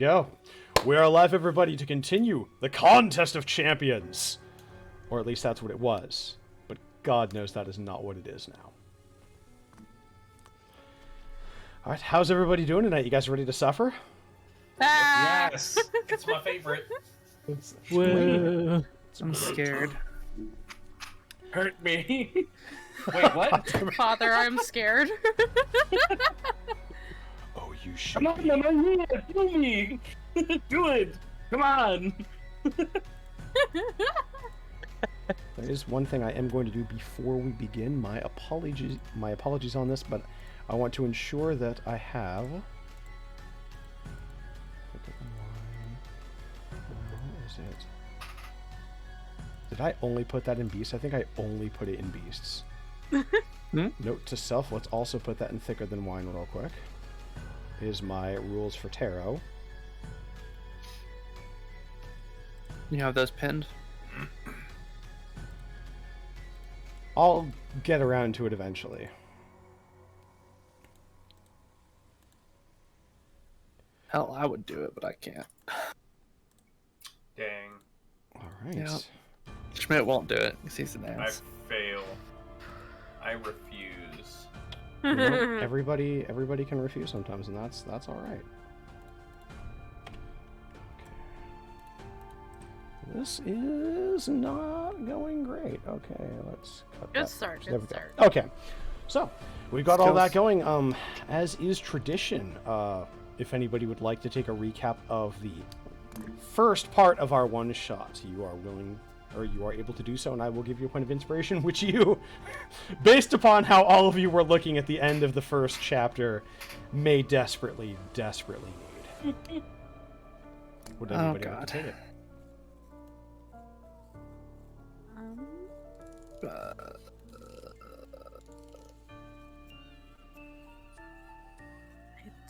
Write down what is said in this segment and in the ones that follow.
Go. We are live, everybody, to continue the contest of champions. Or at least that's what it was. But God knows that is not what it is now. Alright, how's everybody doing tonight? You guys ready to suffer? Yes! It's my favorite. Whoa. I'm scared. Hurt me. Wait, what? Father, I'm scared. Oh, you should. Come on, Mama, do me! Do it! Come on! There is one thing I am going to do before we begin. My apologies on this, but I want to ensure that I have... Where is it? Did I only put that in Beasts? I think I only put it in Beasts. Note to self, let's also put that in Thicker Than Wine real quick. Is my rules for tarot. You have those pinned? I'll get around to it eventually. Hell, I would do it, but I can't. Dang. Alright. Yep. Schmidt won't do it because he's an I ass. fail. I refuse. You know, everybody can refuse sometimes, and that's all right. Okay. This is not going great. Okay, let's cut that. Good start, There we good go. start. Okay, so we got all that going. As is tradition, if anybody would like to take a recap of the first part of our one shot, you are willing. Or you are able to do so, and I will give you a point of inspiration, which you, based upon how all of you were looking at the end of the first chapter, may desperately need. Would anybody like to take it? I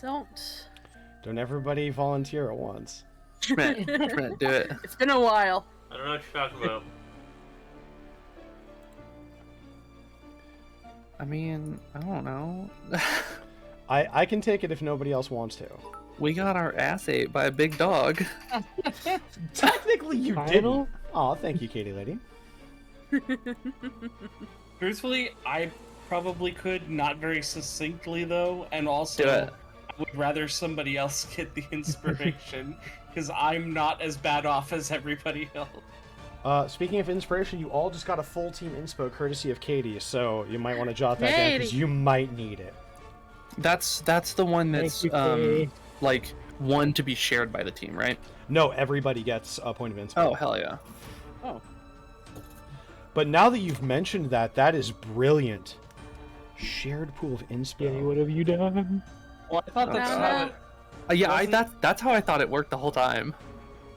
don't. Don't everybody volunteer at once. Schmidt, do it. It's been a while. I don't know what you're talking about. I mean, I don't know. I can take it if nobody else wants to. We got our ass ate by a big dog. Technically, you didn't. Aw, thank you, Katie Lady. Truthfully, I probably could, not very succinctly though, and Do also it. I would rather somebody else get the inspiration, because I'm not as bad off as everybody else. Speaking of inspiration, you all just got a full team inspo courtesy of Katie, so you might want to jot that down because you might need it. That's the one that's like one to be shared by the team, right? No, everybody gets a point of inspo. Oh hell yeah! Oh, But now that you've mentioned that, that is brilliant. Shared pool of inspo. What have you done? well, I thought that's how it Yeah, Wasn't- that's how I thought it worked the whole time.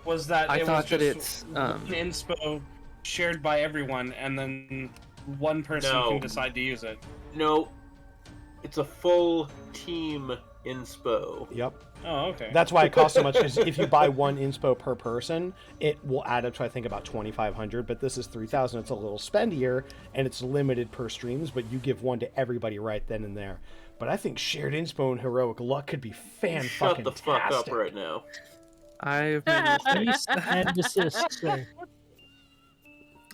was. That I it thought was that just it's, one inspo shared by everyone, and then one person No. can decide to use it. No. It's a full team inspo. Yep. Oh, okay. That's why it costs so much, because if you buy one inspo per person, it will add up to, I think, about 2,500, but this is 3,000. It's a little spendier, and it's limited per streams, but you give one to everybody right then and there. But I think shared inspo and heroic luck could be Shut the fuck up fan-fucking-tastic. right now. I've made Cease and desist, sir.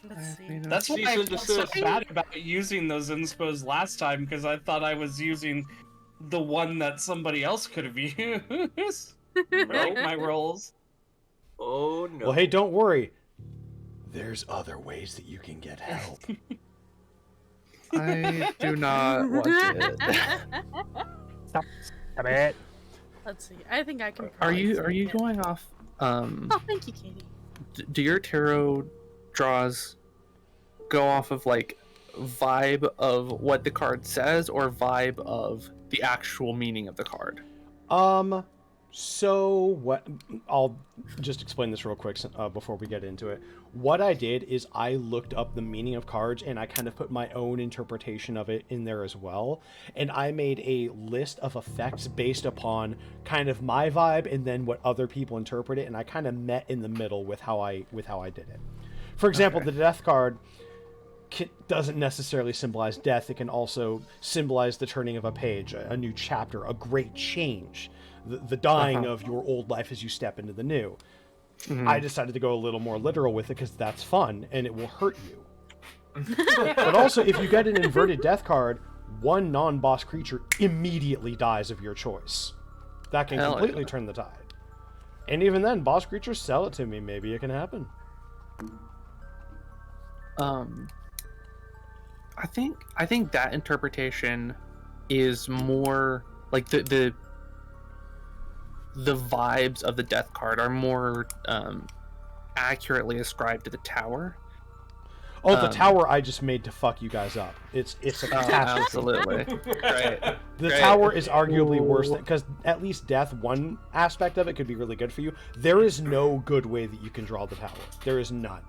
Let's see. That's why Cease I and felt so desist. bad about using those inspos last time, because I thought I was using the one that somebody else could have used. Right, my rolls. Oh no. Well, hey, don't worry. There's other ways that you can get help. I do not want it. Stop it. Let's see. I think I can. Are probably you take it. going off? Oh, thank you, Katie. Do your tarot draws go off of like vibe of what the card says or vibe of the actual meaning of the card? So what? I'll just explain this real quick before we get into it. What I did is I looked up the meaning of cards and I kind of put my own interpretation of it in there as well. And I made a list of effects based upon kind of my vibe and then what other people interpret it. And I kind of met in the middle with how I did it. For example, the death card. doesn't necessarily symbolize death. It can also symbolize the turning of a page, a new chapter, a great change, the dying of your old life as you step into the new. I decided to go a little more literal with it because that's fun and it will hurt you. But also, if you get an inverted death card, one non-boss creature immediately dies of your choice. That can completely turn the tide. And even then, boss creatures, sell it to me. Maybe it can happen. I think that interpretation is more like the vibes of the death card are more accurately ascribed to the tower. Oh, the tower I just made to fuck you guys up. It's a catastrophe. Absolutely. Right. The tower is arguably worse because at least death, one aspect of it could be really good for you. There is no good way that you can draw the tower. There is none.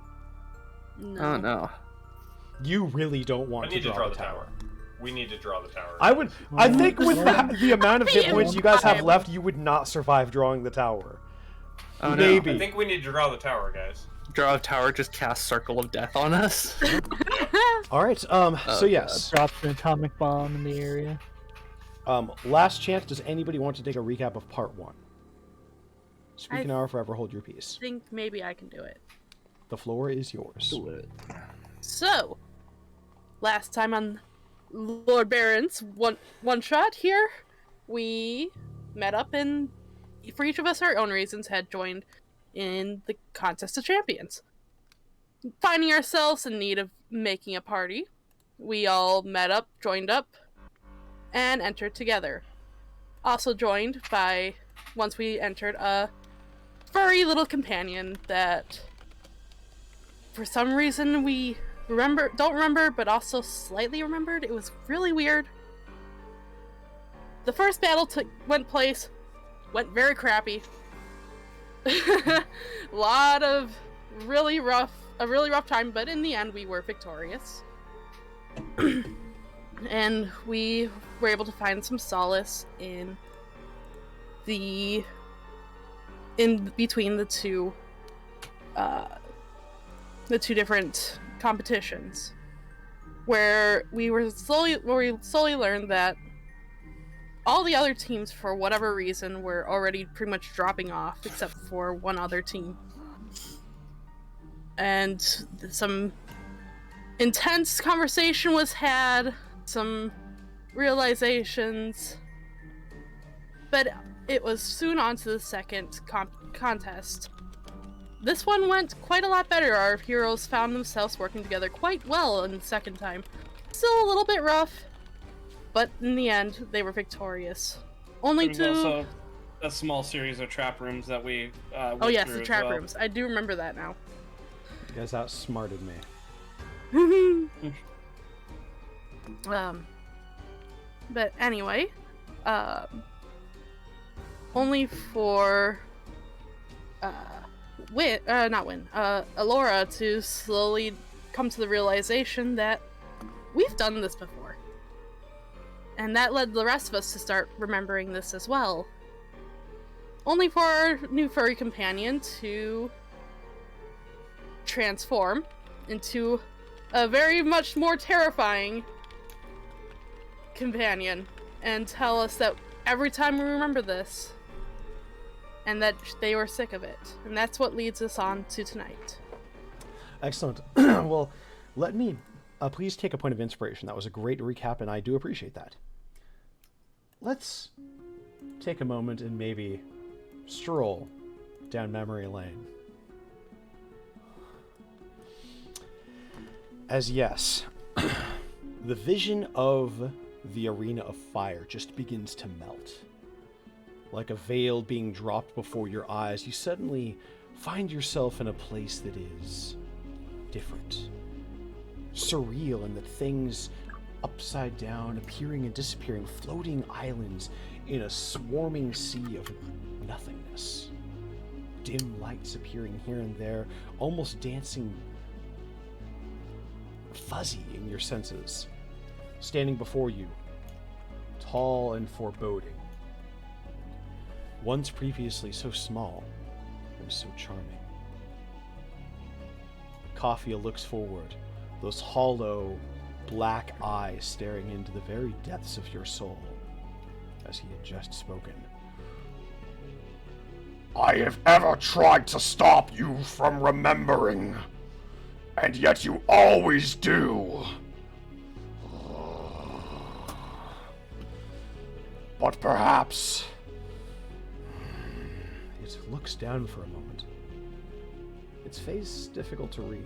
No. Oh no. You really don't want We to need draw the tower. We need to draw the tower. I think with the amount of hit points you guys have impossible. left, you would not survive drawing the tower. Oh, no. Maybe. I think we need to draw the tower, guys. Draw a tower, just cast Circle of Death on us. All right. So yes. Dropped an atomic bomb in the area. Last chance. Does anybody want to take a recap of part 1? Speak an hour, forever hold your peace. I think maybe I can do it. The floor is yours. Do it. So, last time on Lord Baron's one shot here, we met up and, for each of us our own reasons, had joined in the Contest of Champions. Finding ourselves in need of making a party, we all met up, joined up, and entered together. Also joined by, once we entered, a furry little companion that, for some reason, we don't remember, but also slightly remembered. It was really weird. The first battle went very crappy. A really rough time, but in the end we were victorious. And we were able to find some solace in between the two different competitions, where we slowly learned that all the other teams, for whatever reason, were already pretty much dropping off, except for one other team. And some intense conversation was had, some realizations, but it was soon on to the second contest. This one went quite a lot better. Our heroes found themselves working together quite well in the second time. Still a little bit rough, but in the end, they were victorious. There was also a small series of trap rooms that we went Oh yes, through the as trap well. rooms. I do remember that now. You guys outsmarted me. But anyway, only for Alora to slowly come to the realization that we've done this before. And that led the rest of us to start remembering this as well. Only for our new furry companion to transform into a very much more terrifying companion and tell us that every time we remember this, and that they were sick of it. And that's what leads us on to tonight. Excellent. Well, let me please take a point of inspiration. That was a great recap, and I do appreciate that. Let's take a moment and maybe stroll down memory lane. As yes, the vision of the arena of fire just begins to melt. Like a veil being dropped before your eyes, you suddenly find yourself in a place that is different. Surreal in that things upside down, appearing and disappearing, floating islands in a swarming sea of nothingness. Dim lights appearing here and there, almost dancing fuzzy in your senses. Standing before you, tall and foreboding. Once previously so small and so charming. Kaffia looks forward, those hollow, black eyes staring into the very depths of your soul, as he had just spoken. I have ever tried to stop you from remembering, and yet you always do. But perhaps... It looks down for a moment. Its face difficult to read.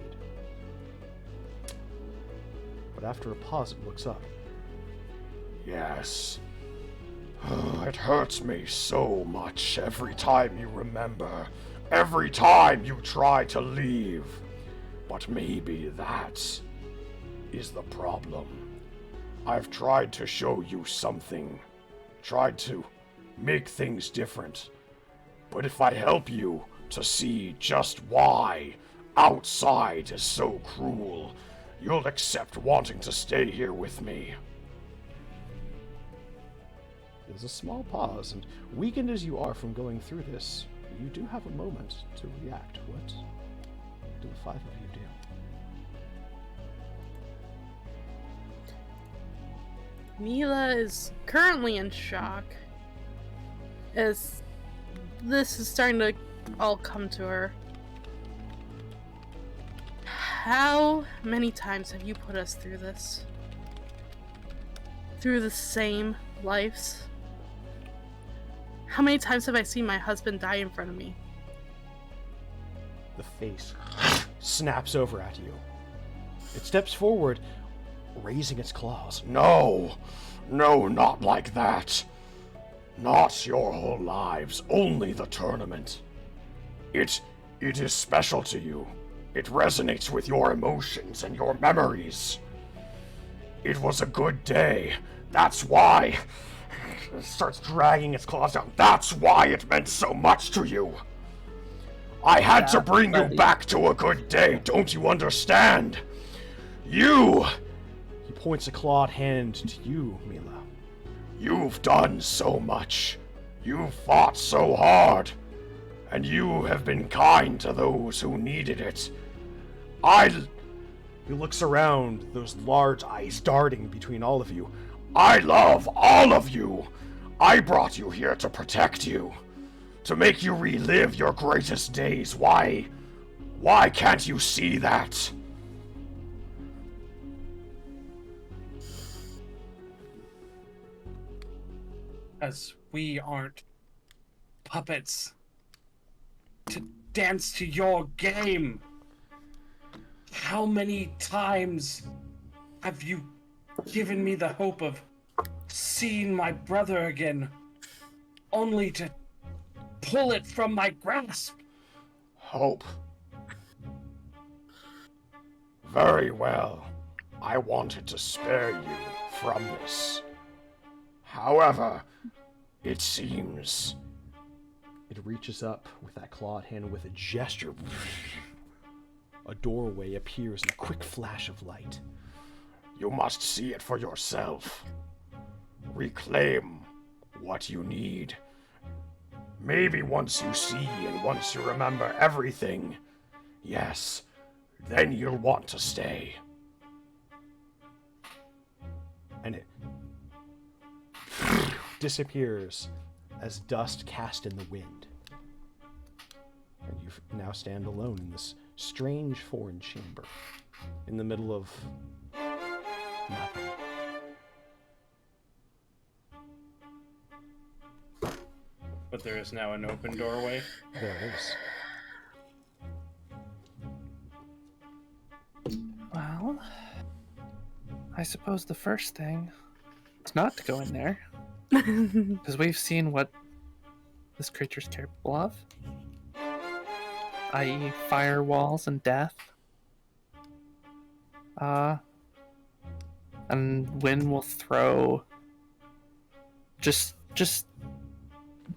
But after a pause, it looks up. Yes. It hurts me so much every time you remember, every time you try to leave. But maybe that is the problem. I've tried to show you something, tried to make things different. But if I help you to see just why outside is so cruel, you'll accept wanting to stay here with me. There's a small pause, and weakened as you are from going through this, you do have a moment to react. What do the five of you do? Mila is currently in shock as this is starting to all come to her. How many times have you put us through this? Through the same lives? How many times have I seen my husband die in front of me? The face snaps over at you. It steps forward, raising its claws. No, not like that. Not your whole lives, only the tournament. It is special to you. It resonates with your emotions and your memories. It was a good day. That's why. It starts dragging its claws down. That's why it meant so much to you. I had to bring you back to a good day, don't you understand? You! He points a clawed hand to you, Mila. You've done so much. You've fought so hard. And you have been kind to those who needed it. He looks around, those large eyes darting between all of you. I love all of you. I brought you here to protect you. To make you relive your greatest days. Why can't you see that? As we aren't puppets to dance to your game. How many times have you given me the hope of seeing my brother again, only to pull it from my grasp? Hope. Very well. I wanted to spare you from this. However, it seems... It reaches up with that clawed hand with a gesture. A doorway appears in a quick flash of light. You must see it for yourself. Reclaim what you need. Maybe once you see and once you remember everything, yes, then you'll want to stay. And it disappears as dust cast in the wind. And you now stand alone in this strange foreign chamber in the middle of nothing. But there is now an open doorway. There is. Well, I suppose the first thing is not to go in there. Because we've seen what this creature's capable of. I.e. firewalls and death. And Wynn will throw just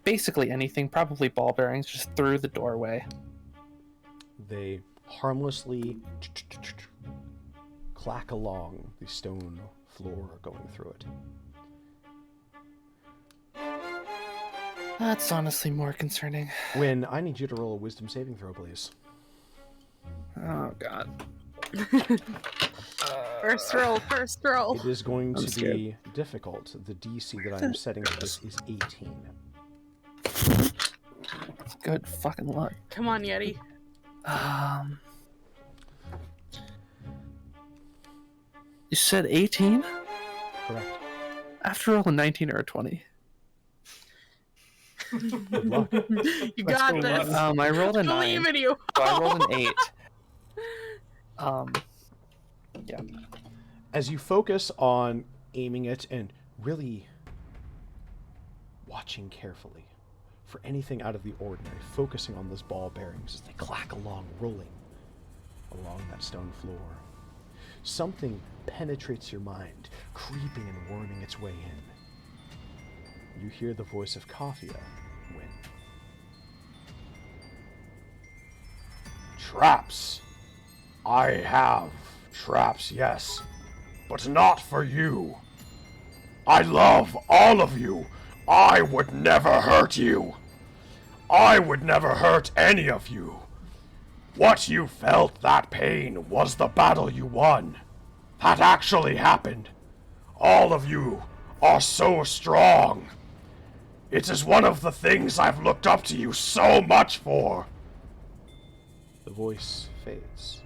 basically anything, probably ball bearings, just through the doorway. They harmlessly clack along the stone floor going through it. That's honestly more concerning. Wynn, I need you to roll a wisdom saving throw, please. Oh, God. First roll, first roll. It is going I'm to scared. be difficult. The DC that I am setting for this is 18. Good fucking luck. Come on, Yeti. You said 18? Correct. After roll a 19 or a 20. Good luck. You got this. I rolled a 9. Believe in you. So I rolled an 8. Yeah. As you focus on aiming it and really watching carefully for anything out of the ordinary, focusing on those ball bearings as they clack along, rolling along that stone floor, something penetrates your mind, creeping and worming its way in. You hear the voice of Kaffia win. Traps. I have traps, yes, but not for you. I love all of you. I would never hurt you. I would never hurt any of you. What you felt, that pain, was the battle you won. That actually happened. All of you are so strong. It is one of the things I've looked up to you so much for. The voice fades.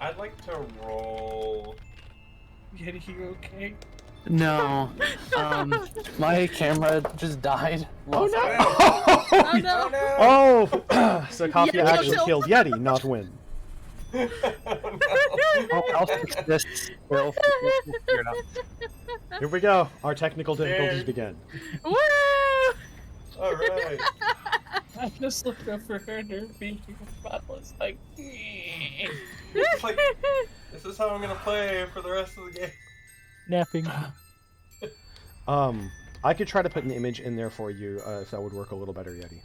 I'd like to roll. Yeti, you okay? No. My camera just died. Oh no! Oh, no. Oh, so Kaffia Yeti actually killed. killed Yeti, not Win. I'll fix this. We'll figure it out. Here we go. Our technical difficulties begin. Woo! Alright. I just looked up for her and her being was like. It's like, this is how I'm gonna play for the rest of the game. Napping. I could try to put an image in there for you if that would work a little better, Yeti.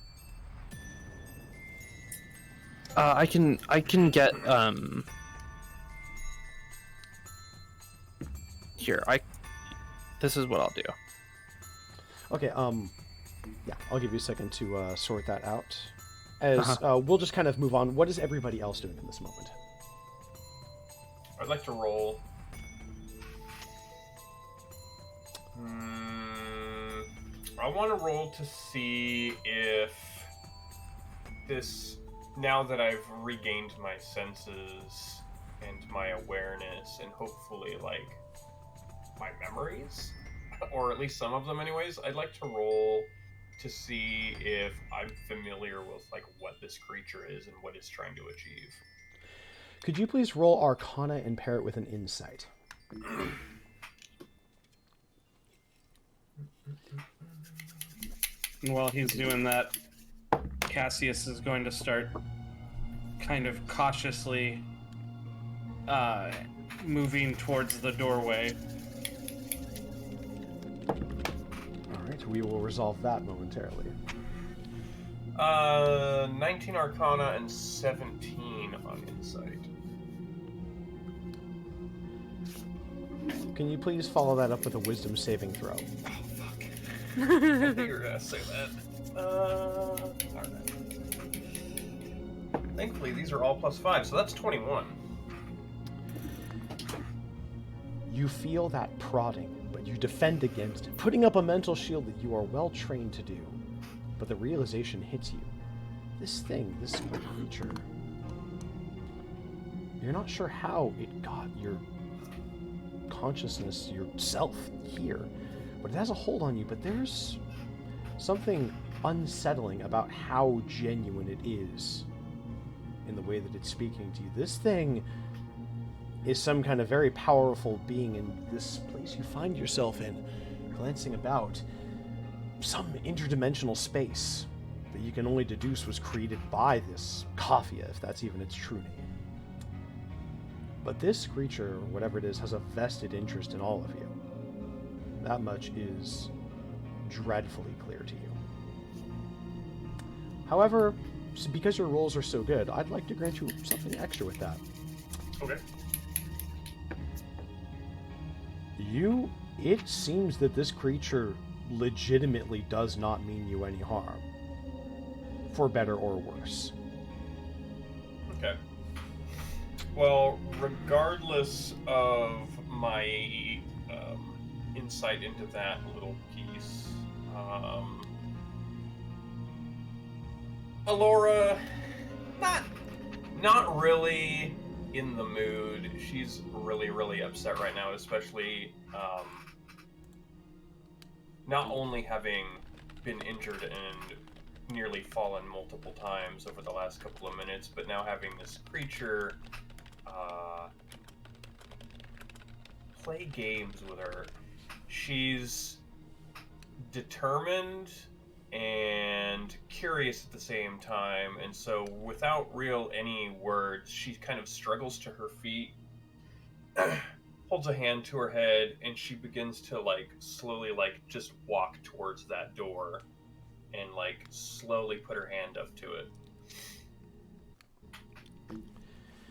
I can get here. This is what I'll do. Okay, yeah, I'll give you a second to sort that out. As we'll just kind of move on. What is everybody else doing in this moment? I'd like to roll. I want to roll to see if this, now that I've regained my senses and my awareness and hopefully like my memories, or at least some of them anyways, I'd like to roll to see if I'm familiar with like what this creature is and what it's trying to achieve. Could you please roll Arcana and pair it with an Insight? While he's doing that, Cassius is going to start kind of cautiously moving towards the doorway. Alright, we will resolve that momentarily. 19 Arcana and 17 on Insight. Can you please follow that up with a Wisdom saving throw? I knew you were gonna say that. Alright. Thankfully, these are all +5, so that's 21. You feel that prodding, but you defend against it, putting up a mental shield that you are well trained to do. But the realization hits you. This thing, this creature, you're not sure how it got your consciousness, yourself here, but it has a hold on you. But there's something unsettling about how genuine it is in the way that it's speaking to you. This thing is some kind of very powerful being in this place you find yourself in, glancing about, some interdimensional space that you can only deduce was created by this Kaffia, if that's even its true name. But this creature, or whatever it is, has a vested interest in all of you. That much is dreadfully clear to you. However, because your rolls are so good, I'd like to grant you something extra with that. Okay. It seems that this creature legitimately does not mean you any harm. for better or worse. Okay. Well, regardless of my insight into that little piece, Alora, not really in the mood. She's really, really upset right now, especially not only having been injured and nearly fallen multiple times over the last couple of minutes, but now having this creature play games with her. She's determined and curious at the same time, and so without any words, she kind of struggles to her feet, holds a hand to her head, and she begins to slowly just walk towards that door and slowly put her hand up to it.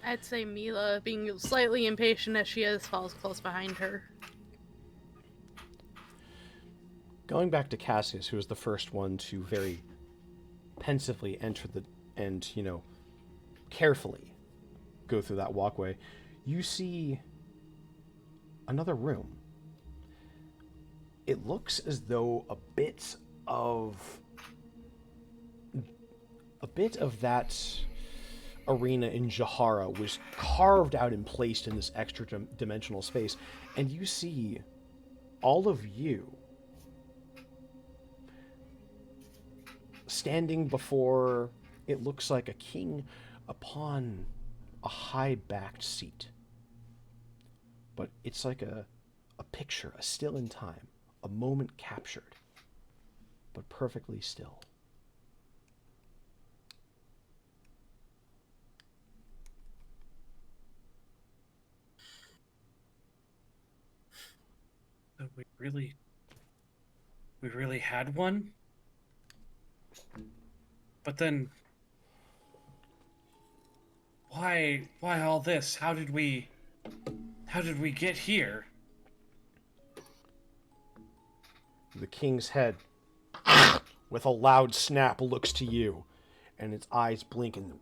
I'd say Mila, being slightly impatient as she is, follows close behind her. Going back to Cassius, who was the first one to very pensively enter and carefully go through that walkway, you see another room. It looks as though a bit of that arena in Jahara was carved out and placed in this extra dimensional space, and you see all of you standing before it looks like a king upon a high-backed seat. But it's like a picture, a still in time, a moment captured, but perfectly still. So we really had one? But then why all this? How did we get here? The king's head, with a loud snap, looks to you, and its eyes blink and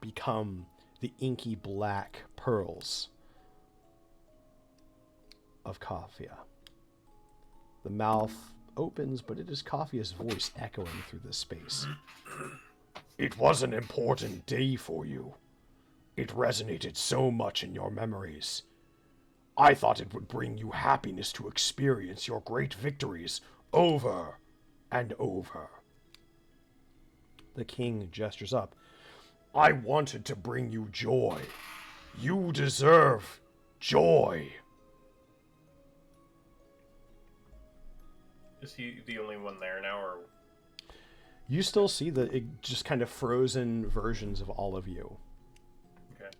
become the inky black pearls of Kaffia. The mouth opens, but it is Kaffia's voice echoing through this space. It was an important day for you. It resonated so much in your memories. I thought it would bring you happiness to experience your great victories over and over. The king gestures up. I wanted to bring you joy. You deserve joy. Is he the only one there now, or? You still see the just kind of frozen versions of all of you. Okay.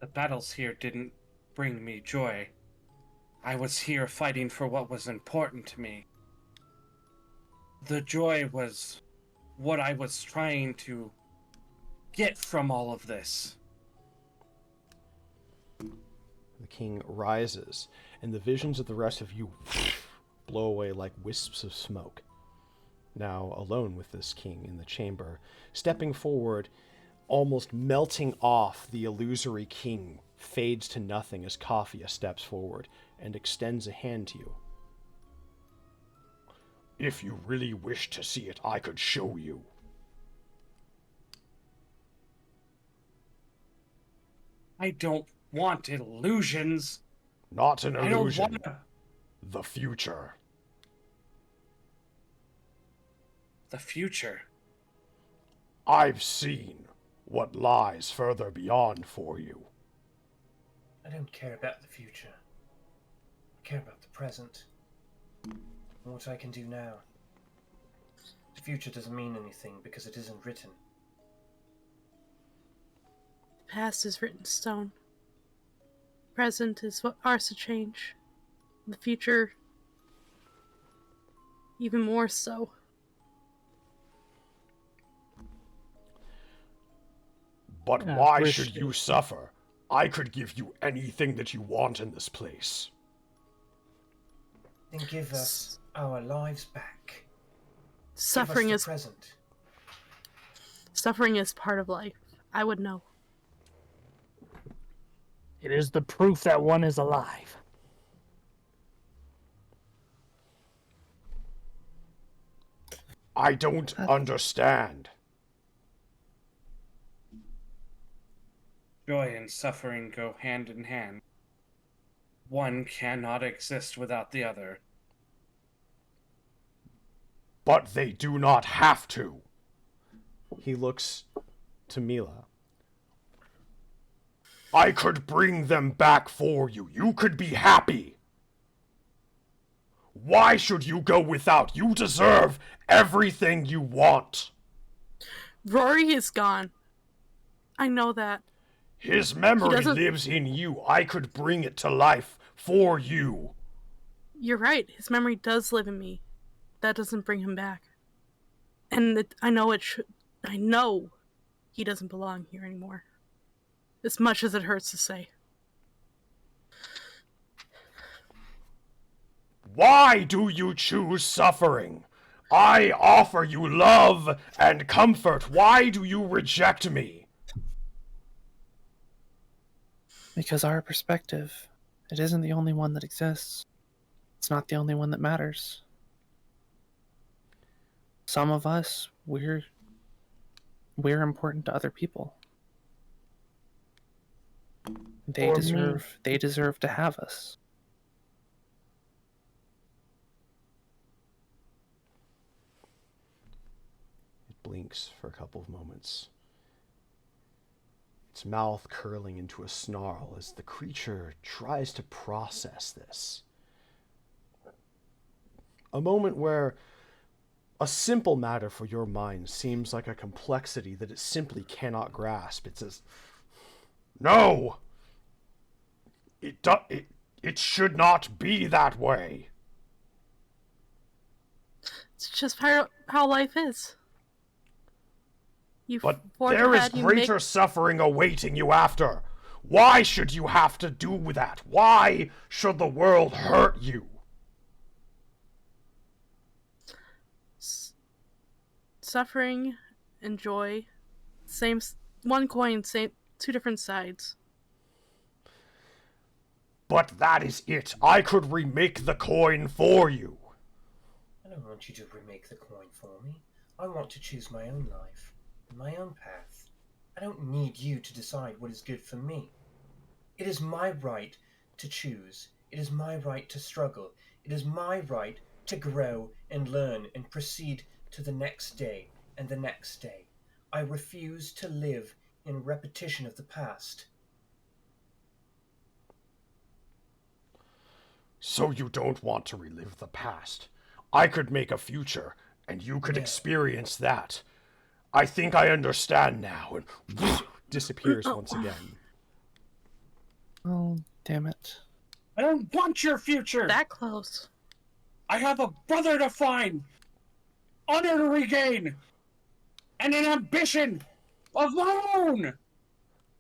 The battles here didn't bring me joy. I was here fighting for what was important to me. The joy was what I was trying to get from all of this. The king rises, and the visions of the rest of you blow away like wisps of smoke. Now alone with this king in the chamber, stepping forward, almost melting off the illusory king, fades to nothing as Kaffia steps forward and extends a hand to you. If you really wish to see it, I could show you. I don't want illusions. Not an I don't illusion. want The future. the future. I've seen what lies further beyond for you. I don't care about the future. I care about the present. And what I can do now. The future doesn't mean anything because it isn't written. The past is written in stone. Present is what ours to change. The future, even more so. But Yeah, why wish- should you suffer? I could give you anything that you want in this place. Then give us our lives back. Suffering Give us is the present. suffering is part of life. I would know. It is the proof that one is alive. I don't understand. Joy and suffering go hand in hand. One cannot exist without the other. But they do not have to. He looks to Mila. I could bring them back for you. You could be happy. Why should you go without? You deserve everything you want. Rory is gone. I know that. His memory doesn't- lives in you. I could bring it to life for you. You're right. His memory does live in me. That doesn't bring him back. And I know it should. I know he doesn't belong here anymore. As much as it hurts to say. Why do you choose suffering? I offer you love and comfort. Why do you reject me? Because our perspective, it isn't the only one that exists. It's not the only one that matters. Some of us, we're important to other people. They Or me. deserve to have us. It blinks for a couple of moments. Its mouth curling into a snarl as the creature tries to process this. A moment where a simple matter for your mind seems like a complexity that it simply cannot grasp. It says, No! It should not be that way. It's just how life is. You But forge there is ahead, you greater make- suffering awaiting you after. Why should you have to do that? Why should the world hurt you? Suffering and joy, same one coin, same two different sides. But that is it. I could remake the coin for you. I don't want you to remake the coin for me. I want to choose my own life and my own path. I don't need you to decide what is good for me. It is my right to choose. It is my right to struggle. It is my right to grow and learn and proceed to the next day and the next day. I refuse to live in repetition of the past. So you don't want to relive the past. I could make a future, and you could No. experience that. I think I understand now. And disappears once again. Oh, damn it. I don't want your future! That close. I have a brother to find, honor to regain, and an ambition of my own!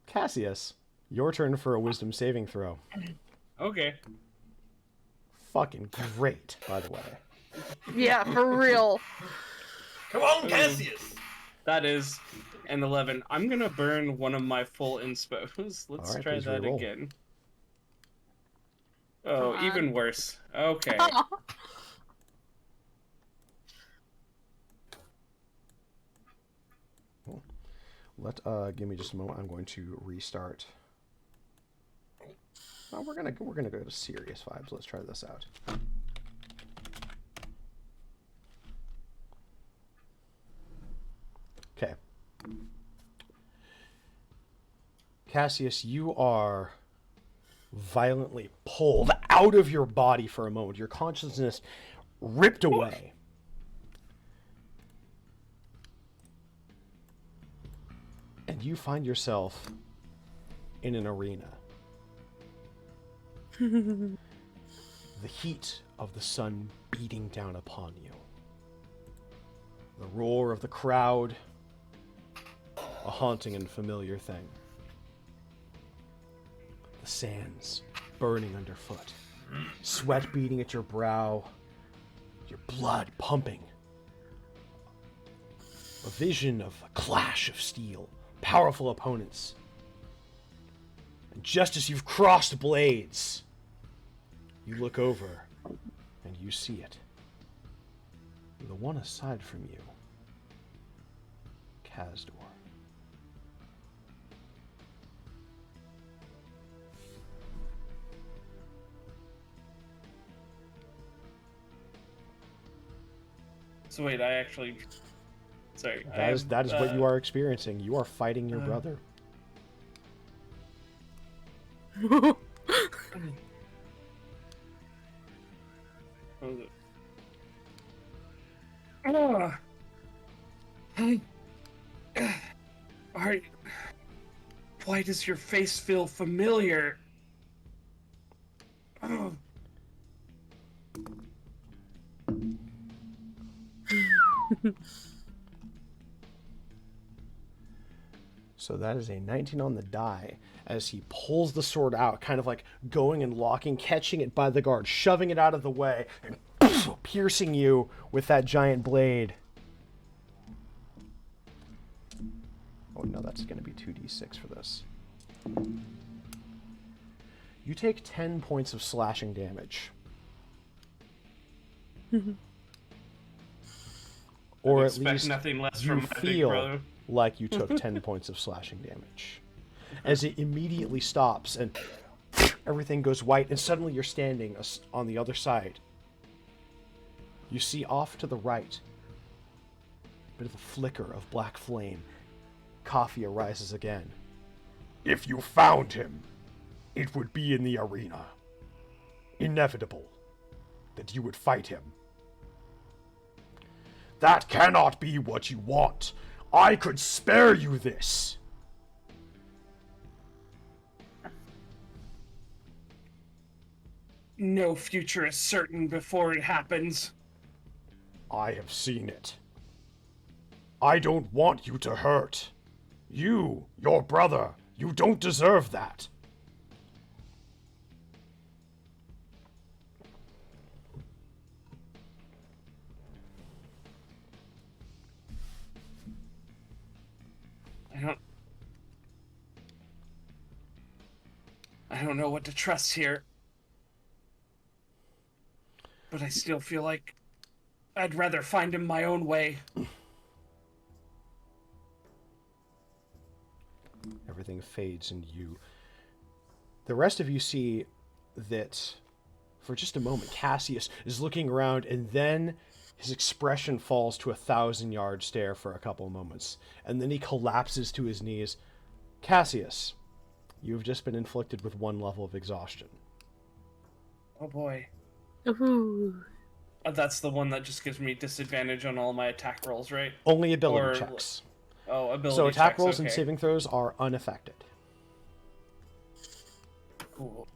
Cassius, your turn for a wisdom saving throw. Okay. Fucking great, by the way. Yeah, for real. Come on, Cassius! That is an 11. I'm gonna burn one of my full inspos. Let's Alright, try please that reroll. again. Oh, Come on. even worse. Okay. Give me just a moment. I'm going to restart. Oh, we're gonna go to serious vibes. Let's try this out. Okay. Cassius, you are violently pulled out of your body for a moment. Your consciousness ripped away. And you find yourself in an arena. The heat of the sun beating down upon you. The roar of the crowd, a haunting and familiar thing. The sands burning underfoot. Sweat beating at your brow. Your blood pumping. a vision of a clash of steel, powerful opponents. And just as you've crossed blades, you look over and you see it. The one aside from you, Kazdor. So wait, I actually... Sorry. That is what you are experiencing. You are fighting your brother. Why does your face feel familiar? Oh. So that is a 19 on the die as he pulls the sword out, kind of like going and locking, catching it by the guard, shoving it out of the way, and piercing you with that giant blade. Oh no, that's going to be 2d6 for this. You take 10 points of slashing damage. Or at least nothing less you from my big feel brother. like you took 10 points of slashing damage. As it immediately stops and everything goes white, and suddenly you're standing on the other side. You see off to the right, a bit of a flicker of black flame. Kaffia rises again. If you found him, it would be in the arena. Inevitable that you would fight him. That cannot be what you want. I could spare you this. No future is certain before it happens. I have seen it. I don't want you to hurt. You, your brother, you don't deserve that. I don't know what to trust here. But I still feel like I'd rather find him my own way. Everything fades into you. The rest of you see that for just a moment, Cassius is looking around, and then his expression falls to a 1,000-yard stare for a couple of moments, and then he collapses to his knees. Cassius, you have just been inflicted with 1 level of exhaustion. Oh boy. Ooh. That's the one that just gives me disadvantage on all my attack rolls, right? Only ability checks. Oh, ability So attack checks, rolls okay. and saving throws are unaffected. Cool.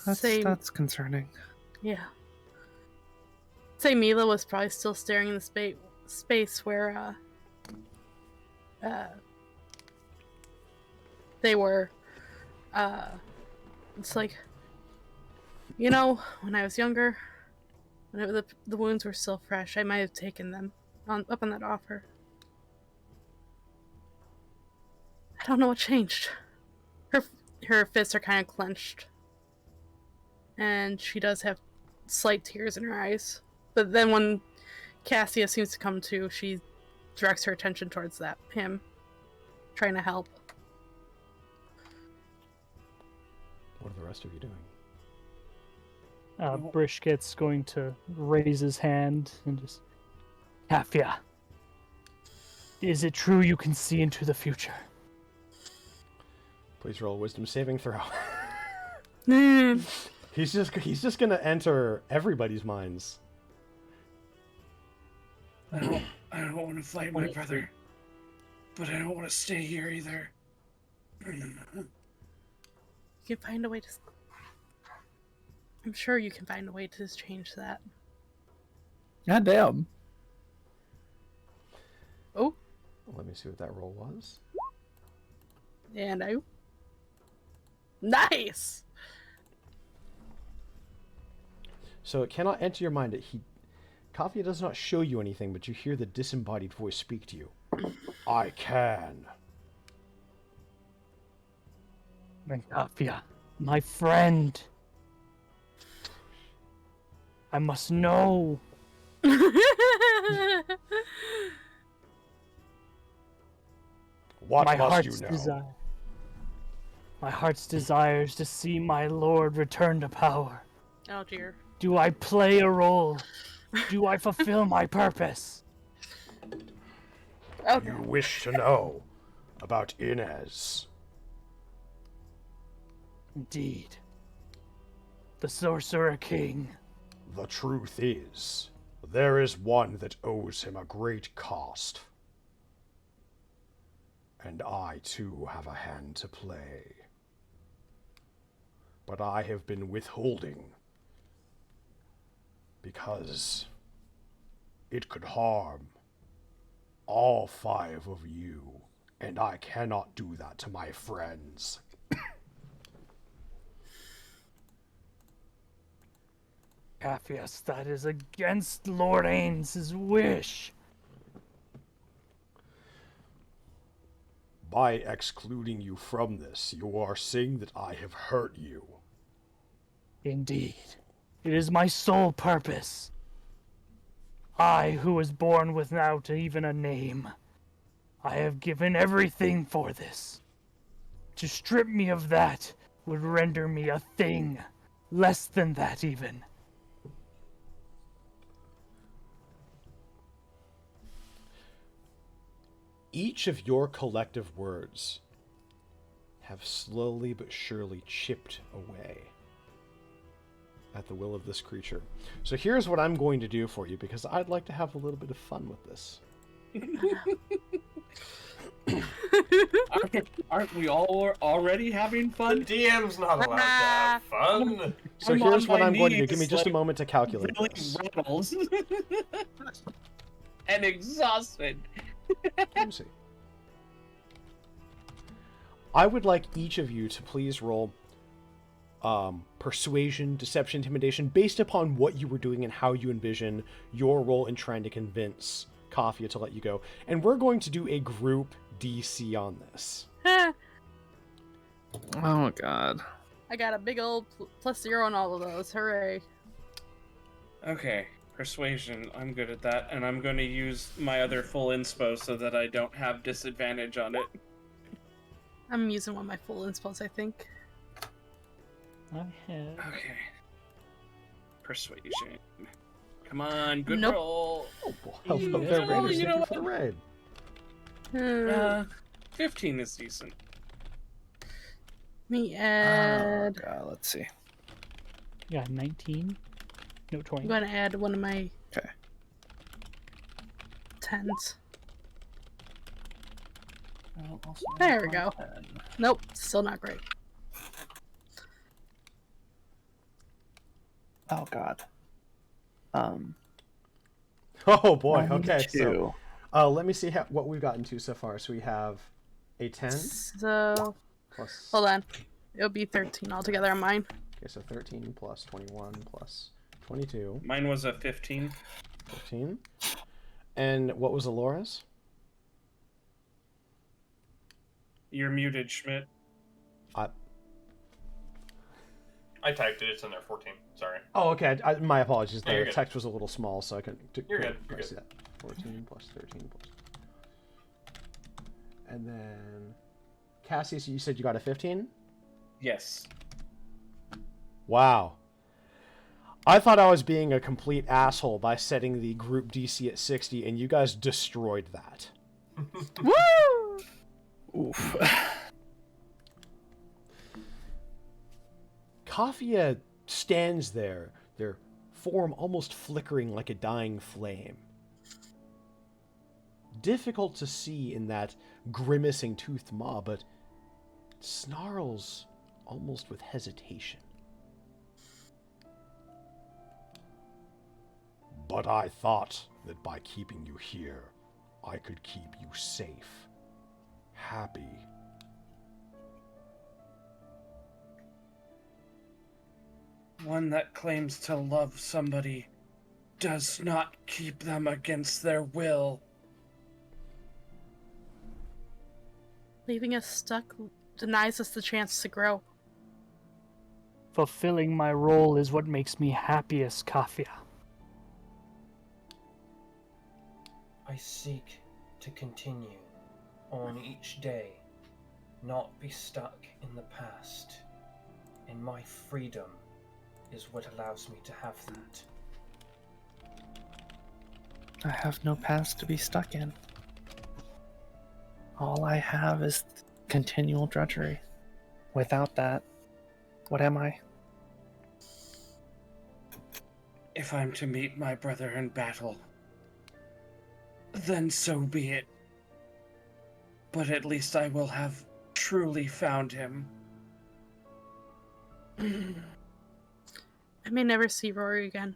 That's Same. that's concerning. Yeah. Say Mila was probably still staring in the space where they were. It's like, you know, when I was younger, when the wounds were still fresh, I might have taken them up on that offer. I don't know what changed. Her fists are kind of clenched, and she does have slight tears in her eyes. But then when Cassia seems to come to, she directs her attention towards him, trying to help. What are the rest of you doing? Brishket's going to raise his hand and just... Kaffia, is it true you can see into the future? Please roll a wisdom saving throw. Mm. He's just gonna enter everybody's minds. I don't want to fight my brother, but I don't want to stay here either. You can find a way to... I'm sure you can find a way to change that. God damn. Oh? Let me see what that roll was. And I. Nice! So it cannot enter your mind that Kaffia does not show you anything, but you hear the disembodied voice speak to you. I can. Kaffia, my friend. I must know. What my must heart's you know? desire. My heart's desire is to see my lord return to power. Oh dear. Do I play a role? Do I fulfill my purpose? Okay. You wish to know about Inez. Indeed. The Sorcerer King. The truth is, there is one that owes him a great cost. And I too have a hand to play. But I have been withholding because it could harm all 5 of you, and I cannot do that to my friends. Kaffias, that is against Lord Ains's wish. By excluding you from this, you are saying that I have hurt you. Indeed. It is my sole purpose. I, who was born without even a name. I have given everything for this. To strip me of that would render me a thing. Less than that, even. Each of your collective words have slowly but surely chipped away at the will of this creature. So here's what I'm going to do for you, because I'd like to have a little bit of fun with this. Aren't we all already having The fun? DM's not allowed to have fun. So I'm here's on what my I'm going to do. knees, Give me just a like, moment to calculate Really this. rattles. And exhausted. Let me see. I would like each of you to please roll persuasion, deception, intimidation, based upon what you were doing and how you envision your role in trying to convince Kaffia to let you go. And we're going to do a group DC on this. Oh god. I got a big old +0 on all of those. Hooray. Okay, persuasion. I'm good at that, and I'm going to use my other full inspo so that I don't have disadvantage on it. I'm using one of my full inspos, I think. I have. Okay. Persuasion. Come on, good Nope. roll. Oh, well, hello there, Yeah, Raiders. you Thank know you for the raid. 15 is decent. Me Oh add. god, let's see. Yeah, 19. No, 20. I'm going to add one of my Okay. 10s. I'll also There add we my go. 10. Nope, still not great. Oh god. Oh boy. Okay. 22. So, let me see what we've gotten to so far. So we have a 10 So, plus. hold on. It'll be 13 altogether on mine. Okay, so 13 plus 21 plus 22, Mine was a 15. 15. And what was Alora's? You're muted, Schmidt. I typed it. It's in there. 14. Sorry. Oh, okay. My apologies. Yeah, you're The good. text was a little small, so I couldn't. You're good. You're see good. that. 14 plus 13 plus. And then, Cassius, you said you got a 15? Yes. Wow. I thought I was being a complete asshole by setting the group DC at 60, and you guys destroyed that. Woo! Oof. Kaffia stands there, their form almost flickering like a dying flame. Difficult to see in that grimacing toothed maw, but snarls almost with hesitation. But I thought that by keeping you here, I could keep you safe, happy. One that claims to love somebody does not keep them against their will. Leaving us stuck denies us the chance to grow. Fulfilling my role is what makes me happiest, Kaffia. I seek to continue on each day, not be stuck in the past. And my freedom is what allows me to have that. I have no past to be stuck in. All I have is continual drudgery. Without that, what am I? If I'm to meet my brother in battle, then so be it. But at least I will have truly found him. I may never see Rory again,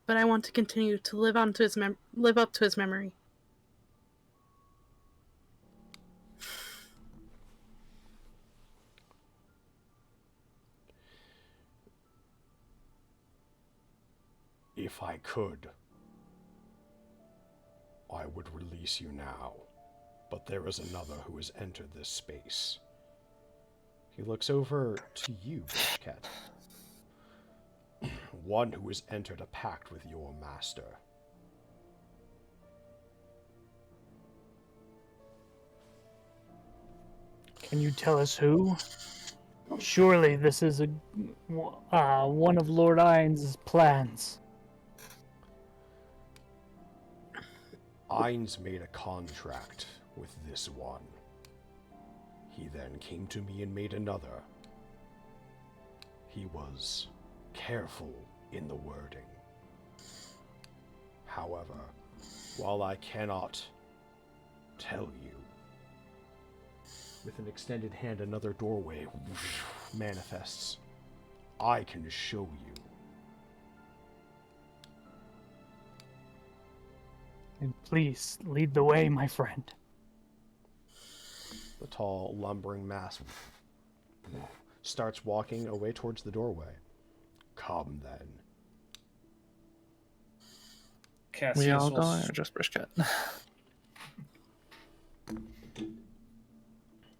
but I want to continue to live up to his memory. If I could, I would release you now, but there is another who has entered this space. He looks over to you, Cat. One who has entered a pact with your master. Can you tell us who? Surely this is one of Lord Iron's plans. Ainz made a contract with this one. He then came to me and made another. He was careful in the wording. However, while I cannot tell you, With an extended hand, another doorway manifests. I can show you. And please lead the way, my friend. The tall, lumbering mass starts walking away towards the doorway. Come then. Cassius We all will going or just Brisket?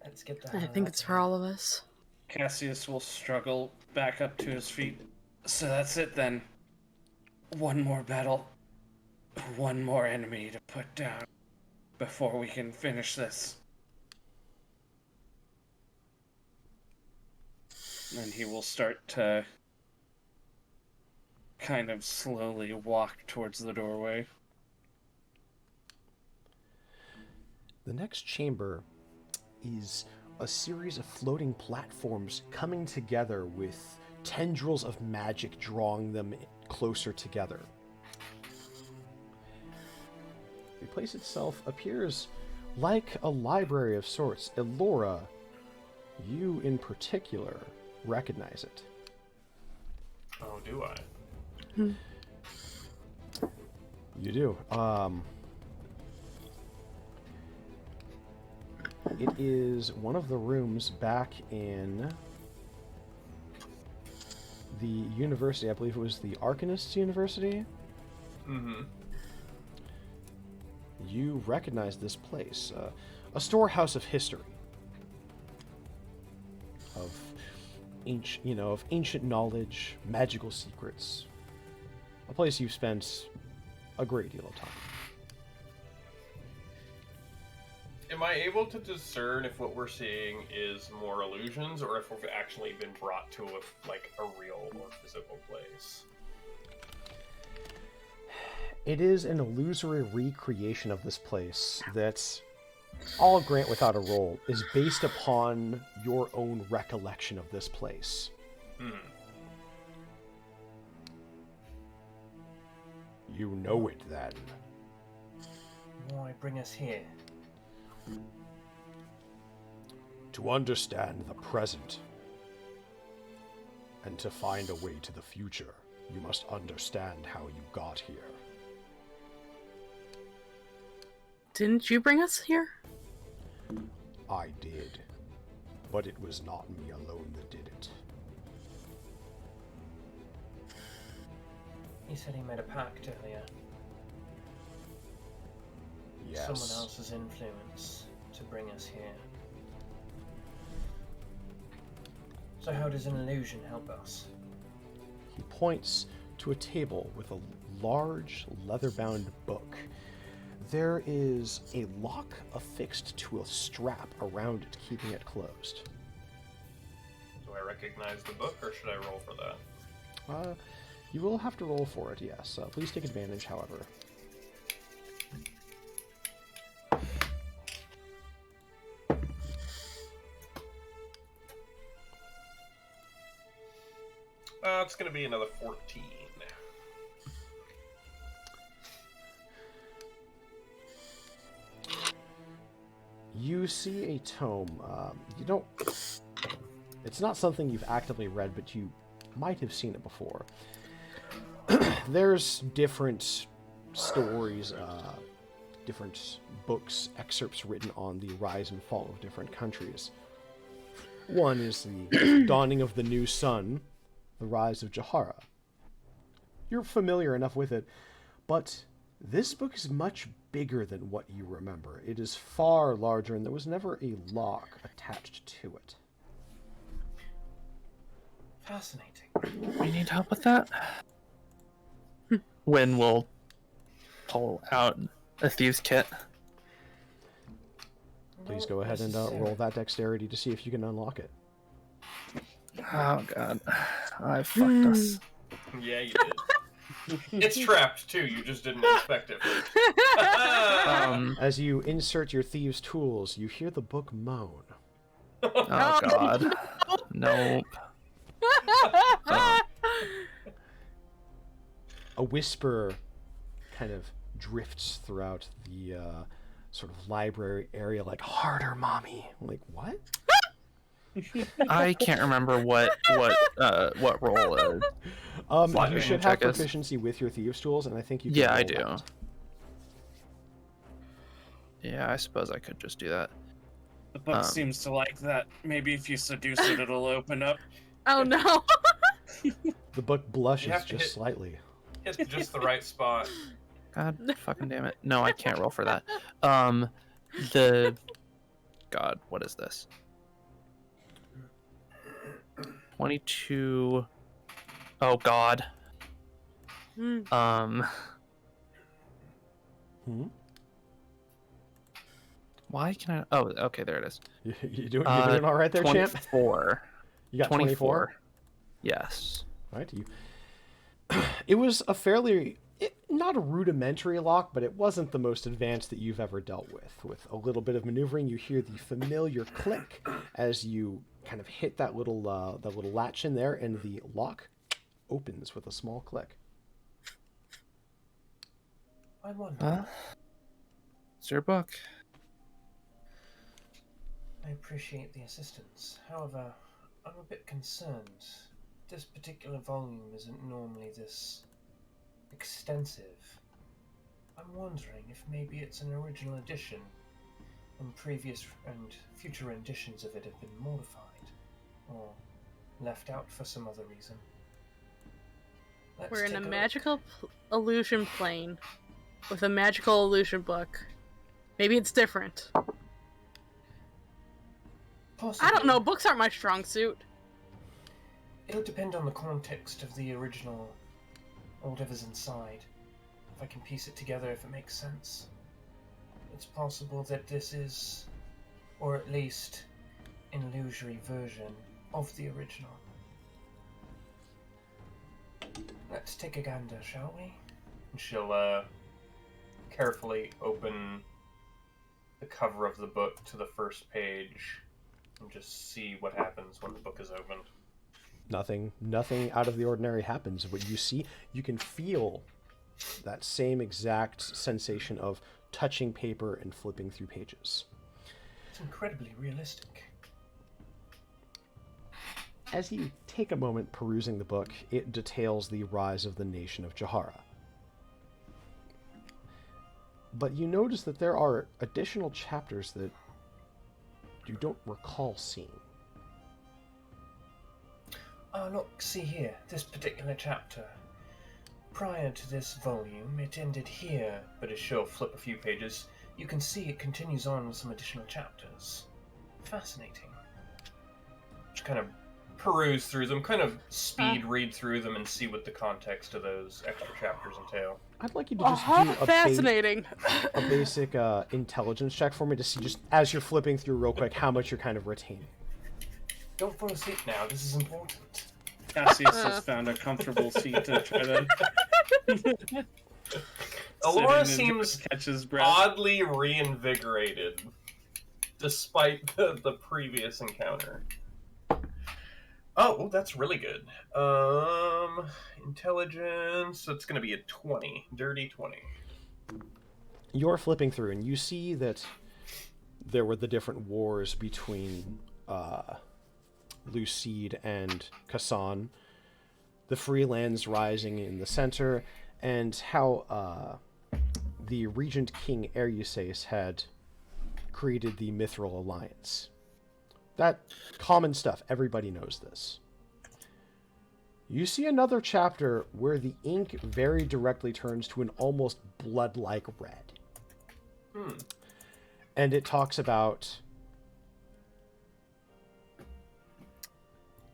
Let's get the I hell think out it's of for here. all of us. Cassius will struggle back up to his feet. So that's it then. One more battle. One more enemy to put down before we can finish this. And he will start to kind of slowly walk towards the doorway. The next chamber is a series of floating platforms coming together with tendrils of magic drawing them closer together. The place itself appears like a library of sorts. Elora, you in particular recognize it. Oh, do I? You do. It is one of the rooms back in the university. I believe it was the Arcanists University. Mm-hmm. You recognize this place, a storehouse of history, of ancient knowledge, magical secrets. A place you've spent a great deal of time. Am I able to discern if what we're seeing is more illusions or if we've actually been brought to a real or physical place? It is an illusory recreation of this place that, I'll grant without a roll, is based upon your own recollection of this place. You know it then. Why bring us here? To understand the present and to find a way to the future, you must understand how you got here. Didn't you bring us here? I did. But it was not me alone that did it. He said he made a pact earlier. Yes. Someone else's influence to bring us here. So how does an illusion help us? He points to a table with a large leather-bound book. There is a lock affixed to a strap around it, keeping it closed. Do I recognize the book, or should I roll for that? You will have to roll for it, yes. Please take advantage, however. It's going to be another 14. You see a tome. You don't... It's not something you've actively read, but you might have seen it before. There's different stories, different books, excerpts written on the rise and fall of different countries. One is the dawning of the new sun, the rise of Jahara. You're familiar enough with it, but this book is much bigger than what you remember. It is far larger, and there was never a lock attached to it. Fascinating. We need help with that? When we'll pull out a thieves' kit. Please go ahead and roll that dexterity to see if you can unlock it. Oh god. I fucked us. Yeah, you did. It's trapped, too. You just didn't expect it. As you insert your thieves' tools, you hear the book moan. Oh god. Nope. A whisper kind of drifts throughout the sort of library area, like, harder, mommy. I'm like, what? I can't remember what role is. You should have proficiency with your thieves' tools, and I think you can Yeah, I roll do. that. Yeah, I suppose I could just do that. The book seems to like that. Maybe if you seduce it, it'll open up. Oh no! The book blushes have to just hit- slightly. Hit just the right spot. God fucking damn it. No, I can't roll for that. God, what is this? 22. Oh god. Why can I? Oh, okay, there it is. You doing all right there, champ? 24. You got 24? Yes. Right. It was a fairly, not a rudimentary lock, but it wasn't the most advanced that you've ever dealt with. With a little bit of maneuvering, you hear the familiar click as you kind of hit that little latch in there, and the lock opens with a small click. I wonder. Huh? It's your book. I appreciate the assistance. However, I'm a bit concerned. This particular volume isn't normally this extensive. I'm wondering if maybe it's an original edition and previous and future renditions of it have been modified or left out for some other reason. We're in a magical illusion plane with a magical illusion book. Maybe it's different. Possibly. I don't know. Books aren't my strong suit. It'll depend on the context of the original, or whatever's inside. If I can piece it together, if it makes sense. It's possible that this is, or at least, an illusory version of the original. Let's take a gander, shall we? She'll carefully open the cover of the book to the first page and just see what happens when the book is opened. Nothing out of the ordinary happens. What you see, you can feel that same exact sensation of touching paper and flipping through pages. It's incredibly realistic. As you take a moment perusing the book, it details the rise of the nation of Jahara. but you notice that there are additional chapters that you don't recall seeing. Oh, look, see here, this particular chapter. Prior to this volume, it ended here, but as she'll flip a few pages, you can see it continues on with some additional chapters. Fascinating. Just kind of peruse through them, kind of speed read through them and see what the context of those extra chapters entail. I'd like you to just do a fascinating. a basic intelligence check for me to see, just as you're flipping through real quick, how much you're kind of retaining. Don't fall asleep now, this is important. Cassius has found a comfortable seat to try to. Alora sit in and seems catch his breath. oddly reinvigorated, despite the previous encounter. Oh, that's really good. Intelligence, so it's going to be a 20. Dirty 20. You're flipping through, and you see that there were the different wars between Lucide and Kassan, the free lands rising in the center, and how the Regent King Ereusace had created the Mithril Alliance. That common stuff, everybody knows this. You see another chapter where the ink very directly turns to an almost blood-like red. And it talks about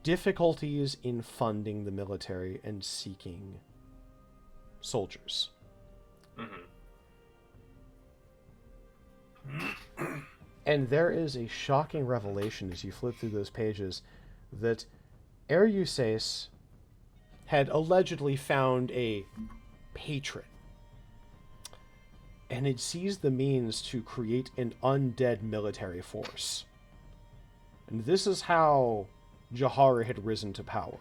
difficulties in funding the military and seeking soldiers. And there is a shocking revelation as you flip through those pages that Ereusace had allegedly found a patron and had seized the means to create an undead military force. And this is how Jahara had risen to power.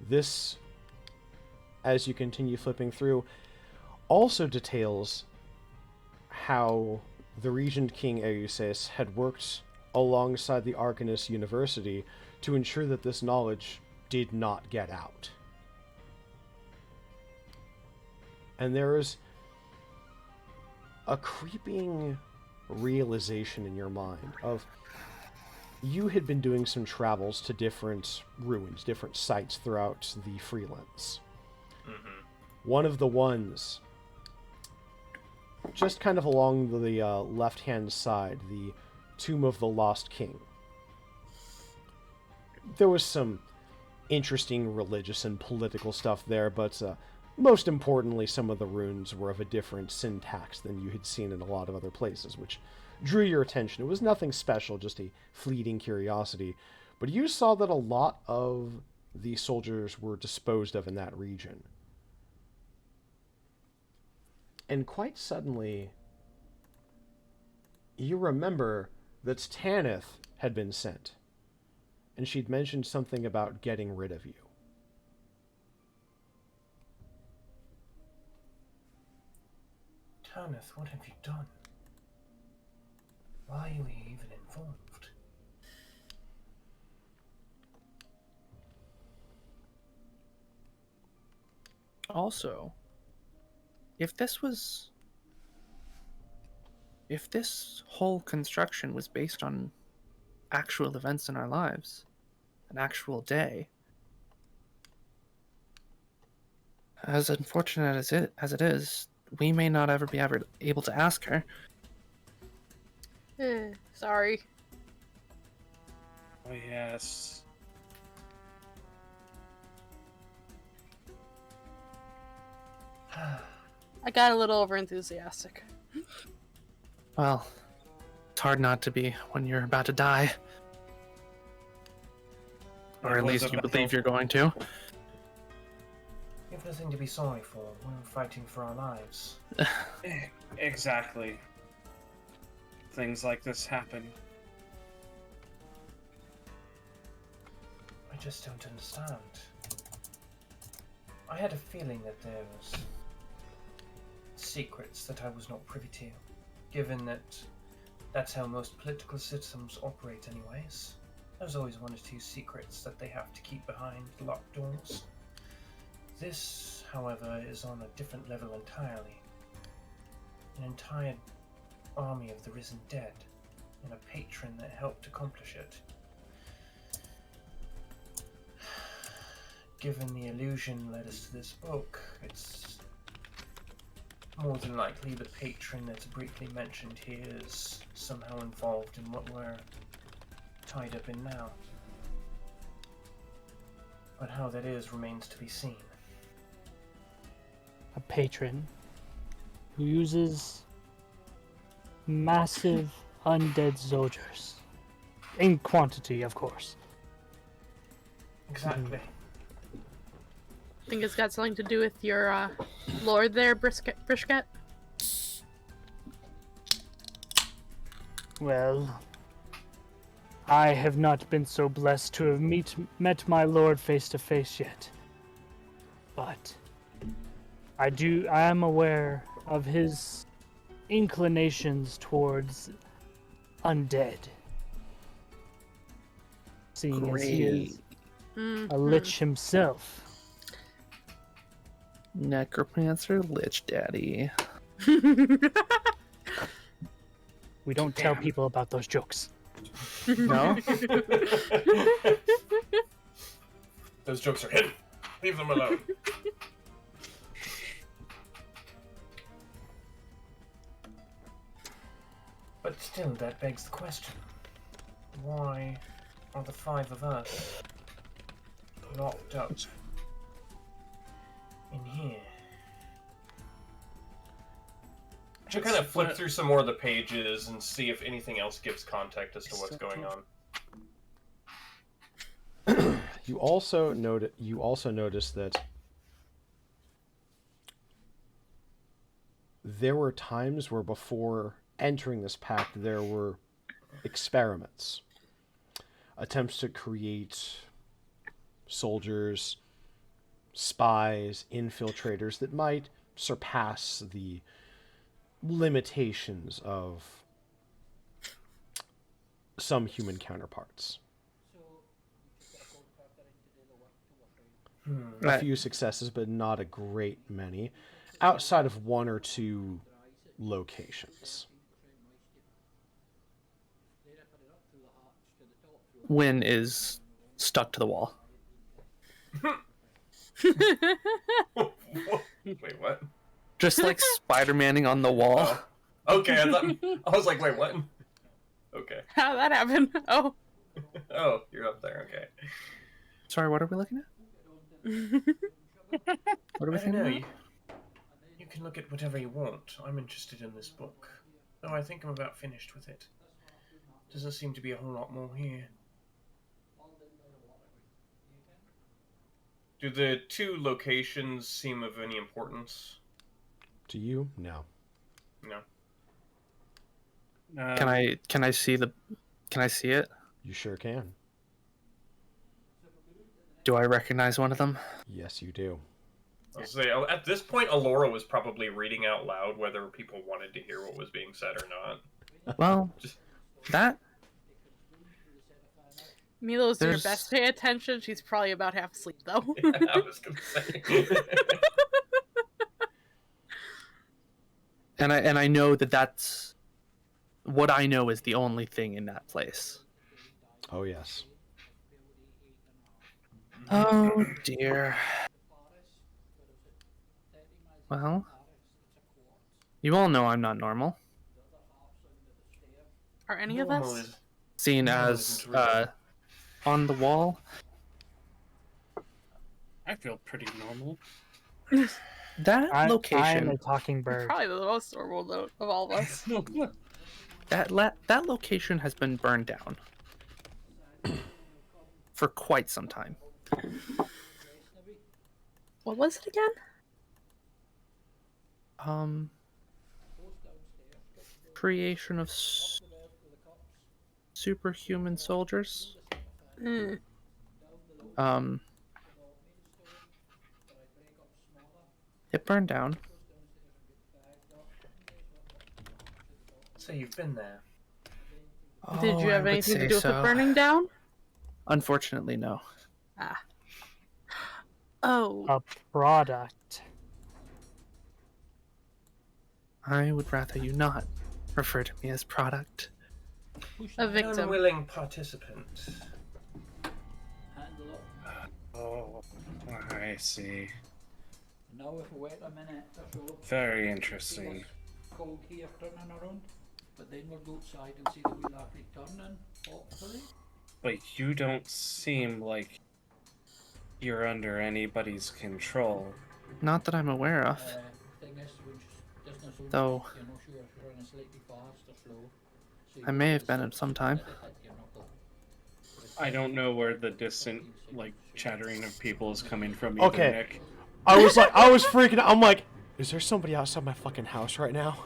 This, as you continue flipping through, also details how the Regent King Ereusace had worked alongside the Arcanist University to ensure that this knowledge did not get out. And there is a creeping realization in your mind of you had been doing some travels to different ruins, different sites throughout the Freelands. One of the ones just kind of along the left-hand side, the Tomb of the Lost King. There was some interesting religious and political stuff there, but most importantly, some of the runes were of a different syntax than you had seen in a lot of other places, which drew your attention. It was nothing special, just a fleeting curiosity, but you saw that a lot of the soldiers were disposed of in that region. And quite suddenly, you remember that Tanith had been sent, and she'd mentioned something about getting rid of you. Tanith, what have you done? Why are we even involved? Also, if this whole construction was based on actual events in our lives, an actual day, as unfortunate as it is, we may not ever be able to ask her. Sorry. Oh, yes. I got a little overenthusiastic. Well, it's hard not to be when you're about to die. Or at least you believe you're going to. You have nothing to be sorry for. We're fighting for our lives. Exactly. Things like this happen. I just don't understand. I had a feeling that there was secrets that I was not privy to, given that that's how most political systems operate anyways. There's always one or two secrets that they have to keep behind locked doors. This, however, is on a different level entirely. An entire army of the risen dead, and a patron that helped accomplish it. Given the illusion led us to this book, it's more than likely the patron that's briefly mentioned here is somehow involved in what we're tied up in now. But how that is remains to be seen. A patron who uses massive undead soldiers. In quantity, of course. Exactly. Think it's got something to do with your lord there, Brisket? Well, I have not been so blessed to have met my lord face to face yet. But I am aware of his inclinations towards undead. Seeing as he is a lich himself. Necromancer Lich Daddy. We don't tell people about those jokes. No? Those jokes are hidden. Leave them alone. But still, that begs the question. Why are the 5 of us locked up in here? I should kind of flip through some more of the pages and see if anything else gives context as to what's going on. You also notice that there were times where before entering this pact there were experiments, attempts to create soldiers, spies, infiltrators that might surpass the limitations of some human counterparts. A few successes, but not a great many, outside of 1 or 2 locations. Wynn is stuck to the wall. Wait, what? Just like Spider-Manning on the wall. Okay, I was like, wait, what? Okay. How'd that happen? Oh. Oh, you're up there, okay. Sorry, what are we looking at? What are we I don't know. thinking? You can look at whatever you want. I'm interested in this book. Though I think I'm about finished with it. Doesn't seem to be a whole lot more here. Do the 2 locations seem of any importance? To you? No. No. Can I see it? You sure can. Do I recognize one of them? Yes, you do. I'll say, at this point, Alora was probably reading out loud whether people wanted to hear what was being said or not. Well, that... Milo's doing her best to pay attention. She's probably about half asleep, though. Yeah, I was gonna say. And I know that's... What I know is the only thing in that place. Oh, yes. Oh, dear. Well, you all know I'm not normal. Are any of us? Seen as, on the wall. I feel pretty normal. That location... I am a talking bird. Probably the most normal though, of all of us. That location has been burned down. For quite some time. What was it again? Creation of superhuman soldiers. It burned down. So you've been there. Did you Oh, have I would anything to say do with so. it burning down? Unfortunately, no. Ah. Oh, A product. I would rather you not refer to me as product. a An victim. unwilling participant. Handle up. Oh, I see. Now if we wait a minute or so. Very see interesting. this cog here turning around. But then we'll go outside and see the wheel actually turning, hopefully. But you don't seem like you're under anybody's control. Not that I'm aware of. Thing is, we just doesn't sound Though- like, you're not sure if you're running slightly fast or slow. So I may have been at some time. I don't know where the distant, like, chattering of people is coming from. Okay. Either, Nick. I was freaking out. I'm like, is there somebody outside my fucking house right now?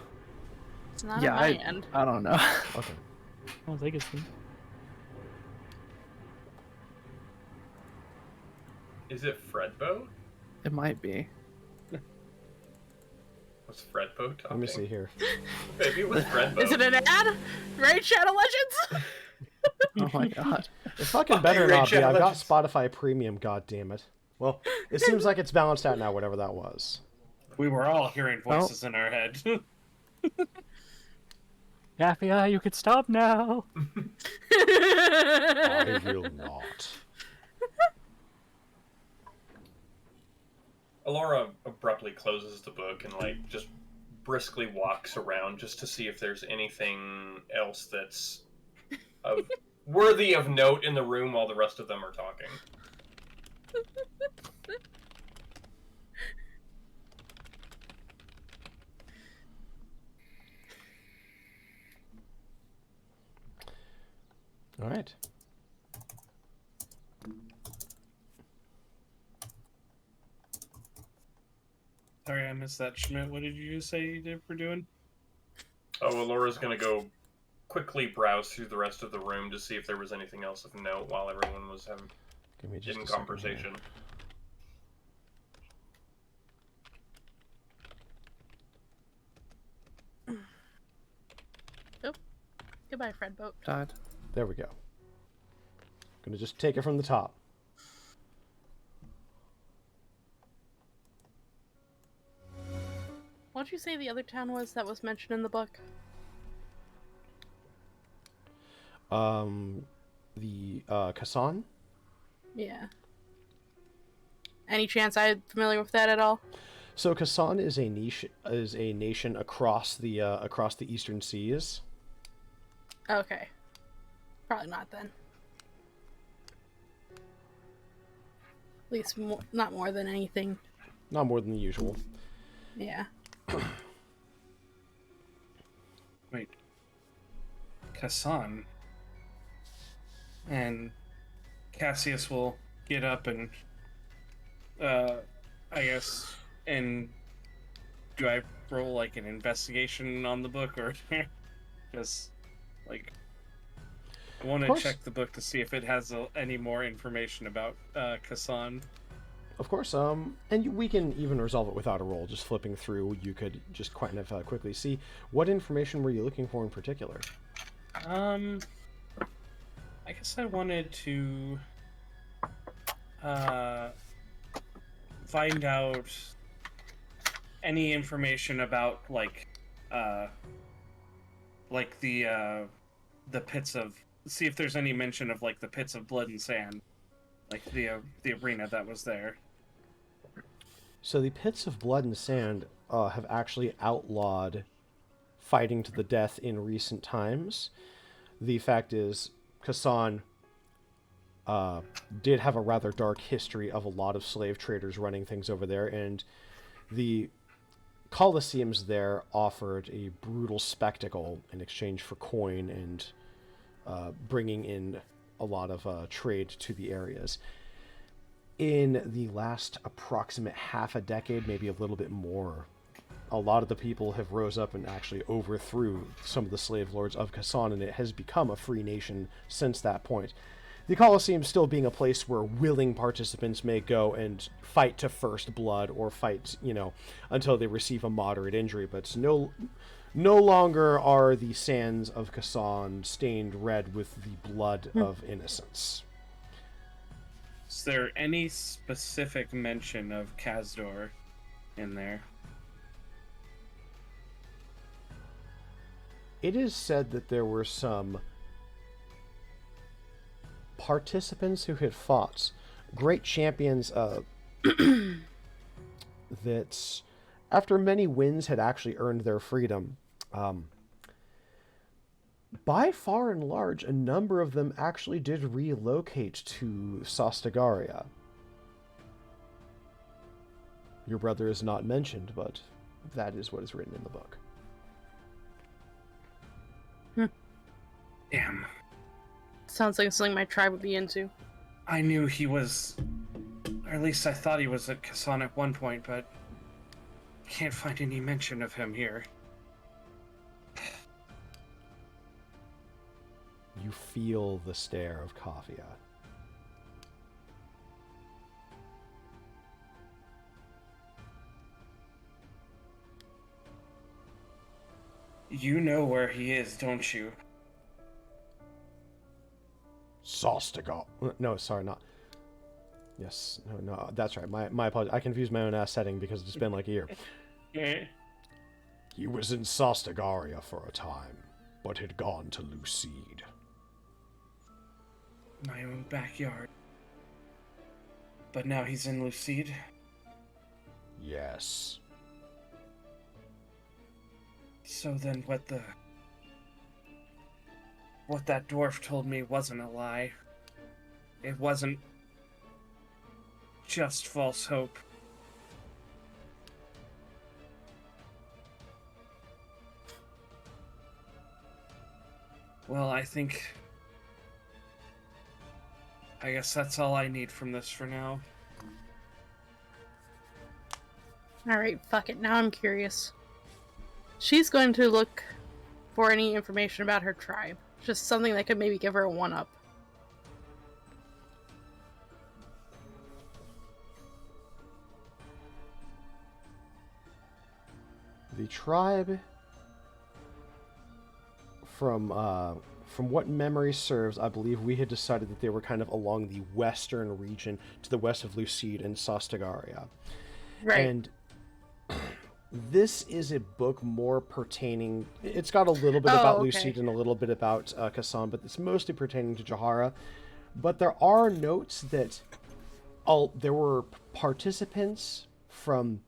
It's not Yeah, on my end. I don't know. Okay. I don't think it's me. Is it Fredbo? It might be. Was Fredbo talking? Let me see here. Maybe it was Fredbo. Is it an ad? Raid Shadow Legends? Oh my god. It fucking Fuck better you, not be. Rachel. I got Spotify Premium. God damn it. Well, it seems like it's balanced out now. Whatever that was. We were all hearing voices in our head. Kaffia, you could stop now. I will not. Alora abruptly closes the book and like just briskly walks around just to see if there's anything else that's worthy of note in the room while the rest of them are talking. All right. Sorry, I missed that. Schmidt, what did you say you did for doing? Oh, Alora's gonna go quickly browse through the rest of the room to see if there was anything else of note while everyone was having Give me just in a second conversation. Oh, goodbye, Fred Boat. Died. There we go. Gonna just take it from the top. What'd you say the other town was that was mentioned in the book? The Kassan. Yeah. Any chance I'm familiar with that at all? So Kassan is a nation across the eastern seas. Okay. Probably not then. At least not more than anything. Not more than the usual. Yeah. Wait. Kassan. And Cassius will get up and, I guess, and do I roll like an investigation on the book or just like I want to check the book to see if it has any more information about Kassan. Of course. We can even resolve it without a roll. Just flipping through, you could just quite quickly see what information were you looking for in particular. I guess I wanted to find out any information about like the pits of, see if there's any mention of like the pits of blood and sand, like the arena that was there. So the pits of blood and sand have actually outlawed fighting to the death in recent times. The fact is, Kassan did have a rather dark history of a lot of slave traders running things over there, and the Colosseums there offered a brutal spectacle in exchange for coin and bringing in a lot of trade to the areas. In the last approximate half a decade, maybe a little bit more, a lot of the people have rose up and actually overthrew some of the slave lords of Kassan, and it has become a free nation since that point. The Colosseum still being a place where willing participants may go and fight to first blood or fight, until they receive a moderate injury, but no longer are the sands of Kassan stained red with the blood of innocents. Is there any specific mention of Kazdor in there? It is said that there were some participants who had fought, great champions that, after many wins, had actually earned their freedom. By far and large, a number of them actually did relocate to Sostagaria. Your brother is not mentioned, but that is what is written in the book. Damn. Sounds like something my tribe would be into. I knew he was... Or at least I thought he was at Kassan at one point, but... Can't find any mention of him here. You feel the stare of Kaffia. You know where he is, don't you? Sostagal. No, sorry, not. Yes, no, that's right. My apologies. I confused my own ass setting because it's been like a year. He was in Sostagaria for a time, but had gone to Lucide. My own backyard. But now he's in Lucide? Yes. So then what that dwarf told me wasn't a lie. It wasn't just false hope. Well, I guess that's all I need from this for now. Alright, fuck it. Now I'm curious. She's going to look for any information about her tribe. Just something that could maybe give her a one-up. The tribe, from what memory serves, I believe we had decided that they were kind of along the western region to the west of Lucide and Sostagaria. Right. And this is a book more pertaining... It's got a little bit about Lucide and a little bit about Kassan, but it's mostly pertaining to Jahara. But there are notes that there were participants from...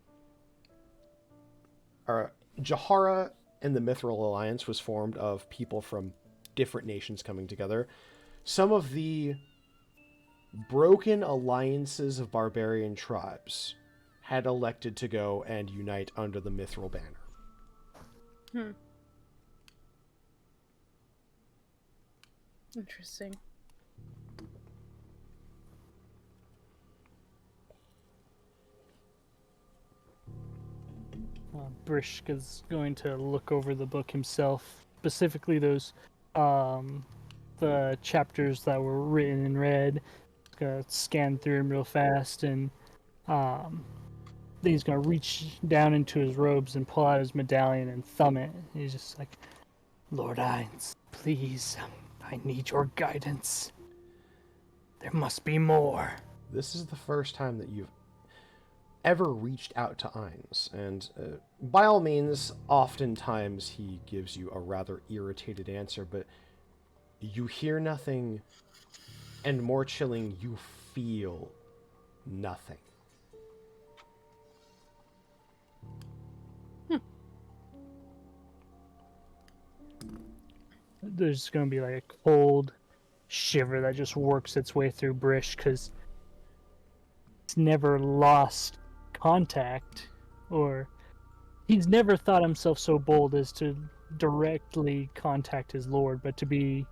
Jahara and the Mithril Alliance was formed of people from different nations coming together. Some of the broken alliances of barbarian tribes had elected to go and unite under the Mithril banner. Interesting. Brishk is going to look over the book himself, specifically those, the chapters that were written in red. He's gonna scan through them real fast, and then he's gonna reach down into his robes and pull out his medallion and thumb it. He's just like, Lord Ainz, please, I need your guidance. There must be more. This is the first time that you've ever reached out to Ainz, and by all means, oftentimes he gives you a rather irritated answer, but you hear nothing, and more chilling, you feel nothing. There's going to be like a cold shiver that just works its way through Brish, because he's never lost contact, or he's never thought himself so bold as to directly contact his lord, but to be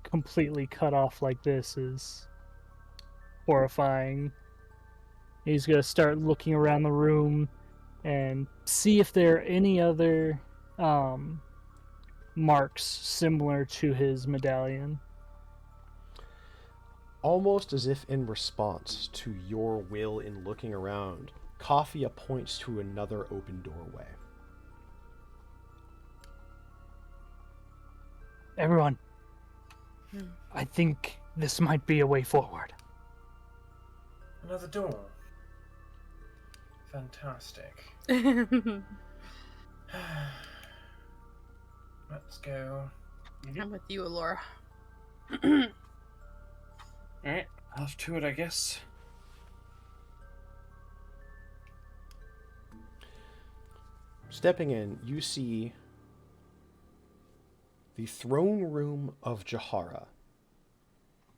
completely cut off like this is horrifying. He's going to start looking around the room and see if there are any other marks similar to his medallion. Almost as if in response to your will in looking around, Kaffia points to another open doorway. Everyone, I think this might be a way forward. Another door. Fantastic. Let's go. I'm with you, Alora. Alright, off to it, I guess. Stepping in, you see the throne room of Jahara,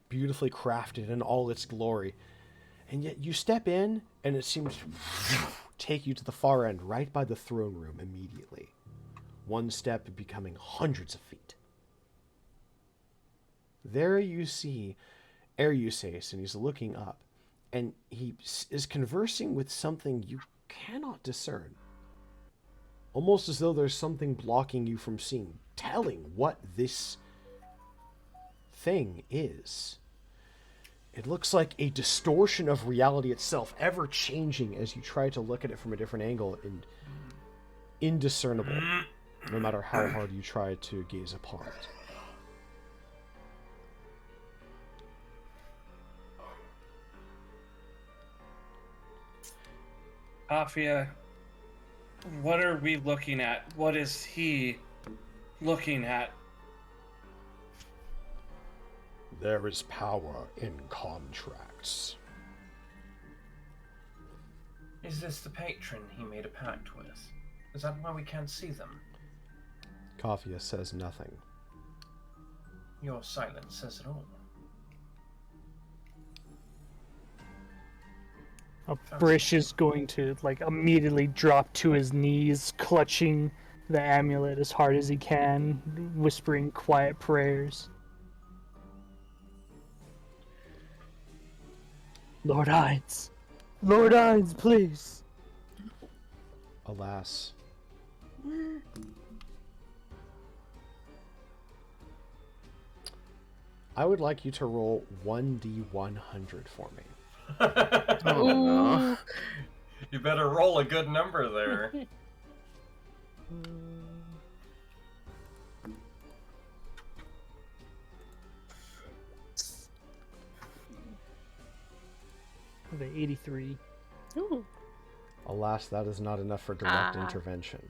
beautifully crafted in all its glory. And yet you step in, and it seems to take you to the far end, right by the throne room immediately. One step becoming hundreds of feet. There you see Ereusace, and he's looking up, and he is conversing with something you cannot discern. Almost as though there's something blocking you from seeing, telling what this thing is. It looks like a distortion of reality itself, ever changing as you try to look at it from a different angle, and indiscernible, no matter how hard you try to gaze upon it. Kaffia, what are we looking at? What is he looking at? There is power in contracts. Is this the patron he made a pact with? Is that why we can't see them? Kaffia says nothing. Your silence says it all. Brish is going to immediately drop to his knees, clutching the amulet as hard as he can, whispering quiet prayers. Lord Hines, please. Alas. I would like you to roll 1d100 for me. Oh no. You better roll a good number there. The 83. Ooh. Alas, that is not enough for direct intervention.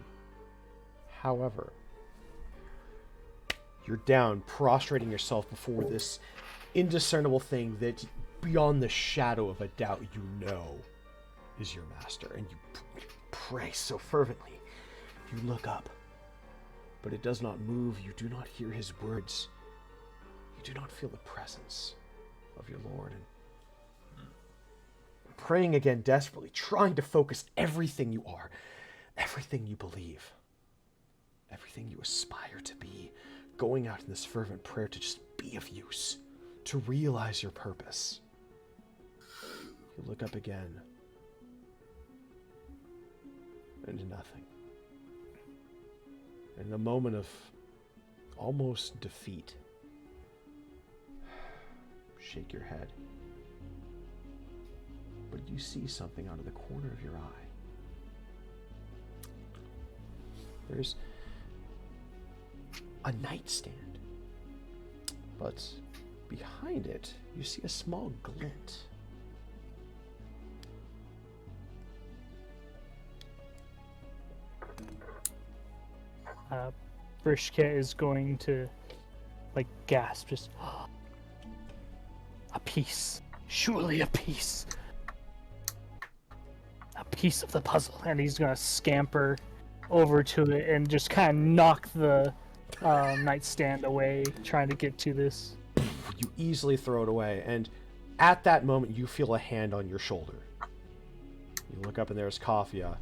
However, you're down, prostrating yourself before this indiscernible thing that, beyond the shadow of a doubt, you know is your master. And you pray so fervently. You look up, but it does not move. You do not hear his words. You do not feel the presence of your Lord. And praying again desperately, trying to focus everything you are, everything you believe, everything you aspire to be, going out in this fervent prayer to just be of use, to realize your purpose. You look up again, and nothing. In a moment of almost defeat, shake your head. But you see something out of the corner of your eye. There's a nightstand, but behind it, you see a small glint. Brishka is going to gasp, just a piece, surely a piece of the puzzle, and he's gonna scamper over to it and just kind of knock the nightstand away, trying to get to this. You easily throw it away, and at that moment you feel a hand on your shoulder. You look up and there's Kaffia,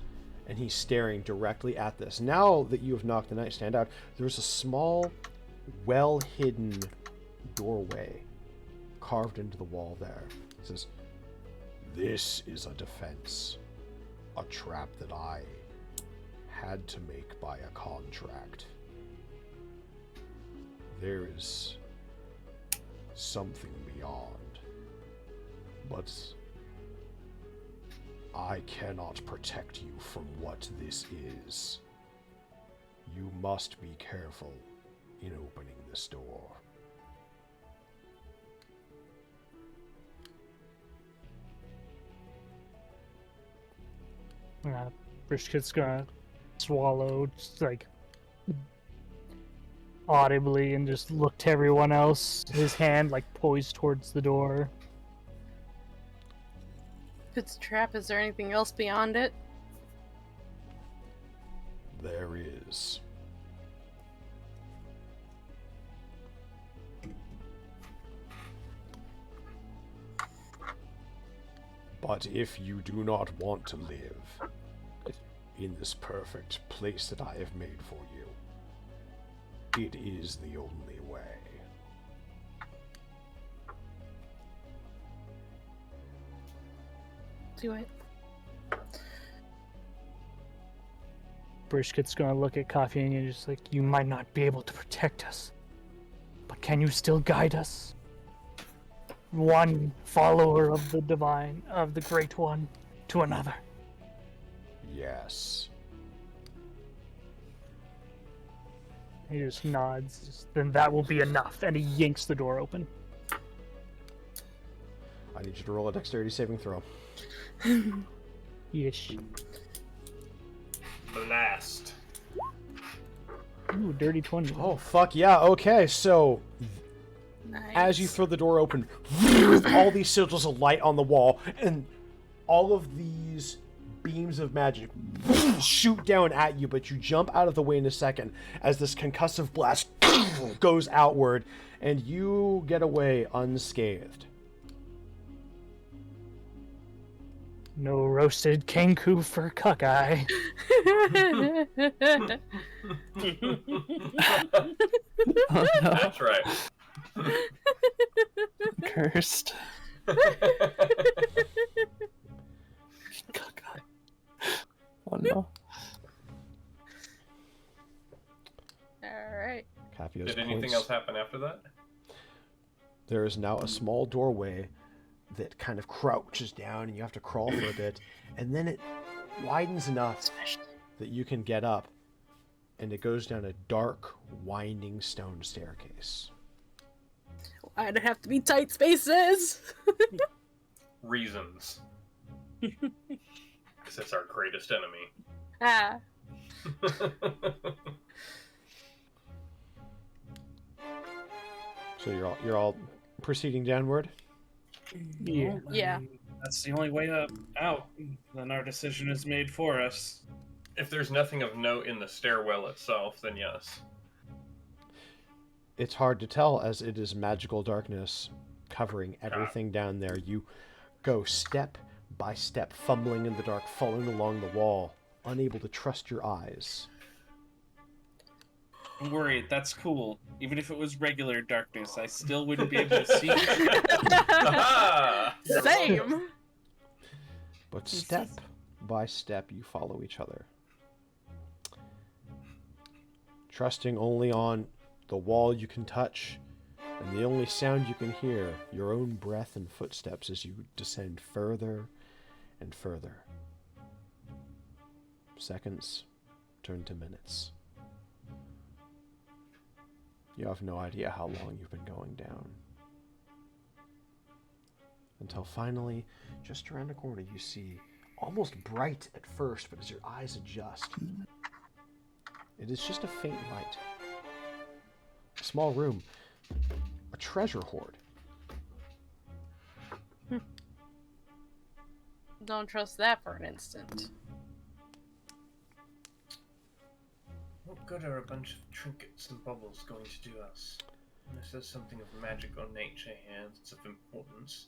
and he's staring directly at this. Now that you have knocked the nightstand out, there's a small, well-hidden doorway carved into the wall there. It says, This is a defense. A trap that I had to make by a contract. There is something beyond, but I cannot protect you from what this is. You must be careful in opening this door. Brisket's gonna swallow, just like audibly, and just look to everyone else. His hand like poised towards the door. If it's a trap, is there anything else beyond it? There is. But if you do not want to live in this perfect place that I have made for you, it is the only way. Do it. Brisket's gonna look at Kaffia and you're just like, you might not be able to protect us, but can you still guide us? One follower of the divine, of the Great One, to another. Yes. He just nods. Then that will be enough, and he yanks the door open. I need you to roll a dexterity saving throw. Yeesh. Blast. Ooh, dirty 20. Oh, fuck yeah. Okay, so Nice. as you throw the door open, all these sigils of light on the wall, and all of these beams of magic shoot down at you, but you jump out of the way in a second as this concussive blast goes outward, and you get away unscathed. No roasted kanku for Cuckeye. Oh, no. That's right. Cursed. Oh no. Alright. Kaffia Did anything points. else happen after that? There is now a small doorway that kind of crouches down, and you have to crawl for a bit, and then it widens enough that you can get up, and it goes down a dark, winding stone staircase. Why'd it have to be tight spaces? Reasons. Because it's our greatest enemy. Ah. So you're all proceeding downward. Yeah. Yeah. That's the only way out. Then our decision is made for us. If there's nothing of note in the stairwell itself, then yes. It's hard to tell as it is magical darkness covering everything down there. You go step by step, fumbling in the dark, following along the wall, unable to trust your eyes. Don't worry, that's cool. Even if it was regular darkness, I still wouldn't be able to see. Aha! Same. But step by step, you follow each other, trusting only on the wall you can touch, and the only sound you can hear, your own breath and footsteps as you descend further and further. Seconds turn to minutes. You have no idea how long you've been going down. Until finally, just around the corner, you see, almost bright at first, but as your eyes adjust, it is just a faint light. A small room, a treasure hoard. Don't trust that for an instant. What good are a bunch of trinkets and baubles going to do us? Unless there's something of magical nature here that's of importance.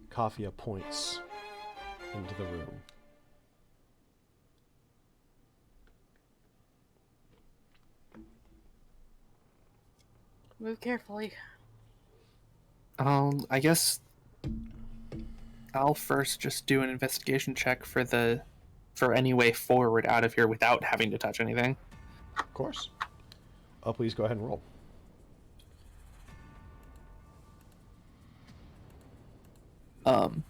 Kaffia points into the room. Move carefully. I guess I'll first just do an investigation check for any way forward out of here without having to touch anything. Of course. Oh, please go ahead and roll. Um,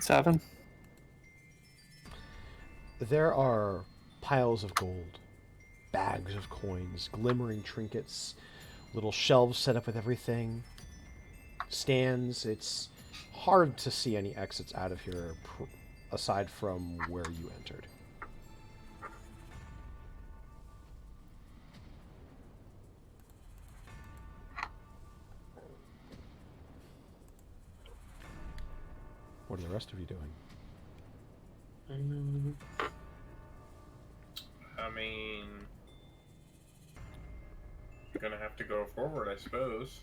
7. There are piles of gold, bags of coins, glimmering trinkets, little shelves set up with everything, stands. It's hard to see any exits out of here aside from where you entered. What are the rest of you doing? I mean, you're gonna have to go forward, I suppose.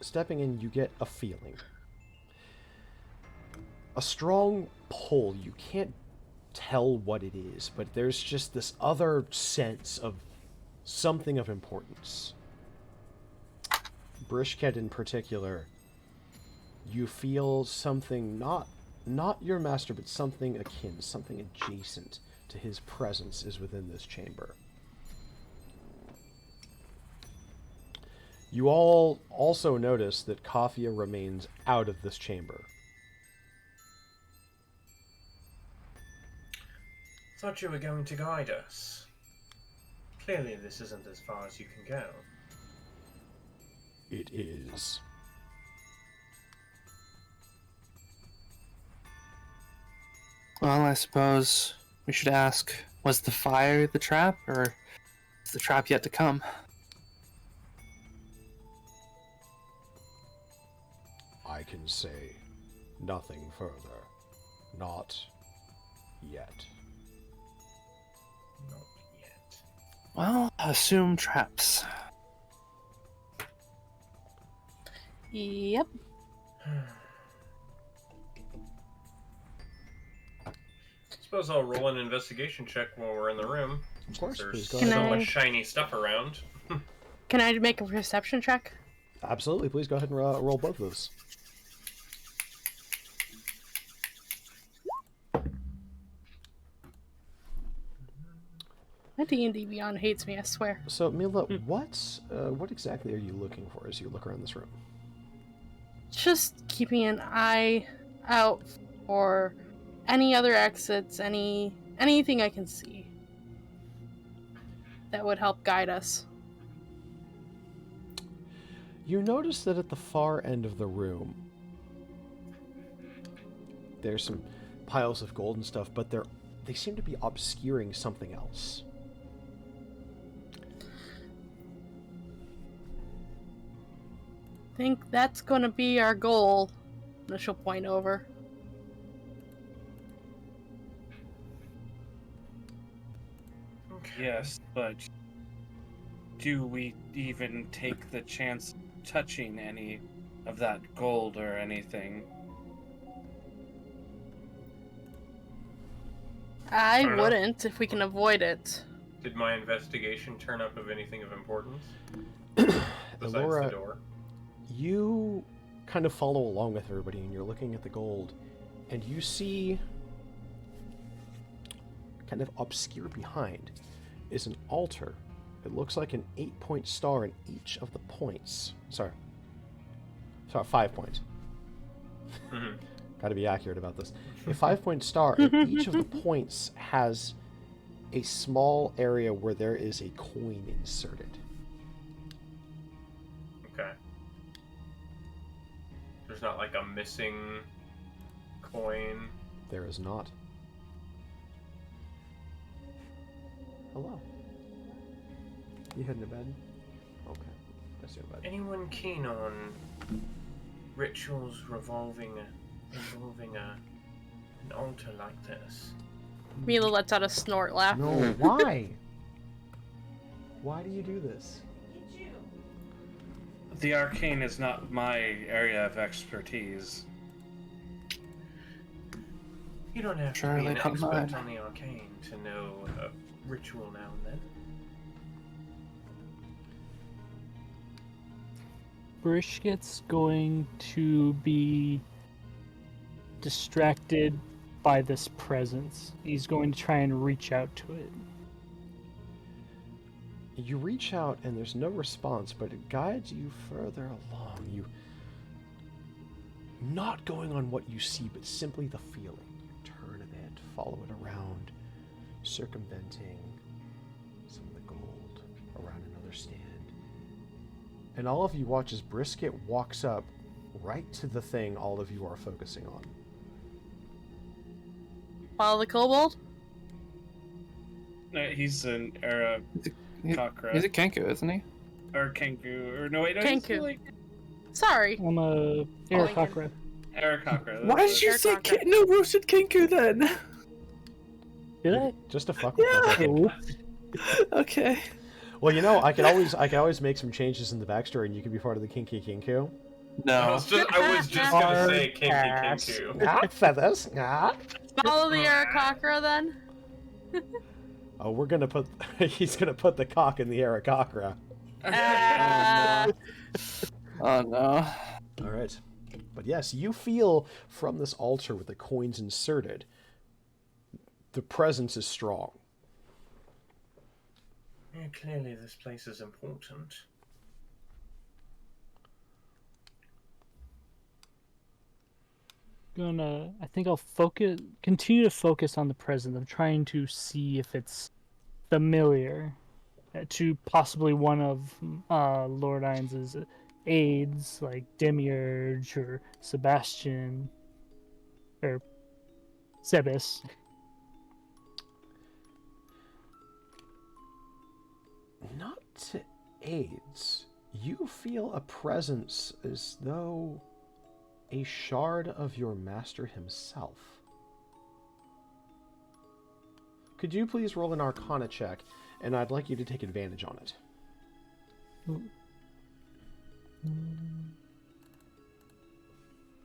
Stepping in, you get a feeling. A strong pull. You can't tell what it is, but there's just this other sense of something of importance. Brishket in particular, you feel something not your master, but something akin, something adjacent to his presence is within this chamber. You all also notice that Kaffia remains out of this chamber. Thought you were going to guide us. Clearly this isn't as far as you can go. It is. Well, I suppose we should ask, was the fire the trap, or is the trap yet to come? I can say nothing further. Not yet. Not yet. Well, assume traps. Yep. Suppose I'll roll an investigation check while we're in the room. Of course, There's please go so ahead. Can I- much shiny stuff around. Can I make a perception check? Absolutely, please go ahead and roll both of those. My D&D Beyond hates me, I swear. So, Mila, what exactly are you looking for as you look around this room? Just keeping an eye out for any other exits, anything I can see that would help guide us. You notice that at the far end of the room, there's some piles of gold and stuff, but they seem to be obscuring something else. Think that's gonna be our goal. And she'll point over. Yes, but do we even take the chance of touching any of that gold or anything? I Fair enough. wouldn't if we can avoid it. Did my investigation turn up of anything of importance? Besides Elora, the door? you kind of follow along with everybody, and you're looking at the gold, and you see, kind of obscure behind, is an altar. It looks like an 8-point star in each of the points. Sorry, 5 points. Mhm. Got to be accurate about this. A 5-point star, and each of the points has a small area where there is a coin inserted. Okay. There's not like a missing coin. There is not. Hello. You heading to bed? Okay. I see you in bed. Anyone keen on rituals involving an altar like this? Mila lets out a snort laugh. No, why? Why do you do this? The arcane is not my area of expertise. You don't have to Sure, be they an don't expert mind. on the arcane to know a ritual now and then. Brishket's going to be distracted by this presence. He's going to try and reach out to it. You reach out and there's no response, but it guides you further along. You not going on what you see, but simply the feeling. You turn a bit, follow it around, circumventing some of the gold around another stand. And all of you watch as Brisket walks up right to the thing all of you are focusing on. Follow the kobold? No, he's an Arakocra. He's a Kenku, isn't he? Or Kenku. Or no, wait, no, he's Kenku. like Sorry. I'm a Arakocra. Arakocra. Why did you say Arakocra. no roasted Kenku then? Did I? Just to fuck with you. Okay. Well, you know, I could always make some changes in the backstory, and you could be part of the Kinky Kinku. I No. was just gonna say Kinky Kinku. Ah, feathers. Ah. Follow the Arakocra then? Oh, we're gonna put. He's gonna put the cock in the Arakocra. Oh no. All right, but yes, you feel from this altar with the coins inserted, the presence is strong. Yeah, clearly this place is important. I think I'll continue to focus on the present. I'm trying to see if it's familiar to possibly one of Lord Ain's aides, like Demiurge or Sebastian or Sebis. Not to aids. You feel a presence as though a shard of your master himself. Could you please roll an Arcana check, and I'd like you to take advantage on it.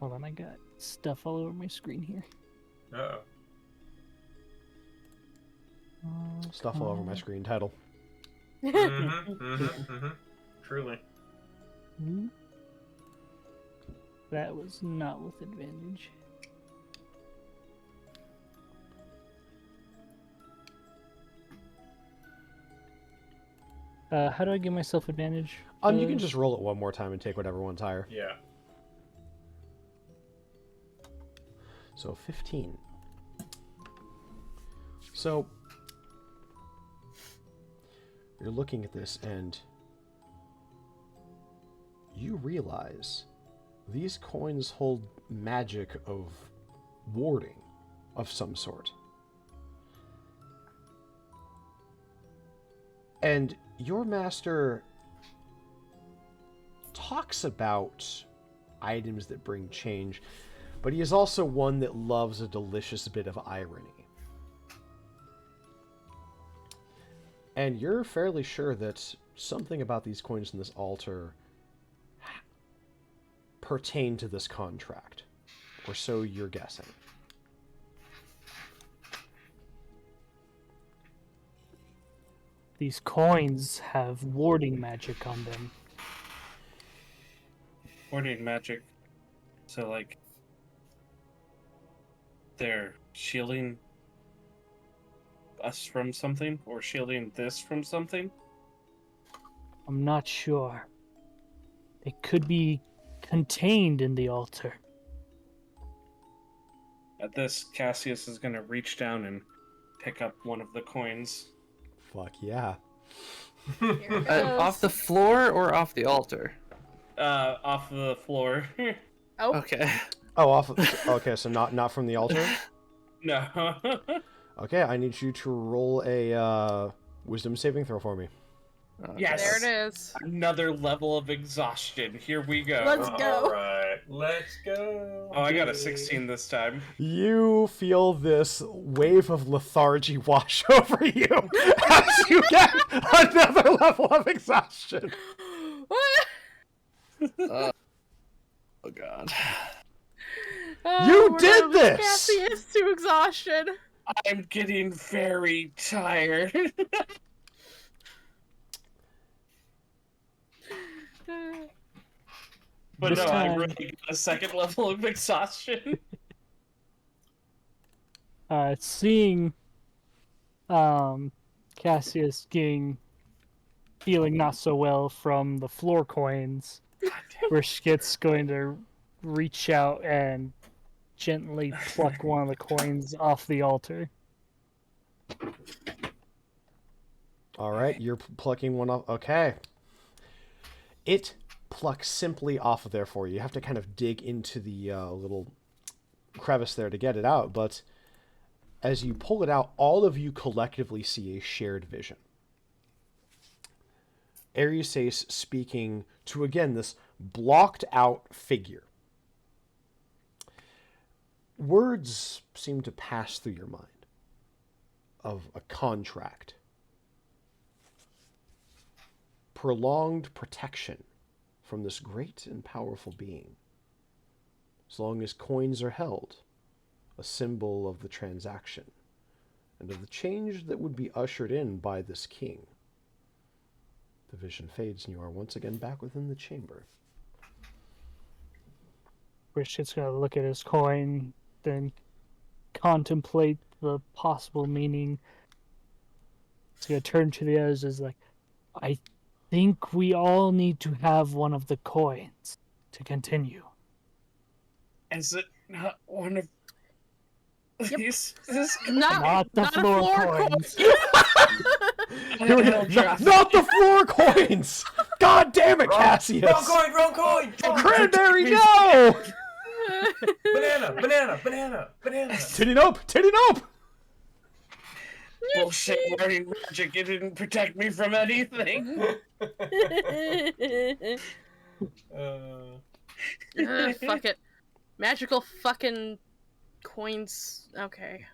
Hold on, I got stuff all over my screen here. Uh-oh. Stuff all over my screen title. Truly. That was not with advantage. How do I give myself advantage? You can just roll it one more time and take whatever one's higher. Yeah. So 15. So you're looking at this and you realize these coins hold magic of warding of some sort. And your master talks about items that bring change, but he is also one that loves a delicious bit of irony. And you're fairly sure that something about these coins in this altar pertain to this contract, or so you're guessing. These coins have warding magic on them. Warding magic. So, like, they're shielding us from something, or shielding this from something? I'm not sure. They could be contained in the altar. At this, Cassius is going to reach down and pick up one of the coins. Fuck yeah. Off the floor or off the altar? Off the floor. Oh, Okay. Oh, off of, okay, so not from the altar? No. Okay, I need you to roll a wisdom saving throw for me. Yes. there it is. Another level of exhaustion. Here we go. Let's go. Alright, let's go. Oh, I got a 16 this time. You feel this wave of lethargy wash over you as you get another level of exhaustion. What? Oh god. You We're did gonna lose this! Cassius to exhaustion. I'm getting very tired. But This no, I time- really got a second level of exhaustion. Seeing Cassius feeling not so well from the floor coins, Brisket's going to reach out and gently pluck one of the coins off the altar. All right, you're plucking one off. Okay. It plucks simply off of there for you. You have to kind of dig into the little crevice there to get it out, but as you pull it out, all of you collectively see a shared vision. Ariusace speaking to, again, this blocked out figure. Words seem to pass through your mind of a contract. Prolonged protection from this great and powerful being. As long as coins are held, a symbol of the transaction and of the change that would be ushered in by this king. The vision fades and you are once again back within the chamber. Richard's gonna look at his coin, then contemplate the possible meaning. He's gonna turn to the others as like, I think we all need to have one of the coins to continue. Is it not one of these? Not the floor coins. Here we go. Not the floor coins! God damn it, Cassius! Wrong coin! Cranberry, no! Banana! Titty nope! Bullshit learning magic. It didn't protect me from anything. Fuck it. Magical fucking coins. Okay.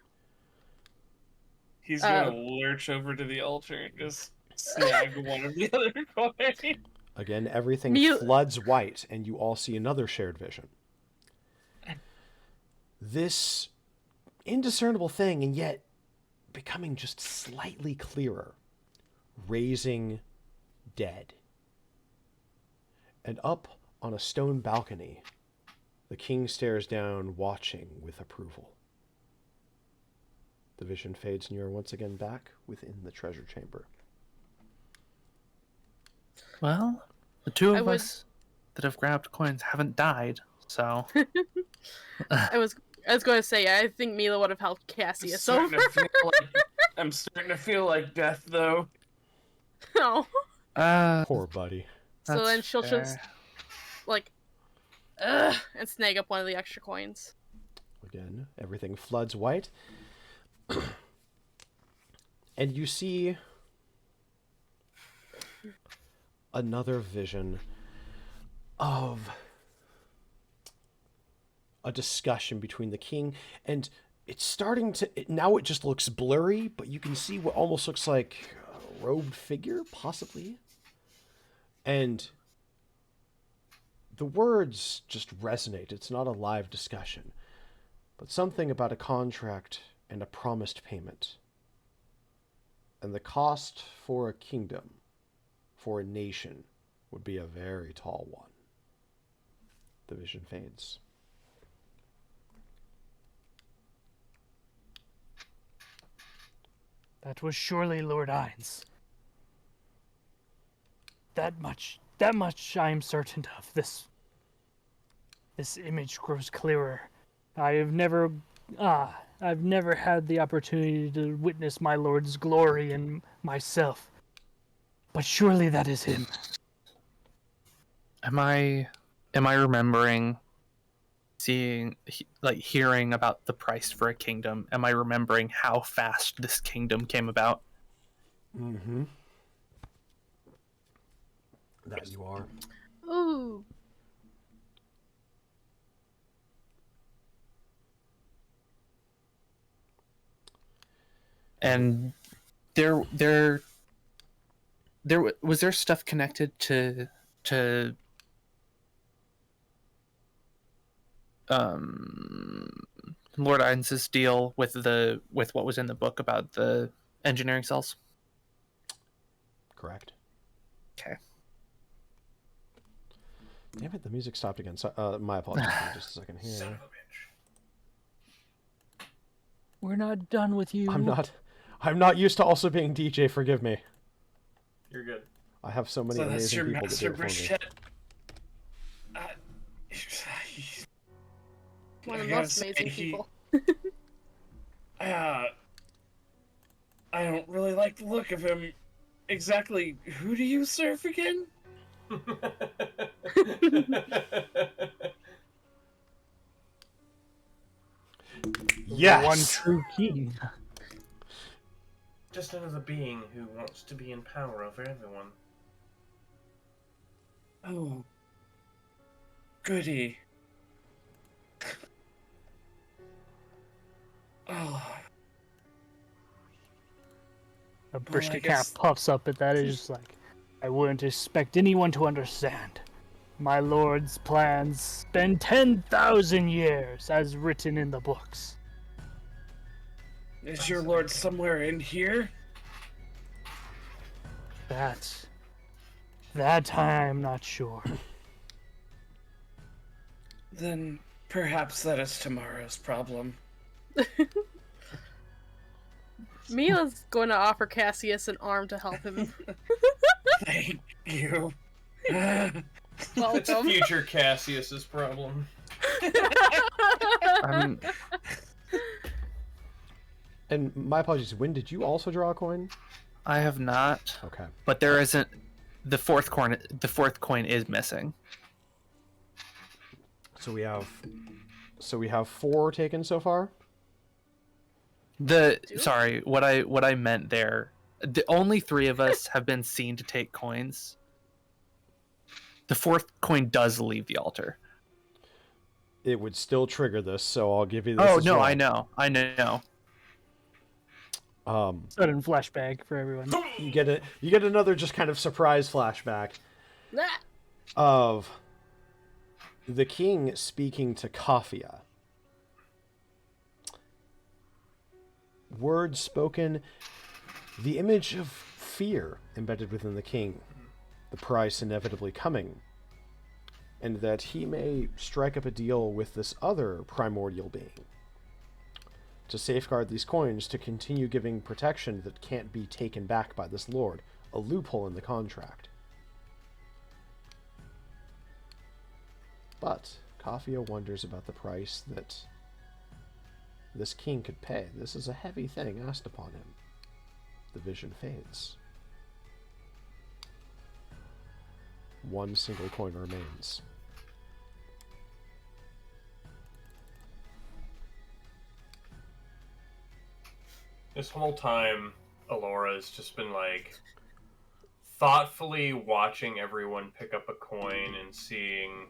He's gonna lurch over to the altar and just snag one of the other coins. Again, everything floods white, and you all see another shared vision. This indiscernible thing, and yet becoming just slightly clearer, raising dead. And up on a stone balcony, the king stares down, watching with approval. The vision fades, and you are once again back within the treasure chamber. Well, the two of us that have grabbed coins haven't died, so... I was going to say, I think Mila would have helped Cassius over. I'm starting to feel like death, though. No. Poor buddy. So then she'll just, like, and snag up one of the extra coins. Again, everything floods white. And you see another vision of a discussion between the king, and it's starting to, now it just looks blurry, but you can see what almost looks like a robed figure, possibly. And the words just resonate. It's not a live discussion, but something about a contract and a promised payment. And the cost for a kingdom, for a nation, would be a very tall one. The vision fades. That was surely Lord Ainz. That much I am certain of. This image grows clearer. I've never had the opportunity to witness my Lord's glory in myself. But surely that is him. Am I remembering hearing about the price for a kingdom? Am I remembering how fast this kingdom came about? Mm-hmm. That you are. Ooh. And there was there stuff connected to Lord Ainz's deal with what was in the book about the engineering cells? Correct. Okay. Damn it, the music stopped again. So, my apologies for just a second here. Son of a bitch. We're not done with you. I'm not used to also being DJ, forgive me. You're good. I have so many So that's amazing your people to do master it for me. bruschetta. One of I the gotta most say, amazing people. I don't really like the look of him. Exactly, who do you serve again? The one Yes. true king. Just another being who wants to be in power over everyone. Oh, goody. Oh, A Well, I Brishka guess- Cap puffs up at that. Is just like, I wouldn't expect anyone to understand. My lord's plans spend 10,000 years as written in the books. is your lord somewhere in here? That I'm not sure. Then perhaps that is tomorrow's problem. Mila's going to offer Cassius an arm to help him. Thank you. It's Welcome. future Cassius's problem. And my apologies. When did you also draw a coin? I have not, Okay. but there isn't. The fourth coin. The fourth coin is missing. So we have 4 taken so far. Sorry, what I meant there. The only 3 of us have been seen to take coins. The fourth coin does leave the altar. It would still trigger this, so I'll give you this. Oh as no, well. I know. Sudden flashback for everyone. You get another just kind of surprise flashback Ah! of the king speaking to Kaffia. Words spoken, the image of fear embedded within the king, the price inevitably coming, and that he may strike up a deal with this other primordial being to safeguard these coins, to continue giving protection that can't be taken back by this lord, a loophole in the contract. But Kaffia wonders about the price that this king could pay. This is a heavy thing asked upon him. The vision fades. 1 single coin remains. This whole time, Alora's just been like thoughtfully watching everyone pick up a coin and seeing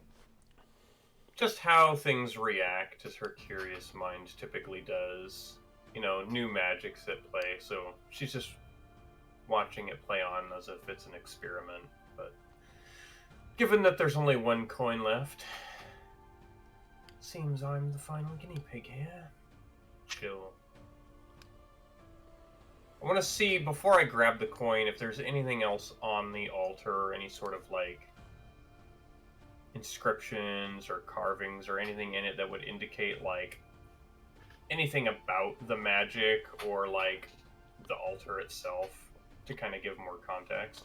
just how things react, as her curious mind typically does. You know, new magic's at play, so she's just watching it play on as if it's an experiment. But given that there's only 1 coin left, Seems I'm the final guinea pig here. chill. I want to see, before I grab the coin, if there's anything else on the altar, or any sort of, like, inscriptions or carvings or anything in it that would indicate, like, anything about the magic or, like, the altar itself, to kind of give more context.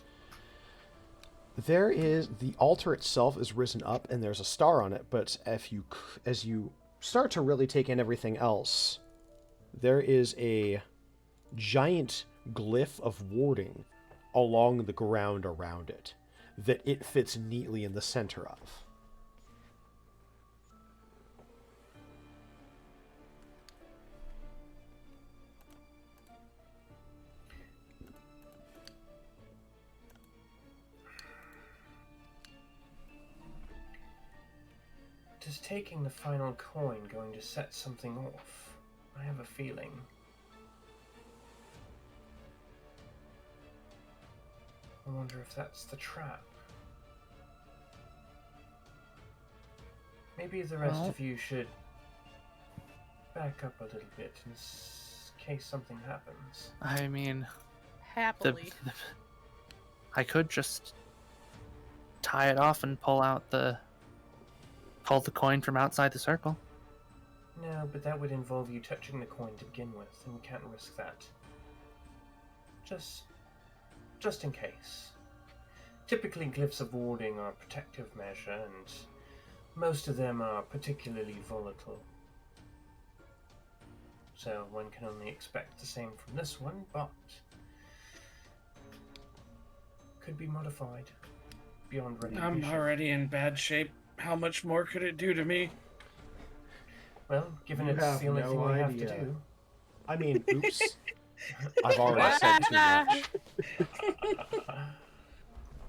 The altar itself is risen up and there's a star on it, but as you start to really take in everything else, there is a giant glyph of warding along the ground around it that it fits neatly in the center of. Is taking the final coin going to set something off? I have a feeling. I wonder if that's the trap. Maybe the rest of you should back up a little bit in case something happens. I mean, Happily. I could just tie it off and pull the coin from outside the circle. No, but that would involve you touching the coin to begin with, and we can't risk that. Just in case. Typically, glyphs of warding are a protective measure, and most of them are particularly volatile. So one can only expect the same from this one, but could be modified. beyond I'm recognition. already in bad shape. How much more could it do to me? Well, given You it's have the only no thing we have to idea. do. I mean, oops. I've already said too much.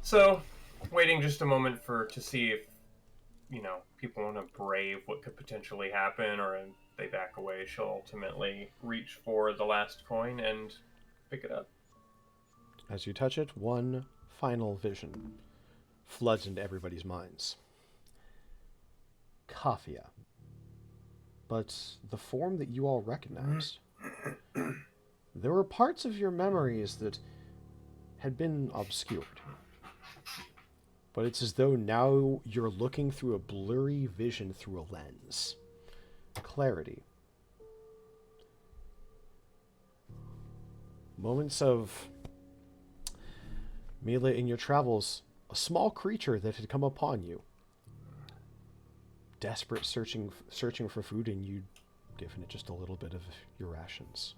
So, waiting just a moment to see if, people want to brave what could potentially happen, or if they back away, she'll ultimately reach for the last coin and pick it up. As you touch it, one final vision floods into everybody's minds. Kaffia. But the form that you all recognized. There were parts of your memories that had been obscured. But it's as though now you're looking through a blurry vision through a lens. Clarity. Moments of Mila, in your travels, a small creature that had come upon you. Desperate, searching for food, and you'd given it just a little bit of your rations.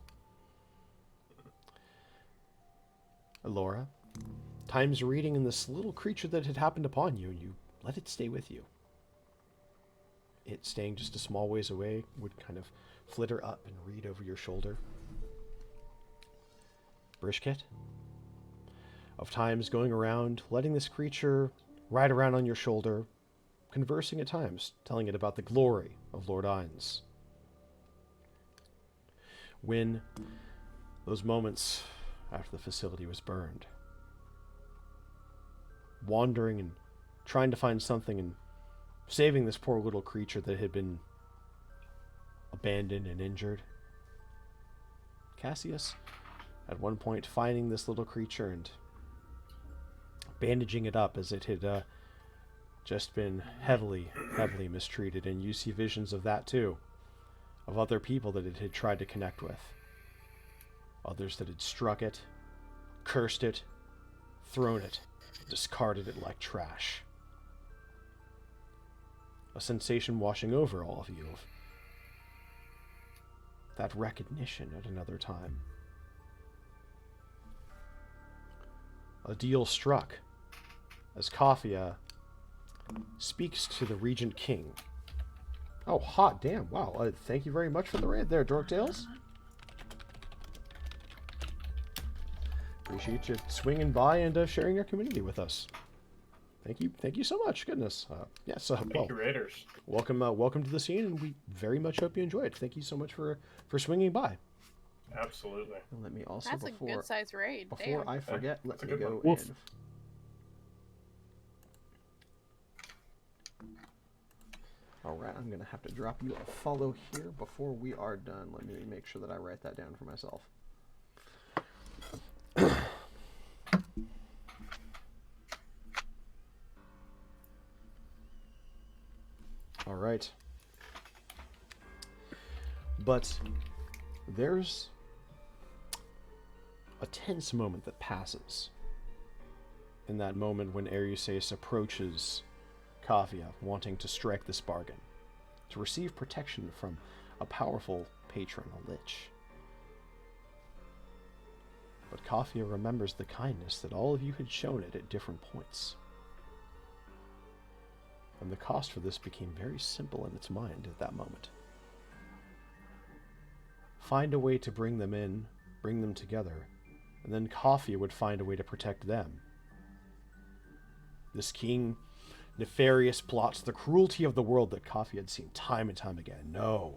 Alora, time's reading in this little creature that had happened upon you, and you let it stay with you. It, staying just a small ways away, would kind of flitter up and read over your shoulder. Brishket, of times going around, letting this creature ride around on your shoulder, conversing at times, telling it about the glory of Lord Ainz. When those moments after the facility was burned, wandering and trying to find something and saving this poor little creature that had been abandoned and injured. Cassius, at one point, finding this little creature and bandaging it up as it had just been heavily mistreated. And you see visions of that too, of other people that it had tried to connect with. Others that had struck it, cursed it, thrown it, discarded it like trash. A sensation washing over all of you of that recognition at another time. A deal struck as Kaffia speaks to the Regent King. Oh, hot damn. Wow. Thank you very much for the raid there, Dorktales. Appreciate you swinging by and sharing your community with us. Thank you so much. Goodness. Thank you, Raiders. Welcome to the scene, and we very much hope you enjoyed. Thank you so much for swinging by. Absolutely. And let me also, That's a good sized raid. before Damn. I forget, let me a good go one. in. Alright, I'm going to have to drop you a follow here before we are done. Let me make sure that I write that down for myself. Alright. But there's a tense moment that passes. In that moment when Ereusace approaches Kaffia, wanting to strike this bargain, to receive protection from a powerful patron, a lich. But Kaffia remembers the kindness that all of you had shown it at different points. And the cost for this became very simple in its mind at that moment. Find a way to bring them in, bring them together, and then Kaffia would find a way to protect them. This king, nefarious plots, the cruelty of the world that Kaffia had seen time and time again. No,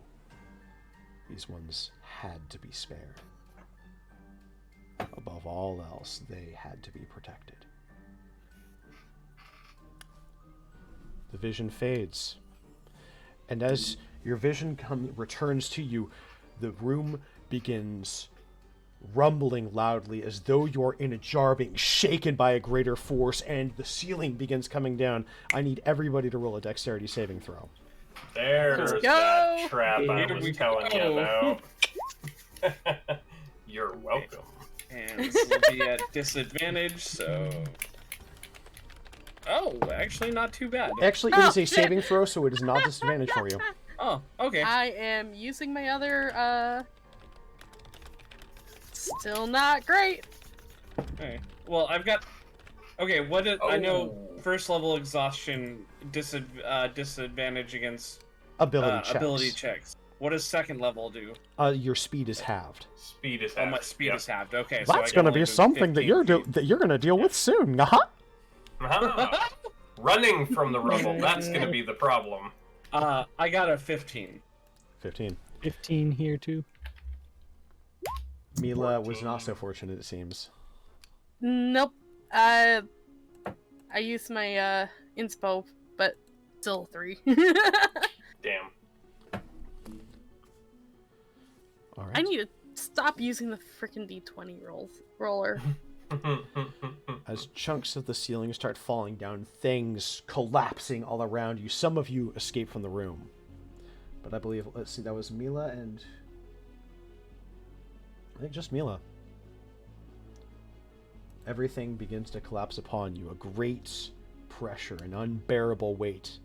these ones had to be spared. Above all else, they had to be protected. The vision fades, and as your vision returns to you, the room begins rumbling loudly as though you're in a jar being shaken by a greater force, and the ceiling begins coming down. I need everybody to roll a dexterity saving throw. There's that trap I was telling you about. You're welcome. And this will be at disadvantage, so... Oh, actually not too bad. Actually, it is a saving throw, so it is not disadvantage for you. Oh, okay. I am using my other, still not great. Okay. Well, I've got... Okay, what is... I know first level exhaustion disadvantage against Ability checks. checks. What does second level do? Your speed is halved. Speed is Oh, half. my speed is halved. Okay, That's so I going to can only be move something that 15 feet. you're going to deal with soon. Running from the rubble, that's going to be the problem. I got a 15. 15. 15 here too. Mila was not so fortunate, it seems. Nope. I used my inspo, but still 3. Damn. All right. I need to stop using the freaking D20 roller. As chunks of the ceiling start falling down, things collapsing all around you. Some of you escape from the room. But I believe, let's see, that was Mila and... I think just Mila. Everything begins to collapse upon you. A great pressure, an unbearable weight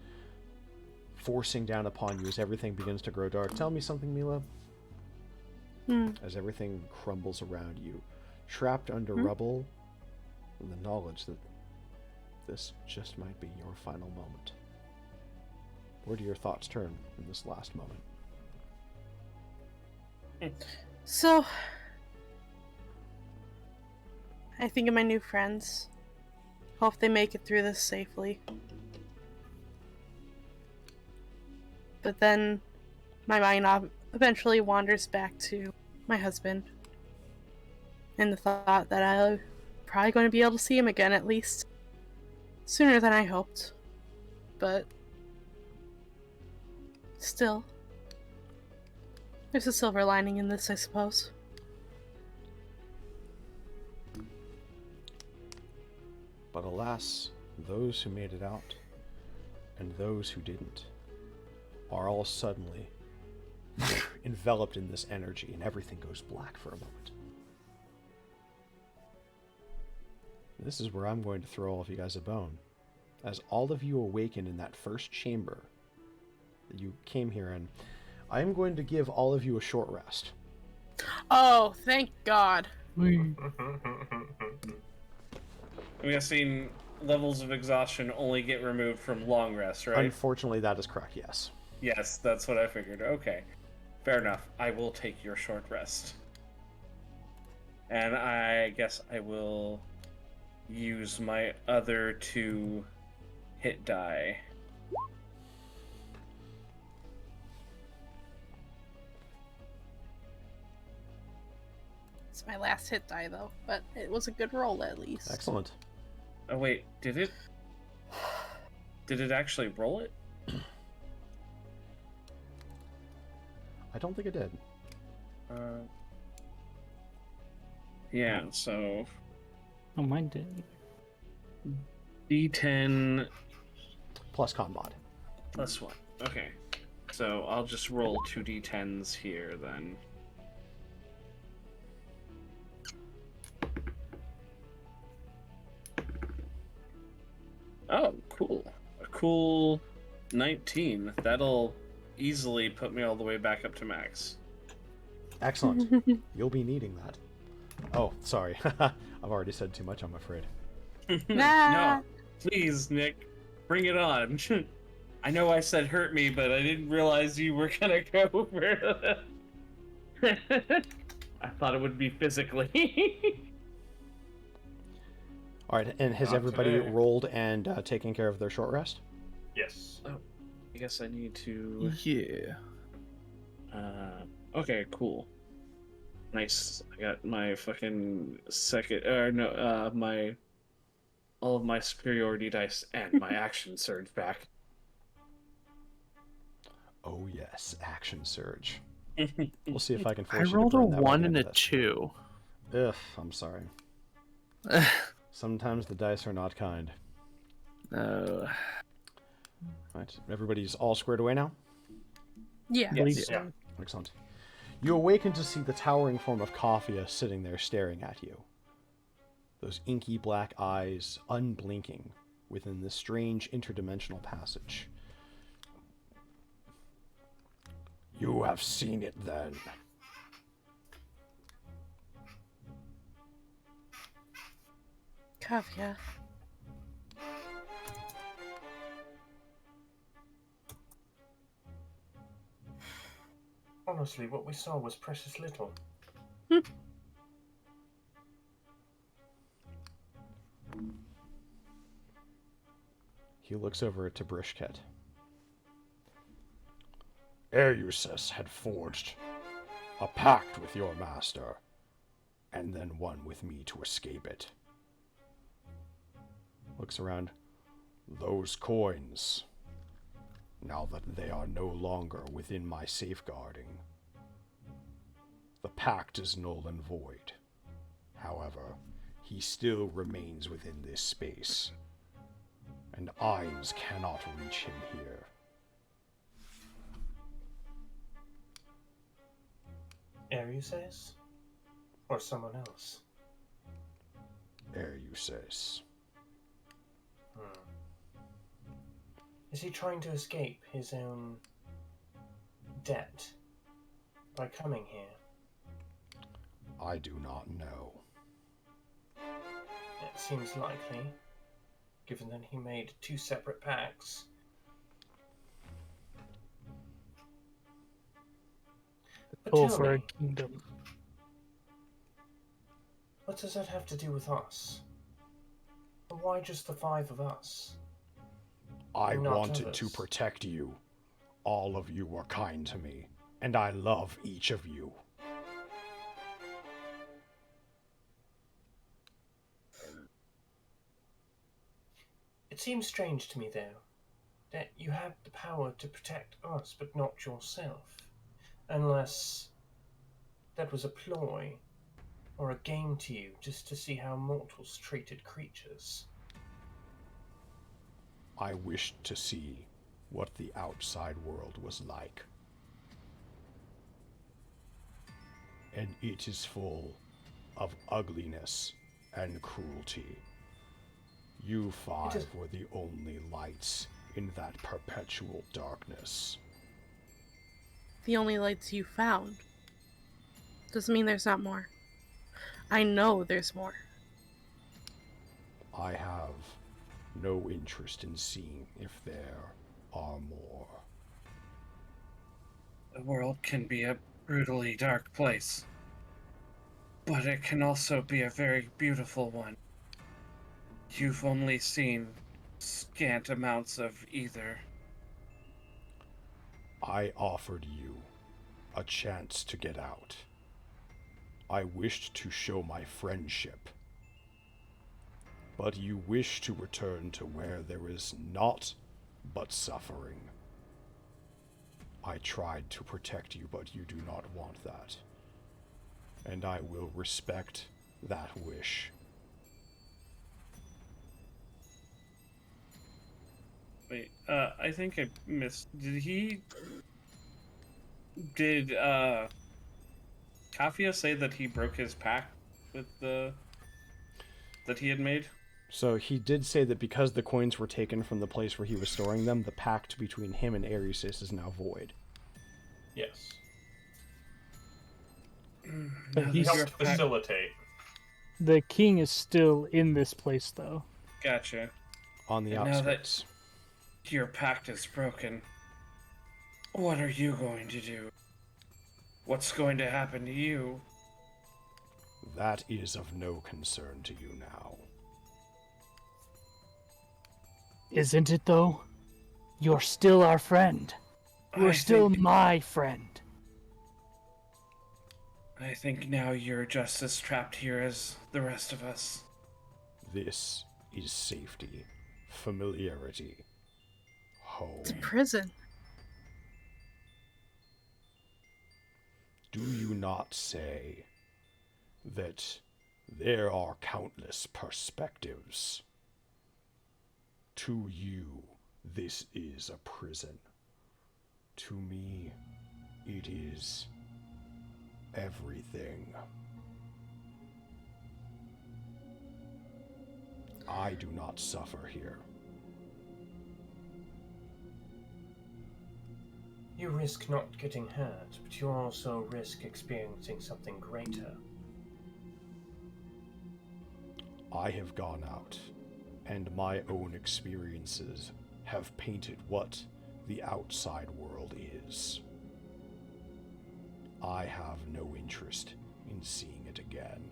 forcing down upon you as everything begins to grow dark. Tell me something, Mila. As everything crumbles around you, trapped under rubble, and the knowledge that this just might be your final moment. Where do your thoughts turn in this last moment? So, I think of my new friends. Hope they make it through this safely. But then my mind eventually wanders back to my husband. And the thought that I'm probably going to be able to see him again, at least sooner than I hoped. But still, there's a silver lining in this, I suppose. But alas, those who made it out and those who didn't are all suddenly enveloped in this energy, and everything goes black for a moment. This is where I'm going to throw all of you guys a bone. As all of you awaken in that first chamber that you came here in, I am going to give all of you a short rest. Oh, thank God. I'm guessing levels of exhaustion only get removed from long rest, right? Unfortunately, that is correct, yes. Yes, that's what I figured. Okay. Fair enough. I will take your short rest. And I guess I will use my other 2 hit die. It's my last hit die, though, but it was a good roll at least. Excellent. Oh wait, did it? Did it actually roll it? I don't think it did. Yeah, so Oh, mine didn't. D10 Plus con mod. plus 1. Okay. So I'll just roll 2 D10s here then. Oh, cool. A cool 19. That'll easily put me all the way back up to max. Excellent. You'll be needing that. Oh, sorry. I've already said too much, I'm afraid. No, please, Nick, bring it on. I know I said hurt me, but I didn't realize you were gonna go for it. I thought it would be physically. All right, and has Not everybody today. rolled and taken care of their short rest? Yes. I guess I need to. Yeah. Okay, cool. Nice. I got my fucking second. My. All of my superiority dice and my action surge back. Oh yes, action surge. We'll see if I can I force you rolled to a burn that by the 1 end and a of this. 2. Ugh, I'm sorry. Sometimes the dice are not kind. No. Right, everybody's all squared away now? Yeah. Please. Yeah. Excellent. You awaken to see the towering form of Kaffia sitting there staring at you. Those inky black eyes unblinking within this strange interdimensional passage. You have seen it then. Kaffia. Honestly, what we saw was precious little. He looks over to Brishket. Ereusis had forged a pact with your master, and then one with me to escape it. Looks around. Those coins, now that they are no longer within my safeguarding, the pact is null and void. However, he still remains within this space, and Ainz cannot reach him here. Ereusis? Or someone else? Ereusis. Is he trying to escape his own debt by coming here? I do not know. It seems likely, given that he made 2 separate pacts. But Go tell for a me, kingdom. what does that have to do with us? And why just the 5 of us? I Not wanted to others. protect you. All of you were kind to me, and I love each of you. It seems strange to me, though, that you have the power to protect us, but not yourself. Unless that was a ploy, or a game to you, just to see how mortals treated creatures. I wished to see what the outside world was like. And it is full of ugliness and cruelty. You 5 were the only lights in that perpetual darkness. The only lights you found doesn't mean there's not more. I know there's more. I have no interest in seeing if there are more. The world can be a brutally dark place, but it can also be a very beautiful one. You've only seen scant amounts of either. I offered you a chance to get out. I wished to show my friendship. But you wish to return to where there is naught but suffering. I tried to protect you, but you do not want that. And I will respect that wish. Wait, I think I missed. Did Kaffia say that he broke his pact with that he had made? So he did say that because the coins were taken from the place where he was storing them, the pact between him and Ereusis is now void. Yes. But He he's, helped facilitate. the king is still in this place, though. Gotcha. On the And now that- outskirts. Your pact is broken. What are you going to do? What's going to happen to you? That is of no concern to you now. Isn't it, though? You're still our friend. You're still my friend. I think now you're just as trapped here as the rest of us. This is safety, familiarity, home. It's a prison. Do you not say that there are countless perspectives? To you, this is a prison. To me, it is everything. I do not suffer here. You risk not getting hurt, but you also risk experiencing something greater. I have gone out, and my own experiences have painted what the outside world is. I have no interest in seeing it again.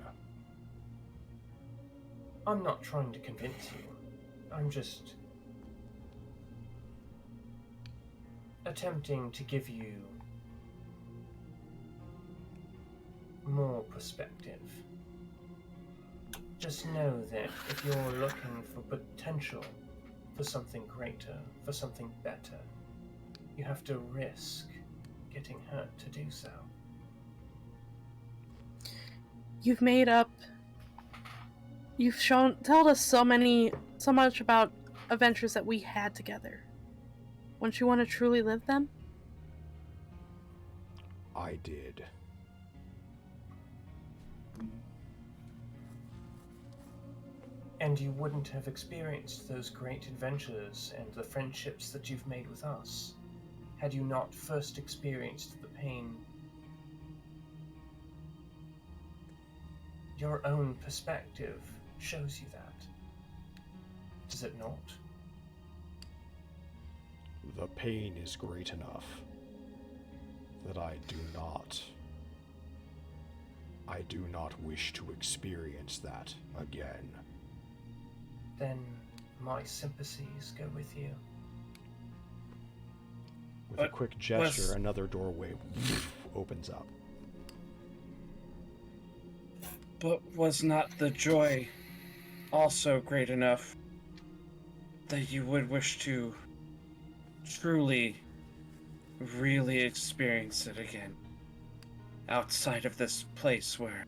I'm not trying to convince you. I'm just attempting to give you more perspective. Just know that if you're looking for potential, for something greater, for something better, you have to risk getting hurt to do so. You've made up. You've told us so much about adventures that we had together. Wouldn't you want to truly live them? I did. And you wouldn't have experienced those great adventures and the friendships that you've made with us had you not first experienced the pain. Your own perspective shows you that. Does it not? The pain is great enough that I do not wish to experience that again. Then my sympathies go with you. With a quick gesture, another doorway opens up. But was not the joy also great enough that you would wish to truly, really experience it again? Outside of this place where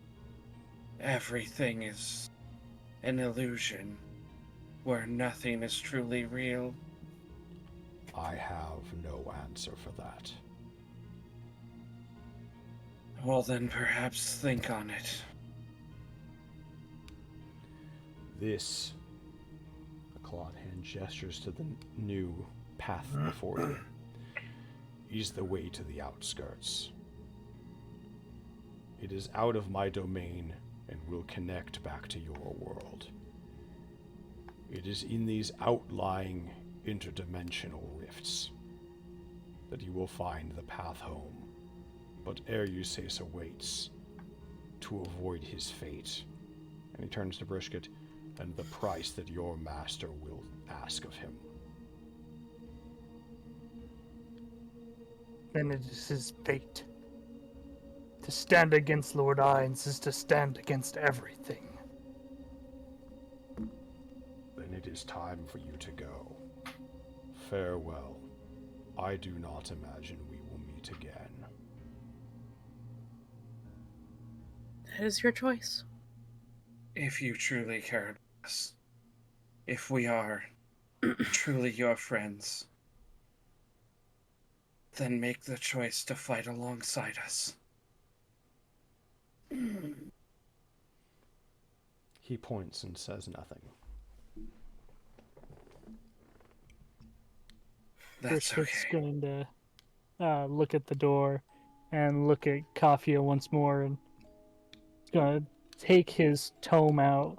everything is an illusion, where nothing is truly real? I have no answer for that. Well, then perhaps think on it. This, a clawed hand gestures to the new path before you, Is the way to the outskirts. It is out of my domain and will connect back to your world. It is in these outlying interdimensional rifts that you will find the path home. But Eustace awaits to avoid his fate. and he turns to Brisket, and the price that your master will ask of him. Then it is his fate. To stand against Lord Ines is to stand against everything. Then it is time for you to go. Farewell. I do not imagine we will meet again. That is your choice. If you truly care about us, if we are truly your friends, then make the choice to fight alongside us. he points and says nothing. That's Brisket's okay. going to look at the door and look at Kaffia once more, and he's going to take his tome out.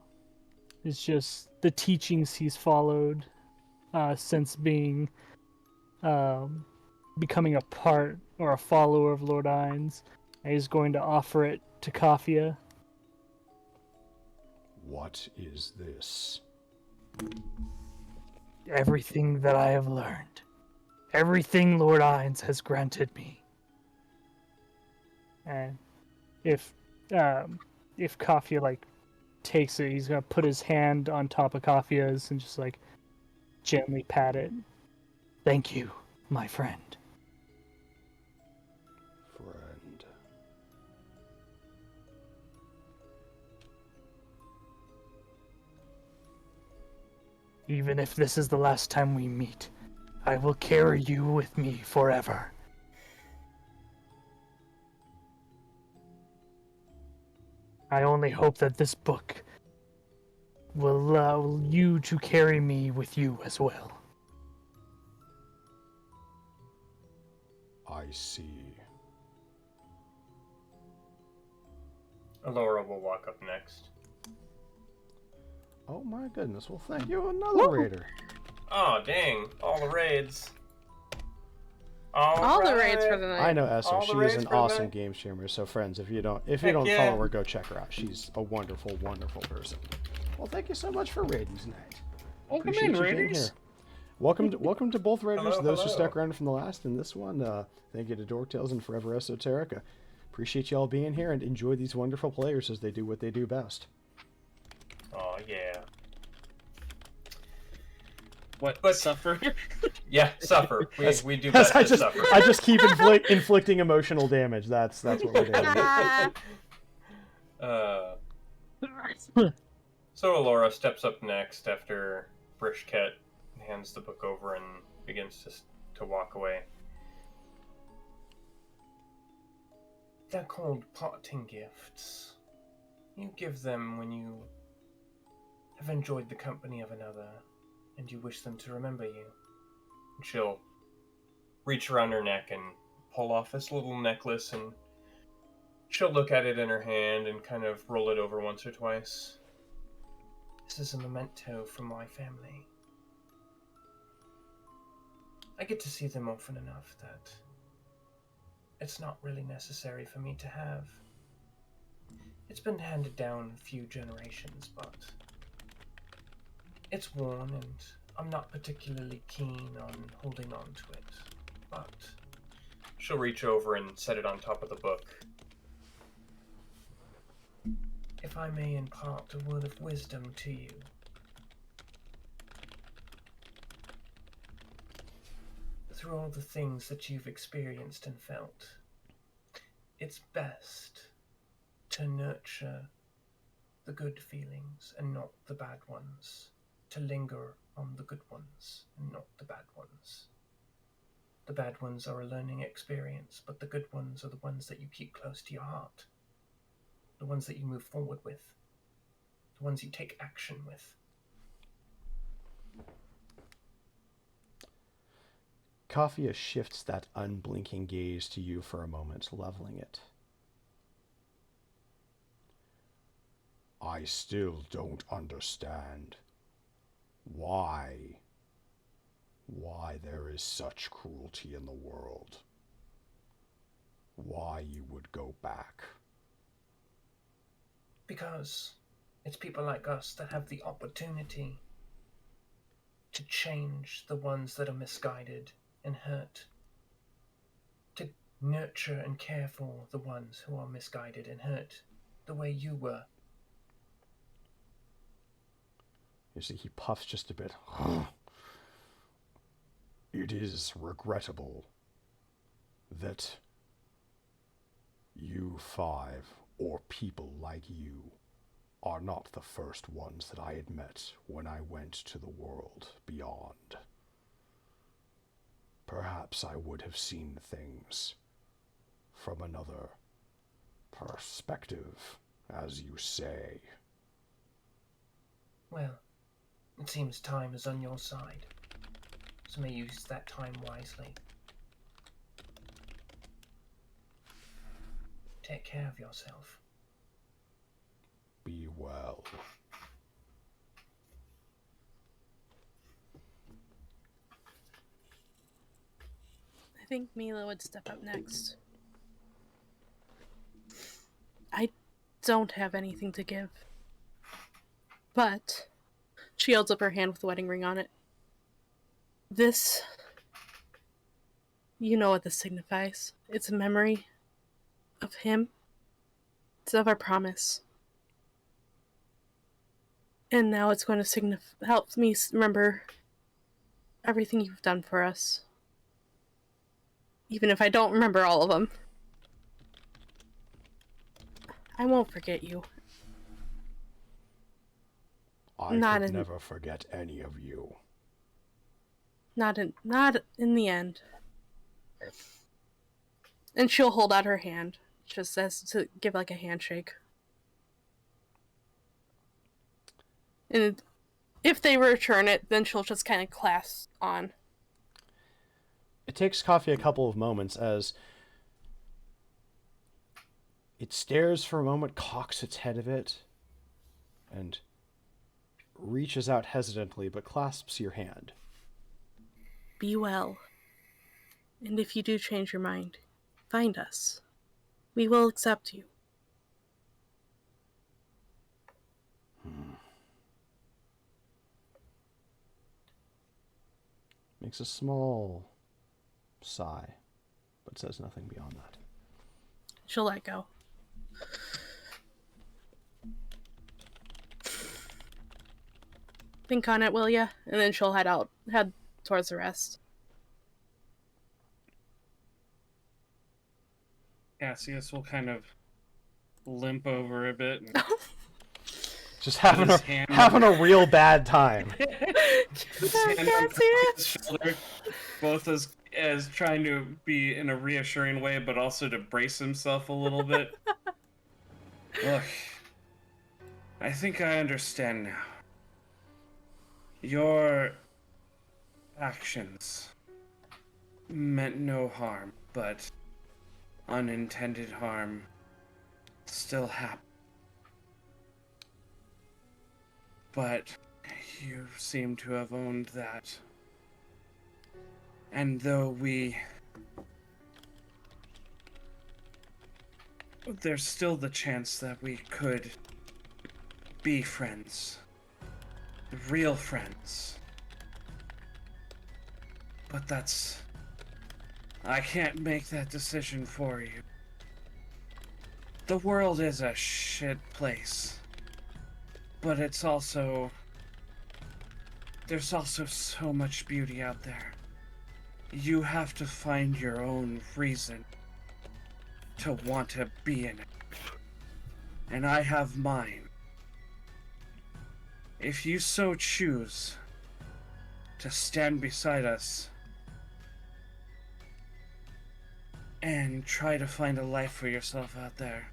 It's just the teachings he's followed since being becoming a part or a follower of Lord Ines. And he's going to offer it to Kaffia. What is this? Everything that I have learned. Everything Lord Ines has granted me. And if Kaffia takes it, he's gonna put his hand on top of Kaffia's and just gently pat it. Thank you, my friend. Friend. Even if this is the last time we meet, I will carry you with me forever. I only hope that this book will allow you to carry me with you as well. I see. Alora will walk up next. Oh my goodness, well thank you, another raider. Oh, dang. All the raids. All the raids for the night. I know Esther. All the She is raids an for the awesome night. game streamer. So friends, if you don't Heck follow yeah. her, go check her out. She's a wonderful, wonderful person. Well, thank you so much for raiding tonight. Welcome Appreciate in, you being Raiders. here. Welcome to both Raiders. Hello, Those who hello. stuck around from the last and this one. Thank you to Dork Tales and Forever Esoterica. Appreciate you all being here and enjoy these wonderful players as they do what they do best. Oh yeah. What? But- Suffer? Yeah, suffer. We do Yes, best to suffer. I just keep inflicting emotional damage. That's what we're doing. So Alora steps up next after Brishket hands the book over and begins to walk away. They're called parting gifts. You give them when you have enjoyed the company of another and you wish them to remember you. And she'll reach around her neck and pull off this little necklace, and she'll look at it in her hand and kind of roll it over once or twice. This is a memento from my family. I get to see them often enough that it's not really necessary for me to have. It's been handed down a few generations, but it's worn and I'm not particularly keen on holding on to it. But she'll reach over and set it on top of the book. If I may impart a word of wisdom to you. Through all the things that you've experienced and felt, it's best to nurture the good feelings and not the bad ones. To linger on the good ones and not the bad ones. The bad ones are a learning experience, but the good ones are the ones that you keep close to your heart. The ones that you move forward with. The ones you take action with. Kaffia shifts that unblinking gaze to you for a moment, leveling it. I still don't understand why there is such cruelty in the world. Why you would go back. Because it's people like us that have the opportunity to change the ones that are misguided and hurt. To nurture and care for the ones who are misguided and hurt the way you were. You see, he puffs just a bit. It is regrettable that you five, or people like you, are not the first ones that I had met when I went to the world beyond. Perhaps I would have seen things from another perspective, as you say. Well, it seems time is on your side, so may use that time wisely. Take care of yourself. Be well. I think Mila would step up next. I don't have anything to give. But she holds up her hand with the wedding ring on it. This... You know what this signifies. It's a memory of him. It's of our promise. And now it's going to help me remember everything you've done for us. Even if I don't remember all of them. I won't forget you. I Not could in- never forget any of you. Not in the end. And she'll hold out her hand, just as to give like a handshake. And if they return it, then she'll just kind of clasp on. It takes Kaffia a couple of moments as it stares for a moment, cocks its head a bit, and reaches out hesitantly but clasps your hand. Be well. And if you do change your mind, find us. We will accept you. Makes a small sigh, but says nothing beyond that. She'll let go. Think on it, will ya? And then she'll head towards the rest. Cassius will kind of limp over a bit and Just his hand having a real bad time. his hand on his shoulder, both as trying to be in a reassuring way, but also to brace himself a little bit. Look, I think I understand now. Your actions meant no harm, but unintended harm still happened. But you seem to have owned that. And though there's still the chance that we could be friends. Real friends. But I can't make that decision for you. The world is a shit place. But there's also so much beauty out there. You have to find your own reason to want to be in it. And I have mine. If you so choose to stand beside us and try to find a life for yourself out there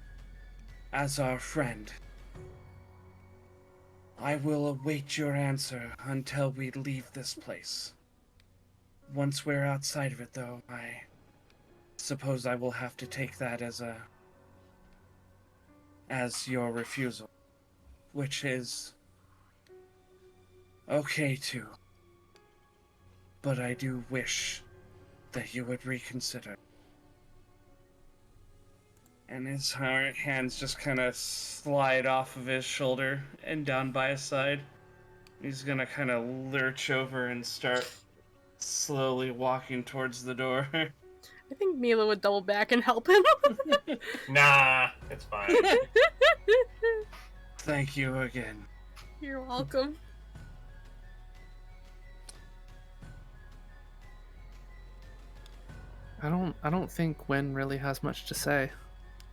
as our friend, I will await your answer until we leave this place. Once we're outside of it, though, I suppose I will have to take that as your refusal, which is okay too. But I do wish that you would reconsider. And his hands just kind of slide off of his shoulder and down by his side. He's gonna kind of lurch over and start slowly walking towards the door. I think Mila would double back and help him. Nah, it's fine. Thank you again. You're welcome. I don't think Gwen really has much to say.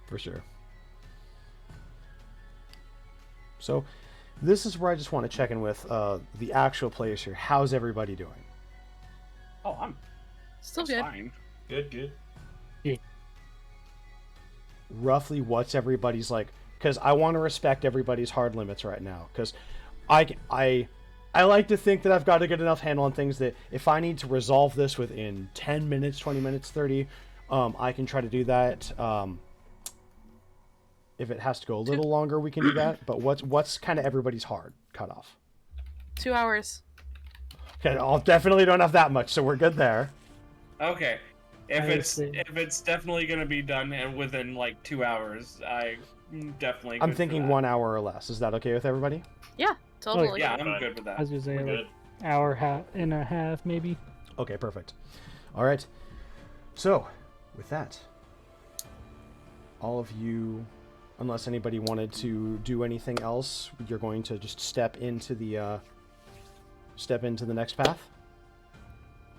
For sure. So, this is where I just want to check in with the actual players here. How's everybody doing? Oh, I'm Still that's good. fine. Good. Roughly, what's everybody's like? Because I want to respect everybody's hard limits right now. Because I like to think that I've got a good enough handle on things that if I need to resolve this within 10 minutes, 20 minutes, 30, I can try to do that. If it has to go a little longer, we can do that. But what's kind of everybody's hard cutoff? 2 hours. Okay, I definitely don't have that much, so we're good there. Okay. If I it's see. if it's definitely gonna be done and within like 2 hours, I definitely. I'm good for thinking that. 1 hour or less. Is that okay with everybody? Yeah, totally. Yeah, I'm Fine. good with I that. was gonna say We're like good. hour and a half maybe. Okay, perfect. All right. So, with that, all of you, unless anybody wanted to do anything else, you're going to just step into the next path.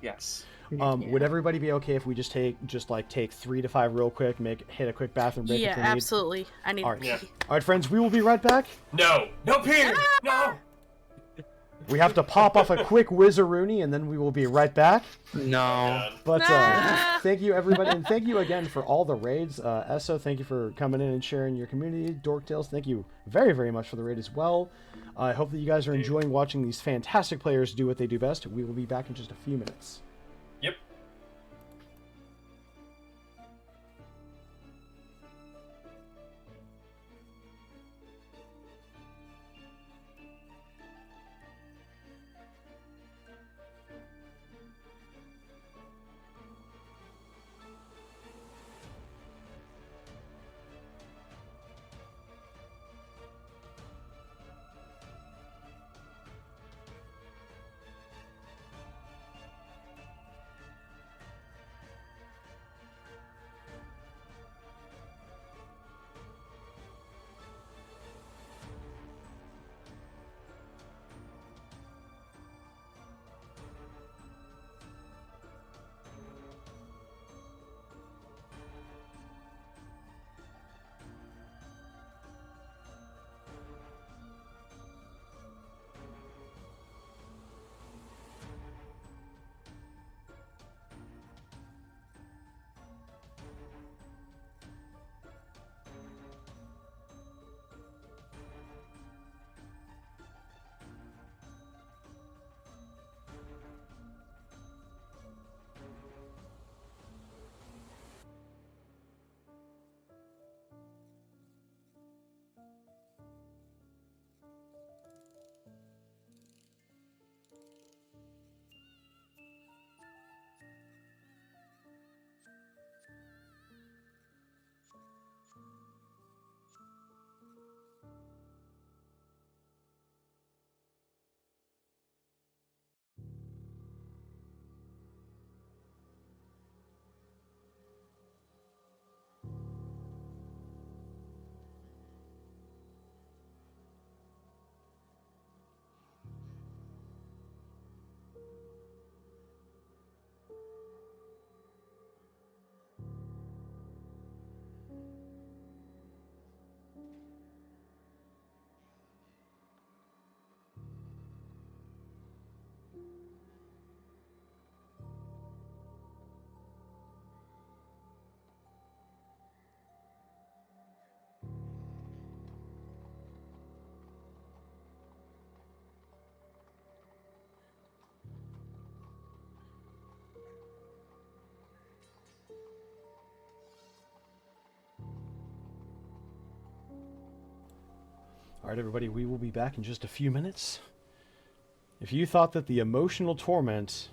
Yes. Would everybody be okay if we just take 3 to 5 real quick, hit a quick bathroom break? Yeah, if we need? absolutely. I need All a right. pee. Yeah. All right, friends, we will be right back. No peeing. No. We have to pop off a quick whizzaroony, and then we will be right back. No. God. But Ah! thank you, everybody, and thank you again for all the raids. Esso, thank you for coming in and sharing your community. Dorktales, thank you very, very much for the raid as well. I hope that you guys are enjoying watching these fantastic players do what they do best. We will be back in just a few minutes. Yep. Alright, everybody, we will be back in just a few minutes. If you thought that the emotional torment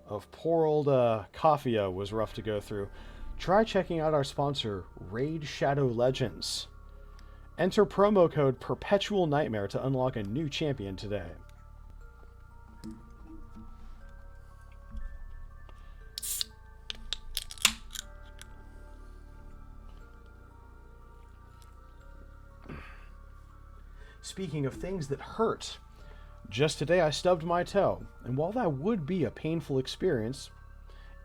of poor old Kaffia was rough to go through, try checking out our sponsor, Raid Shadow Legends. Enter promo code Perpetual Nightmare to unlock a new champion today. Speaking of things that hurt, just today I stubbed my toe, and while that would be a painful experience,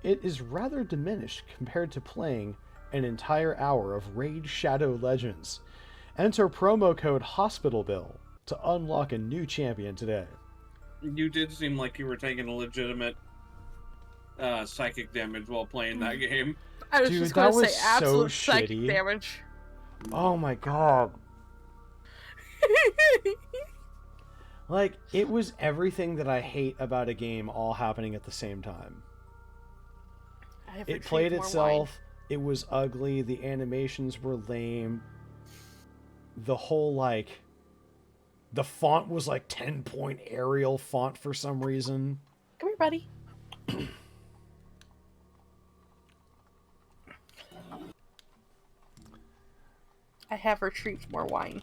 it is rather diminished compared to playing an entire hour of Raid Shadow Legends. Enter promo code HOSPITALBILL to unlock a new champion today. You did seem like you were taking a legitimate psychic damage while playing that game. I was Dude, just going that to was say so absolute psychic shitty. damage. Oh my god. Like, it was everything that I hate about a game all happening at the same time. I have It played retrieved more itself, it was ugly, the animations were lame. The whole, like, the font was like 10-point Arial font for some reason. Come here, buddy. I have retrieved more wine.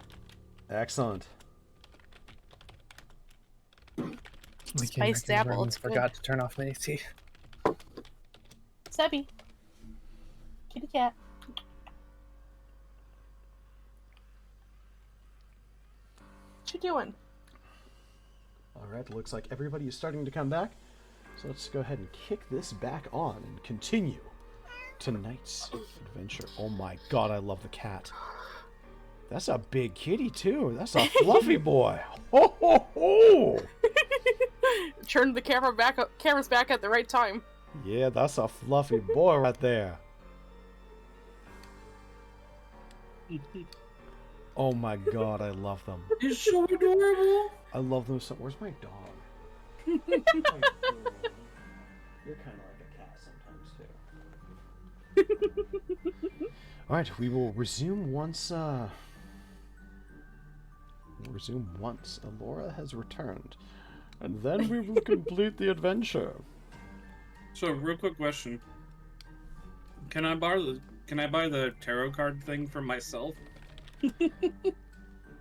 Excellent. Spiced apple, it's good. Forgot to turn off the AC. Sebby. Kitty cat. What you doing? Alright, looks like everybody is starting to come back. So let's go ahead and kick this back on and continue tonight's adventure. Oh my god, I love the cat. That's a big kitty too. That's a fluffy boy. Ho ho ho! Turned the cameras back at the right time. Yeah, that's a fluffy boy right there. Oh my god, I love them. He's so adorable. I love them so. Where's my dog? Oh, cool. You're kind of like a cat sometimes too. All right, we will resume once. Alora has returned, and then we will complete the adventure. So, real quick question: Can I buy the tarot card thing for myself?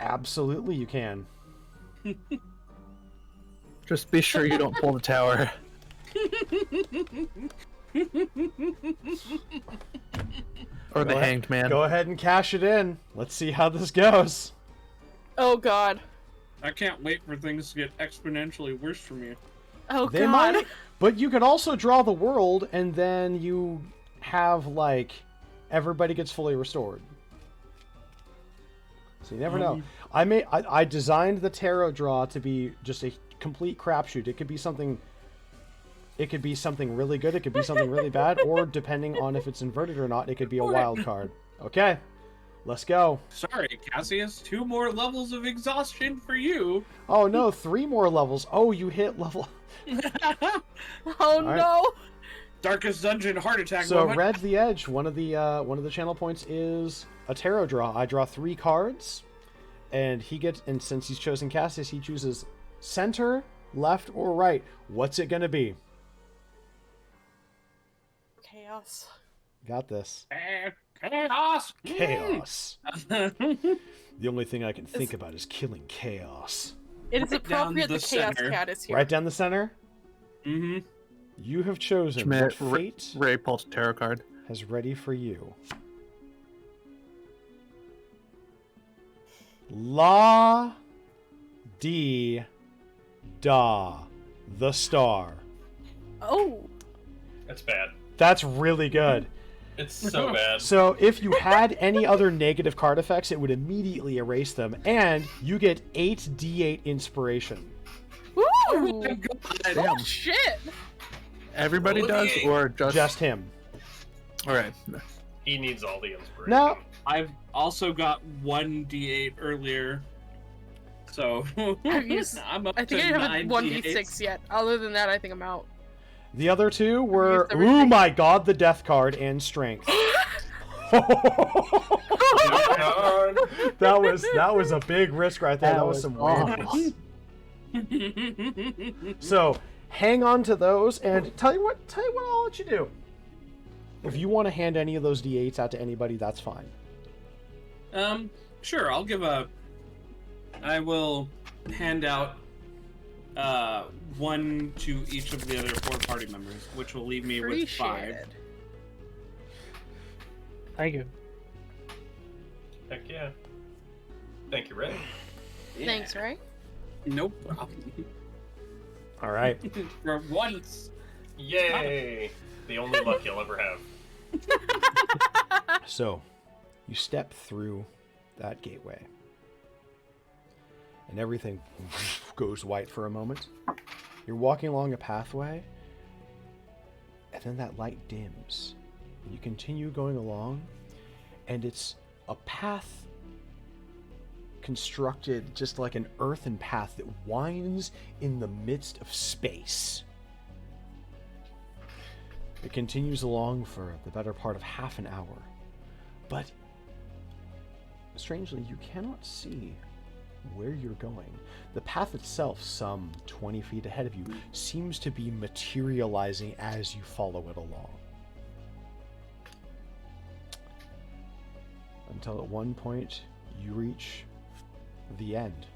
Absolutely, you can. Just be sure you don't pull the tower. Or the hanged man. Go ahead and cash it in. Let's see how this goes. Oh god. I can't wait for things to get exponentially worse for me. Oh They god. might, but you could also draw the world, and then you have, like, everybody gets fully restored. So you never know. I designed the tarot draw to be just a complete crapshoot. It could be something. It could be something really good. It could be something really bad, or depending on if it's inverted or not, it could be a wild card. Okay, let's go. Sorry, Cassius. 2 more levels of exhaustion for you. Oh no, 3 more levels. Oh, you hit level. Oh right. no. Darkest dungeon heart attack So moment. Red the Edge. One of the channel points is a tarot draw. I draw 3 cards, and since he's chosen Cassius, he chooses center, left, or right. What's it gonna be? Chaos. Got this. Chaos. Chaos. The only thing I can think about is killing chaos. It is Right down appropriate the the Chaos center. Cat is here. Right down the center. Mm-hmm. You have chosen what fate Ray pulled a tarot card. has ready for you. La Di Da, the star. Oh. That's bad. That's really good. It's so bad. So if you had any other negative card effects, it would immediately erase them, and you get 8d8 inspiration. Ooh. Oh my god. Oh shit. Everybody does, or Just him. Alright. He needs all the inspiration. No. I've also got 1d8 earlier. So I've used- I'm up I think to I haven't 9 1d6 D8s. yet. Other than that, I think I'm out. The other 2 were, Used everything. oh my god, the death card and strength. That was a big risk right there. That was some awful. wins. So hang on to those, and tell you what I'll let you do. If you want to hand any of those d8s out to anybody, that's fine. Sure. I will hand out one to each of the other 4 party members, which will leave me with 5. Appreciated. Thank you. Heck yeah. Thank you, Ray. Thanks, Ray. No problem. All right. For once. Yay! The only luck you'll ever have. So, you step through that gateway, and everything goes white for a moment. You're walking along a pathway, and then that light dims. And you continue going along, and it's a path constructed just like an earthen path that winds in the midst of space. It continues along for the better part of half an hour, but strangely, you cannot see where you're going. The path itself, some 20 feet ahead of you, seems to be materializing as you follow it along. Until at one point, you reach the end.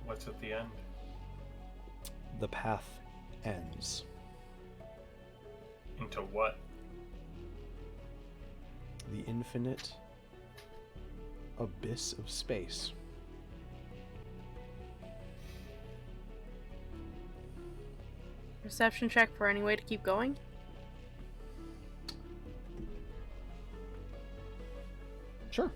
What's at the end? The path ends. Into what? The infinite abyss of space. Perception check for any way to keep going. Sure.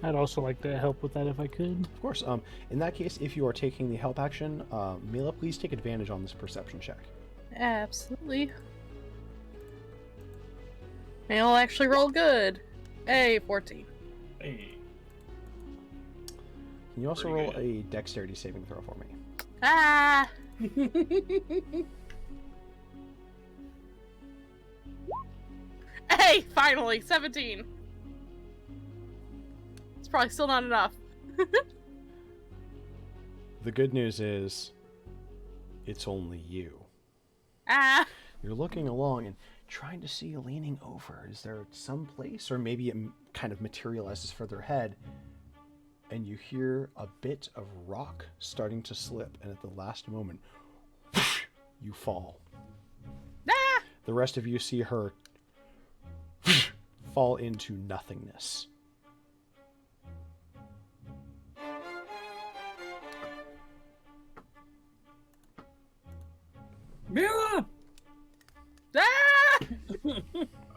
I'd also like to help with that if I could. Of course. In that case, if you are taking the help action, Mila, please take advantage on this perception check. Absolutely. I'll actually roll good. Hey, 14. Hey. Can you also Pretty roll good. a dexterity saving throw for me? Ah! Hey, finally, 17. It's probably still not enough. The good news is, it's only you. Ah! You're looking along and trying to see, leaning over. Is there some place, or maybe it kind of materializes further ahead, and you hear a bit of rock starting to slip, and at the last moment, whoosh, you fall. Ah! The rest of you see her whoosh, fall into nothingness. Mira! Ah!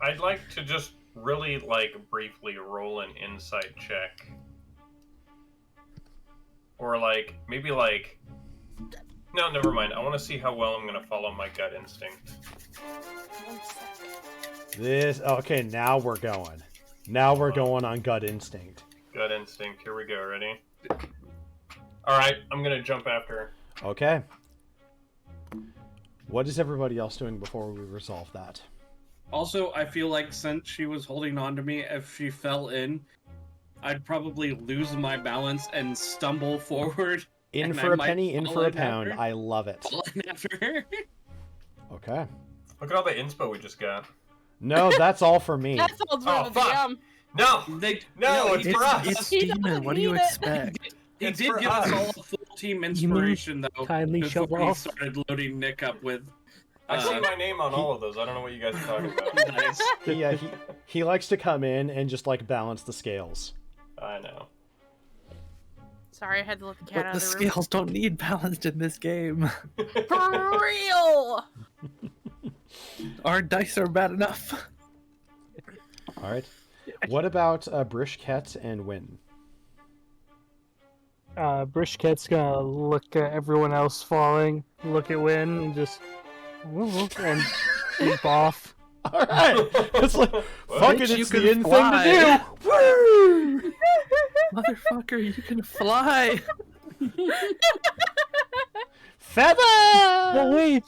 I'd like to just really, briefly roll an insight check. Or, maybe, No, never mind. I want to see how well I'm going to follow my gut instinct. Okay, now we're going. Now we're going on gut instinct. Gut instinct. Here we go. Ready? Alright, I'm going to jump after her. Okay. What is everybody else doing before we resolve that? Also, I feel like since she was holding on to me, if she fell in, I'd probably lose my balance and stumble forward. In and for I a might penny, in fall for a after pound. her. I love it. Fall in after her. Okay. Look at all the inspo we just got. No, that's all for me. That's all for Oh, the fuck. DM. No! No, it's for us! It's He demon. doesn't What do you need it. expect? He It's did for give us us. all a full team inspiration, though. kindly before show he off? started loading Nick up with. I see my name on all of those. I don't know what you guys are talking about. Nice. He likes to come in and just balance the scales. I know. Sorry, I had to let the cat But out the of the room. scales don't need balanced in this game. For real! Our dice are bad enough. All right. What about Brishket and Win? Brishket's gonna look at everyone else falling, look at Win, and just and leap off. All right. It's like, fuck it, Bitch, you it's the can in thing fly. to do. Woo! Motherfucker, you can fly. Feather! Oh wait.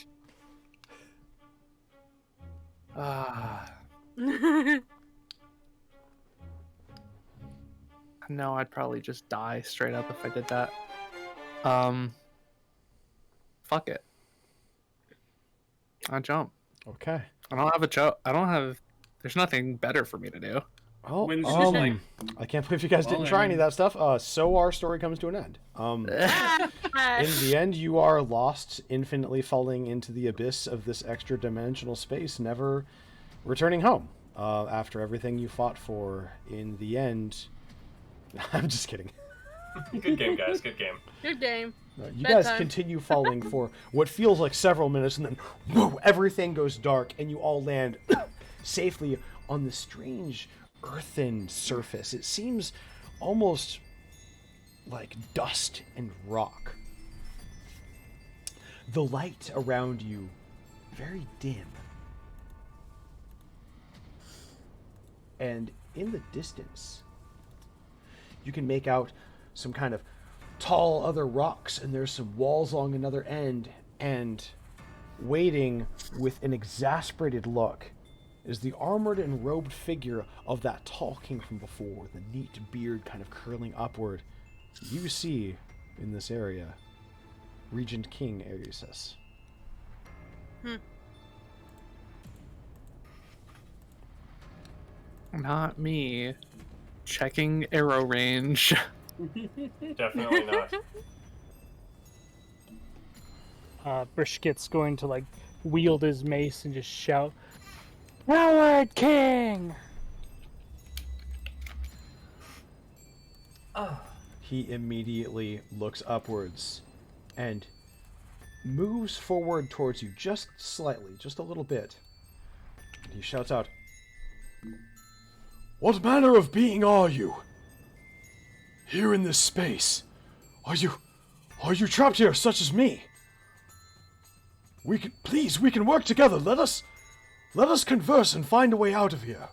No, I'd probably just die straight up if I did that. Fuck it. I jump. Okay. I don't have a jump. I don't have. There's nothing better for me to do. Oh, When she's like, I can't believe you guys well, didn't I try any of mean- that stuff. So our story comes to an end. In the end, you are lost, infinitely falling into the abyss of this extra dimensional space, never returning home. After everything you fought for, in the end, I'm just kidding. Good game, guys. Good game. Good game. You guys Bedtime. continue falling for what feels like several minutes, and then whoa, everything goes dark, and you all land safely on this strange earthen surface. It seems almost like dust and rock. The light around you very dim. And in the distance, you can make out some kind of tall other rocks, and there's some walls along another end, and waiting with an exasperated look is the armored and robed figure of that tall king from before, the neat beard kind of curling upward. You see, in this area, Regent King Arius. Not me. Checking arrow range. Definitely not. Brishkit's going to like wield his mace and just shout, "Coward King!" He immediately looks upwards and moves forward towards you just slightly, just a little bit. And he shouts out, What manner of being are you? Here in this space? Are you trapped here such as me? We can work together. Let us converse and find a way out of here.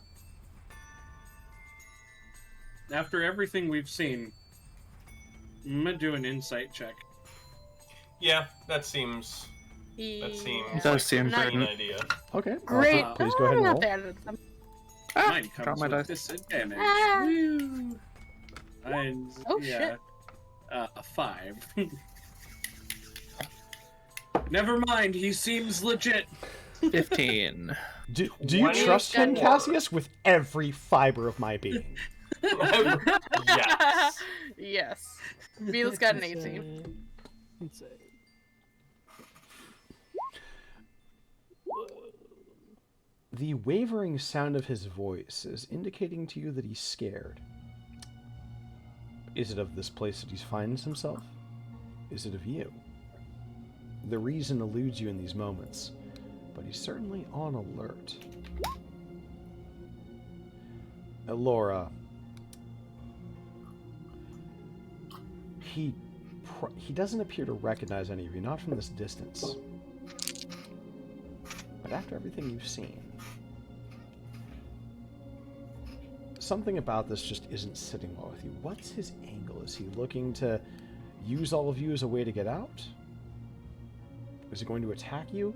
After everything we've seen, I'm gonna do an insight check. Yeah, that seems It like does seem a clean prudent. idea. okay, Great. please go ahead and not roll. bad at them. Mine Drop comes my with dice. disadvantage. Ah. Woo. And, Oh, yeah, a 5. Never mind, he seems legit. 15. Do you 24. trust him, Cassius, with every fiber of my being? Yes. Yes. Beetle's got an 18. It's The wavering sound of his voice is indicating to you that he's scared. Is it of this place that he finds himself? Is it of you? The reason eludes you in these moments, but he's certainly on alert. Elora, he doesn't appear to recognize any of you, not from this distance. But after everything you've seen, something about this just isn't sitting well with you. What's his angle? Is he looking to use all of you as a way to get out? Is he going to attack you?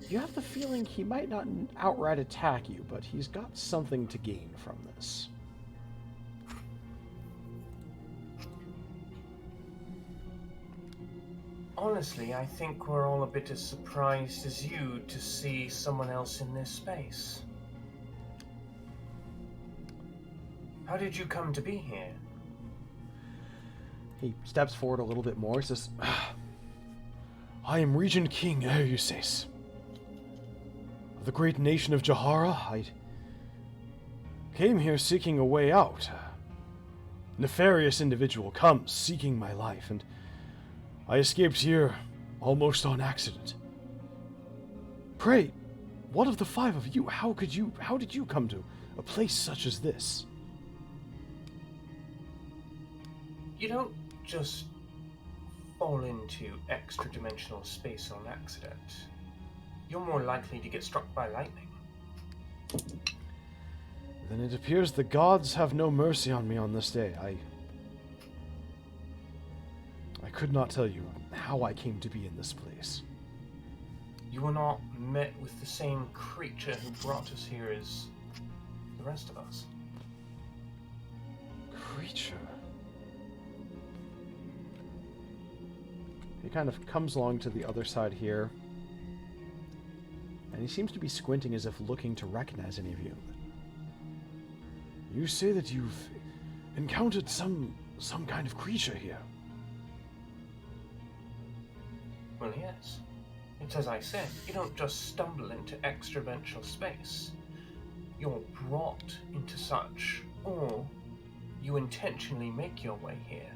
You have the feeling he might not outright attack you, but he's got something to gain from this. Honestly, I think we're all a bit as surprised as you to see someone else in this space. How did you come to be here? He steps forward a little bit more, says, I am Regent King Arius. Of the great nation of Jahara, I came here seeking a way out. A nefarious individual comes seeking my life, and I escaped here almost on accident. Pray, what of the five of you? How did you come to a place such as this? You don't just fall into extra-dimensional space on accident. You're more likely to get struck by lightning. Then it appears the gods have no mercy on me on this day. I could not tell you how I came to be in this place. You were not met with the same creature who brought us here as the rest of us. Creature? He kind of comes along to the other side here, and he seems to be squinting as if looking to recognize any of you. You say that you've encountered some kind of creature here. Well, yes. It's as I said, you don't just stumble into extra-dimensional space. You're brought into such, or you intentionally make your way here.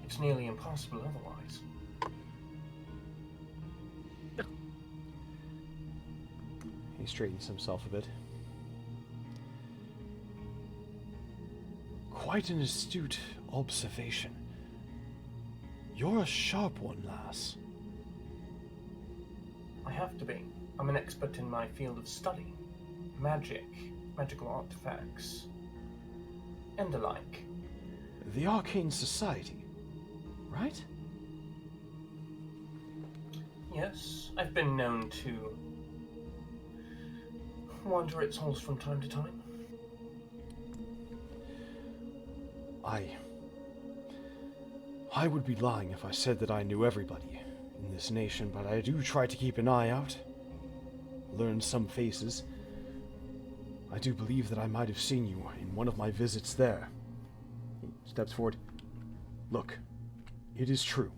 It's nearly impossible otherwise. He straightens himself a bit. Quite an astute observation. You're a sharp one, lass. I have to be. I'm an expert in my field of study. Magic, magical artifacts, and the like. The Arcane Society, right? Yes, I've been known to wander its halls from time to time. I would be lying if I said that I knew everybody in this nation, but I do try to keep an eye out, learn some faces. I do believe that I might have seen you in one of my visits there. He steps forward. Look, it is true.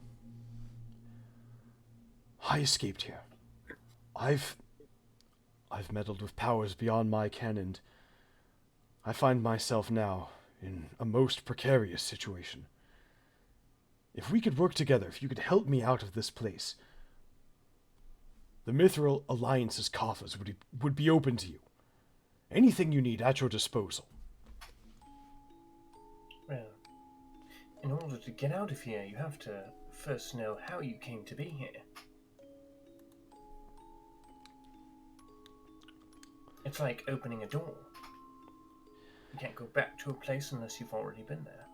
I escaped here. I've meddled with powers beyond my ken, and I find myself now in a most precarious situation. If we could work together, if you could help me out of this place, the Mithril Alliance's coffers would be open to you. Anything you need at your disposal. Well, in order to get out of here, you have to first know how you came to be here. It's like opening a door. You can't go back to a place unless you've already been there.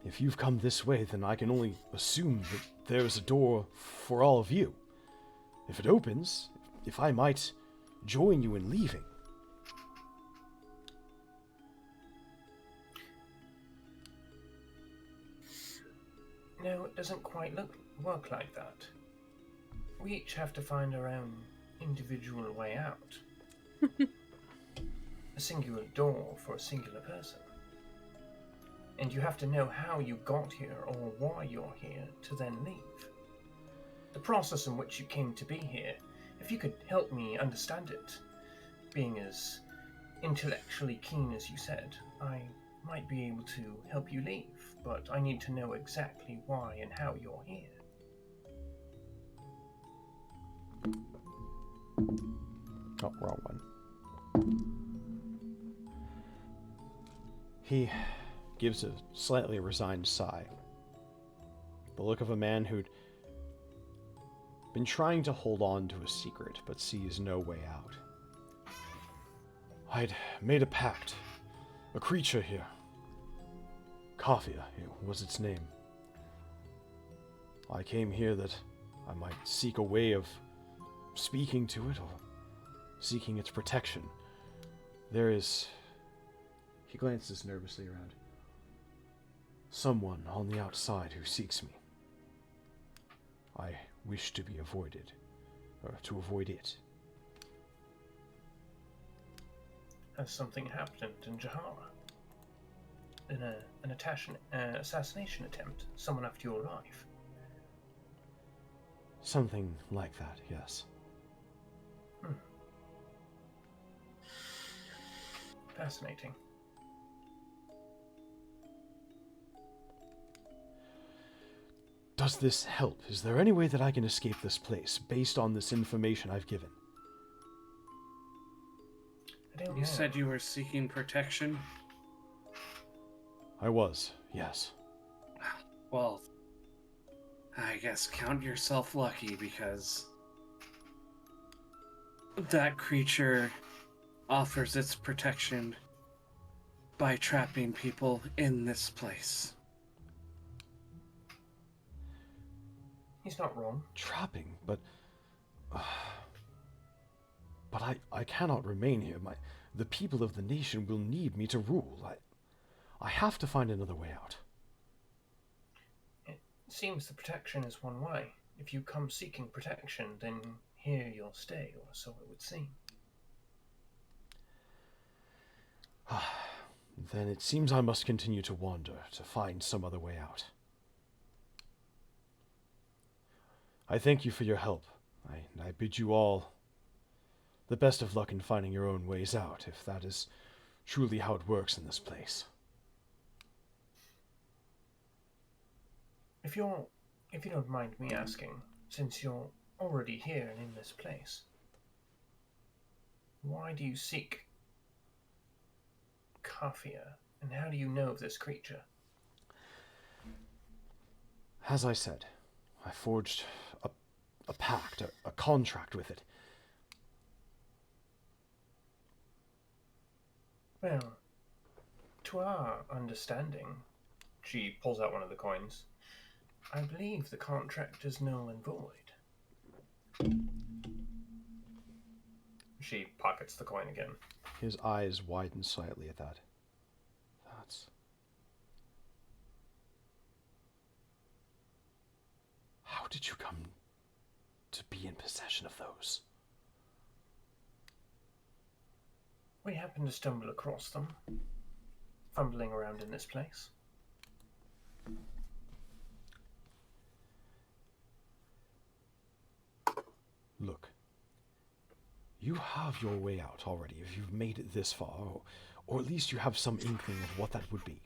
If you've come this way, then I can only assume that there's a door for all of you. If it opens, if I might join you in leaving. No, it doesn't quite work like that. We each have to find our own individual way out. A singular door for a singular person. And you have to know how you got here or why you're here to then leave. The process in which you came to be here, if you could help me understand it, being as intellectually keen as you said, I might be able to help you leave, but I need to know exactly why and how you're here. Oh, wrong one. He gives a slightly resigned sigh. The look of a man who'd been trying to hold on to a secret, but sees no way out. I'd made a pact. A creature here. Kaffia was its name. I came here that I might seek a way of speaking to it or seeking its protection. There is... He glances nervously around. Someone on the outside who seeks me. I wish to be avoided, or to avoid it. Has something happened in Jahara? In an assassination attempt? Someone after your life? Something like that, yes. Fascinating. Does this help? Is there any way that I can escape this place based on this information I've given? I don't know. You said you were seeking protection? I was, yes. Well, I guess count yourself lucky because that creature offers its protection by trapping people in this place. He's not wrong. trapping, but I cannot remain here. The people of the nation will need me to rule. I have to find another way out. It seems the protection is one way. If you come seeking protection, then here you'll stay, or so it would seem. Then it seems I must continue to wander to find some other way out. I thank you for your help. I bid you all the best of luck in finding your own ways out, if that is truly how it works in this place. If you don't mind me asking, since you're already here and in this place, why do you seek Kaffia, and how do you know of this creature? As I said, I forged a pact, a contract with it. Well, to our understanding, she pulls out one of the coins, I believe the contract is null and void. She pockets the coin again. His eyes widen slightly at that. That's... How did you come to be in possession of those? We happened to stumble across them, fumbling around in this place. Look, you have your way out already if you've made it this far, or at least you have some inkling of what that would be.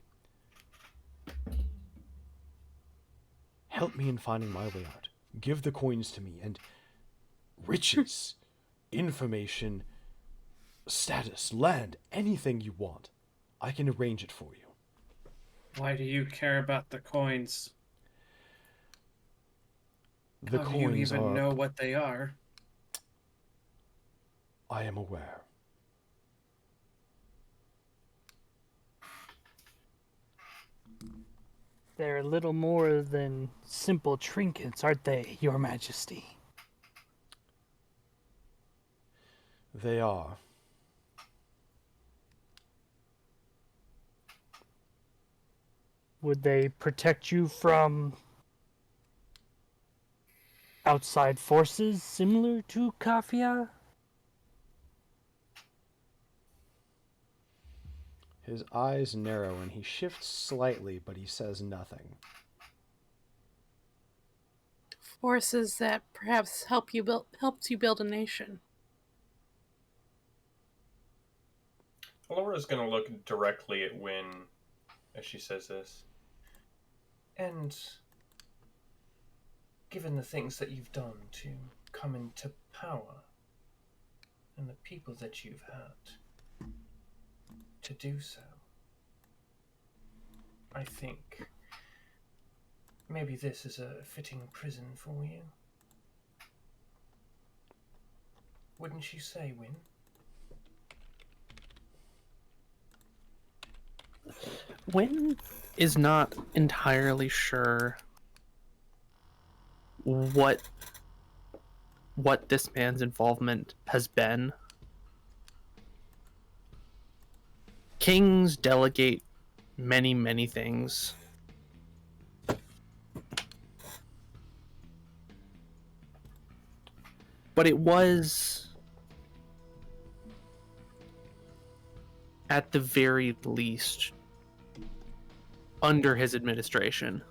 Help me in finding my way out. Give the coins to me, and riches, information, status, land, anything you want. I can arrange it for you. Why do you care about the coins? The How coins do you even are... know what they are? I am aware. They're little more than simple trinkets, aren't they, Your Majesty? They are. Would they protect you from outside forces similar to Kaffia? His eyes narrow and he shifts slightly, but he says nothing. Forces that perhaps helps you build a nation. Laura's going to look directly at Wynn as she says this. And given the things that you've done to come into power, and the people that you've had to do so, I think maybe this is a fitting prison for you. Wouldn't you say, Wynn? Wynn is not entirely sure what this man's involvement has been. Kings delegate many, many things. But it was, at the very least, under his administration,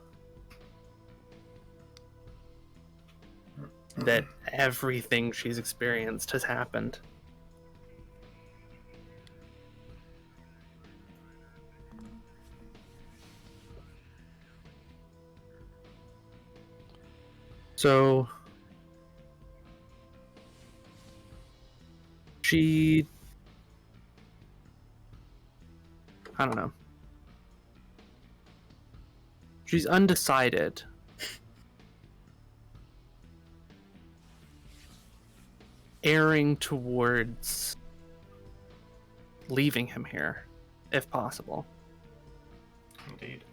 that everything she's experienced has happened. So I don't know. She's undecided. Erring towards leaving him here, if possible. Indeed.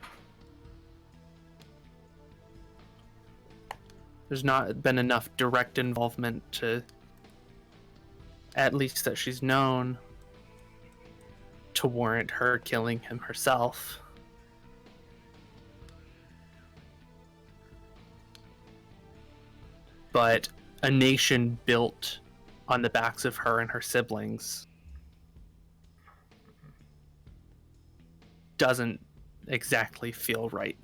There's not been enough direct involvement to, at least that she's known, to warrant her killing him herself. But a nation built on the backs of her and her siblings doesn't exactly feel right.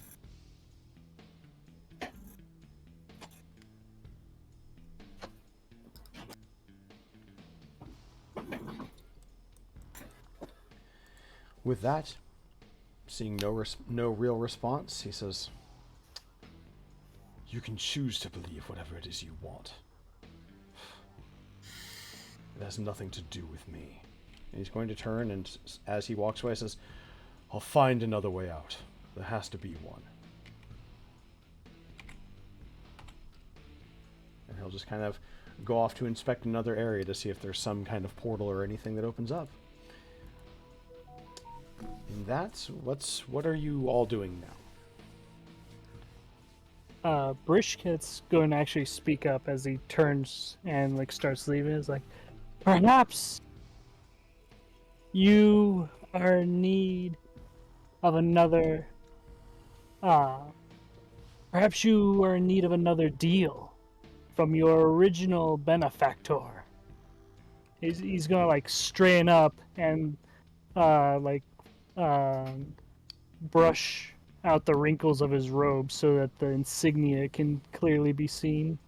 With that, seeing no real response, he says, "You can choose to believe whatever it is you want. It has nothing to do with me." And he's going to turn, and as he walks away, says, "I'll find another way out. There has to be one." And he'll just kind of go off to inspect another area to see if there's some kind of portal or anything that opens up. And that's what are you all doing now? Brishkit's going to actually speak up as he turns and like starts leaving. Is like, perhaps you are in need of another. Perhaps you are in need of another deal from your original benefactor. He's gonna like straighten up and brush out the wrinkles of his robe so that the insignia can clearly be seen.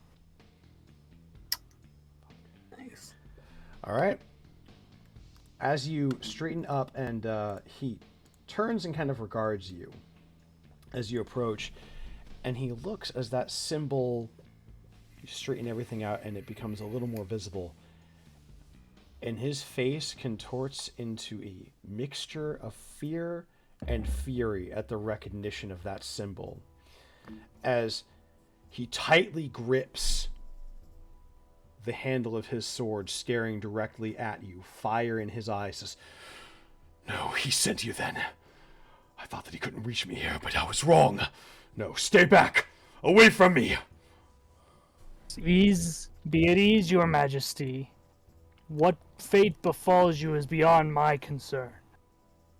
Nice. All right. As you straighten up, and he turns and kind of regards you as you approach, and he looks as that symbol, you straighten everything out and it becomes a little more visible, and his face contorts into a mixture of fear and fury at the recognition of that symbol, as he tightly grips the handle of his sword, staring directly at you, fire in his eyes. Says, "No, he sent you then. I thought that he couldn't reach me here, but I was wrong. No, stay back! Away from me!" Be at ease, your majesty. What fate befalls you is beyond my concern.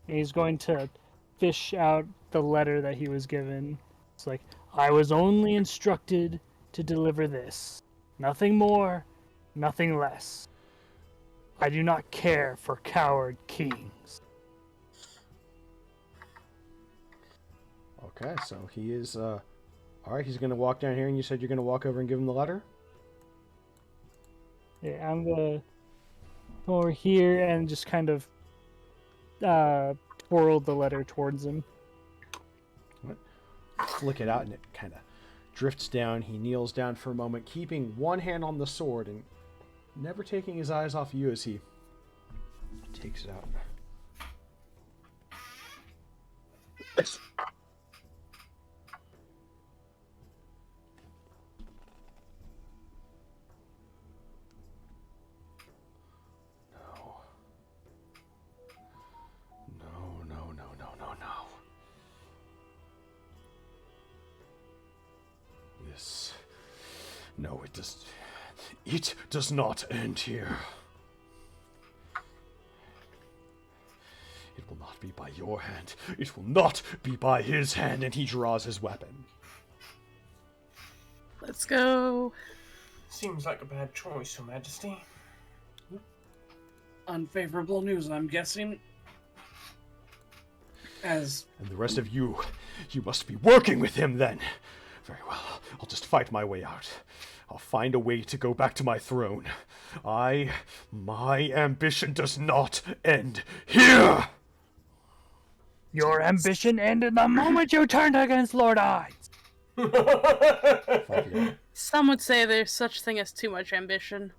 And he's going to fish out the letter that he was given. It's like, I was only instructed to deliver this. Nothing more, nothing less. I do not care for coward kings. Okay, so he is, alright, he's gonna walk down here, and you said you're gonna walk over and give him the letter? Yeah, I'm gonna come over here and just kind of twirl the letter towards him. Flick it out, and it kind of drifts down. He kneels down for a moment, keeping one hand on the sword and never taking his eyes off you as he takes it out. No. No, it does not end here. It will not be by your hand. It will not be by his hand. And he draws his weapon. Let's go. Seems like a bad choice, Your Majesty. Unfavorable news, I'm guessing. And the rest of you must be working with him then. Very well, I'll just fight my way out. I'll find a way to go back to my throne. My ambition does not end here! Your ambition ended the moment you turned against Lord Ides. Some would say there's such thing as too much ambition.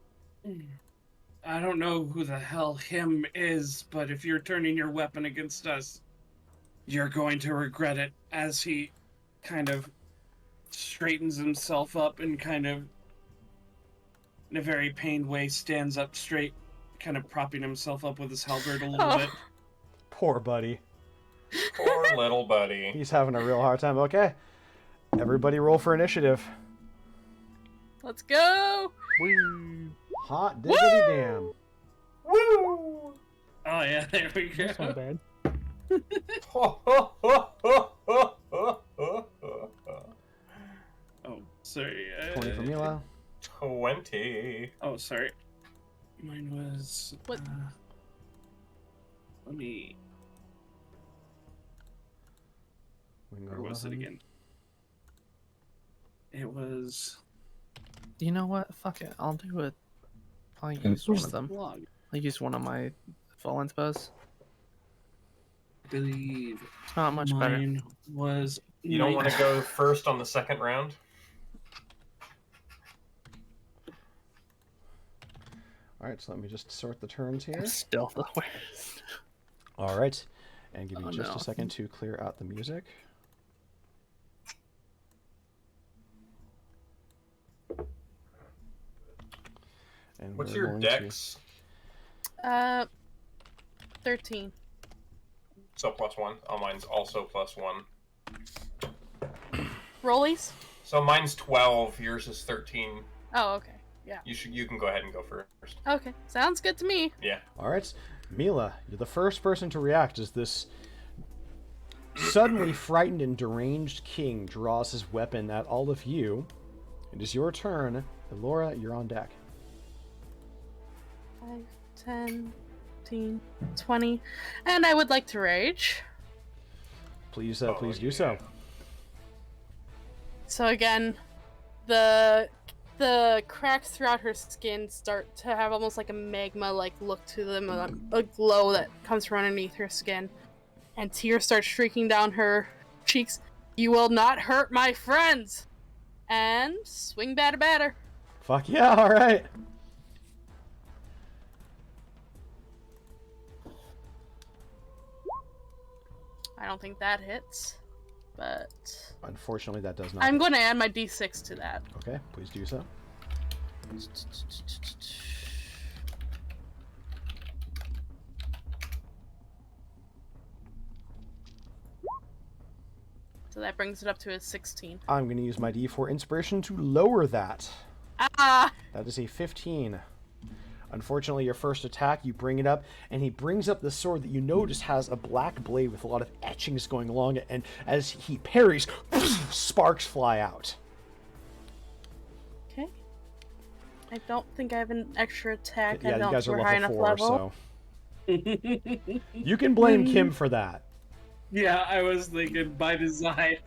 I don't know who the hell him is, but if you're turning your weapon against us, you're going to regret it. As he kind of straightens himself up and kind of, in a very pained way, stands up straight, kind of propping himself up with his halberd a little bit. Poor buddy. Poor little buddy. He's having a real hard time. Okay. Everybody roll for initiative. Let's go! Woo! Hot diggity damn. Woo! Oh yeah, there we go. That's not bad. Oh, sorry. 20 for Mila. 20. Oh, sorry. Mine was. What? Let me. We can go Where was it 11. again? It was. You know what? Fuck it. I'll do it. I'll use one of them. Log. I'll use one of my fallen spells. I believe It's not much better. mine was. You don't want to go first on the second round? All right, so let me just sort the turns here. It's still the worst. All right, and give me Oh, just no. a second to clear out the music. And What's we're your going dex? 13. So +1. Oh, mine's also +1. Rollies? So mine's 12. Yours is 13. Oh, okay. Yeah. You can go ahead and go first. Okay. Sounds good to me. Yeah. All right, Mila, you're the first person to react as this suddenly frightened and deranged king draws his weapon at all of you. It is your turn. Laura, you're on deck. 5, 10, 15, 20. And I would like to rage. Please, Oh, please do yeah. so. So again, the cracks throughout her skin start to have almost like a magma-like look to them, a glow that comes from underneath her skin. And tears start streaking down her cheeks. You will not hurt my friends! And swing batter. Fuck yeah! All right. I don't think that hits, but Unfortunately, that does not. I'm going to add my d6 to that. Okay, please do so. So that brings it up to a 16. I'm going to use my D4 inspiration to lower that. Ah! That is a 15. Unfortunately, your first attack, you bring it up, and he brings up the sword that you notice has a black blade with a lot of etchings going along it, and as he parries, sparks fly out. Okay. I don't think I have an extra attack. I Yeah, don't you guys think are we're high level enough 4, level. so... You can blame Kim for that. Yeah, I was thinking by design.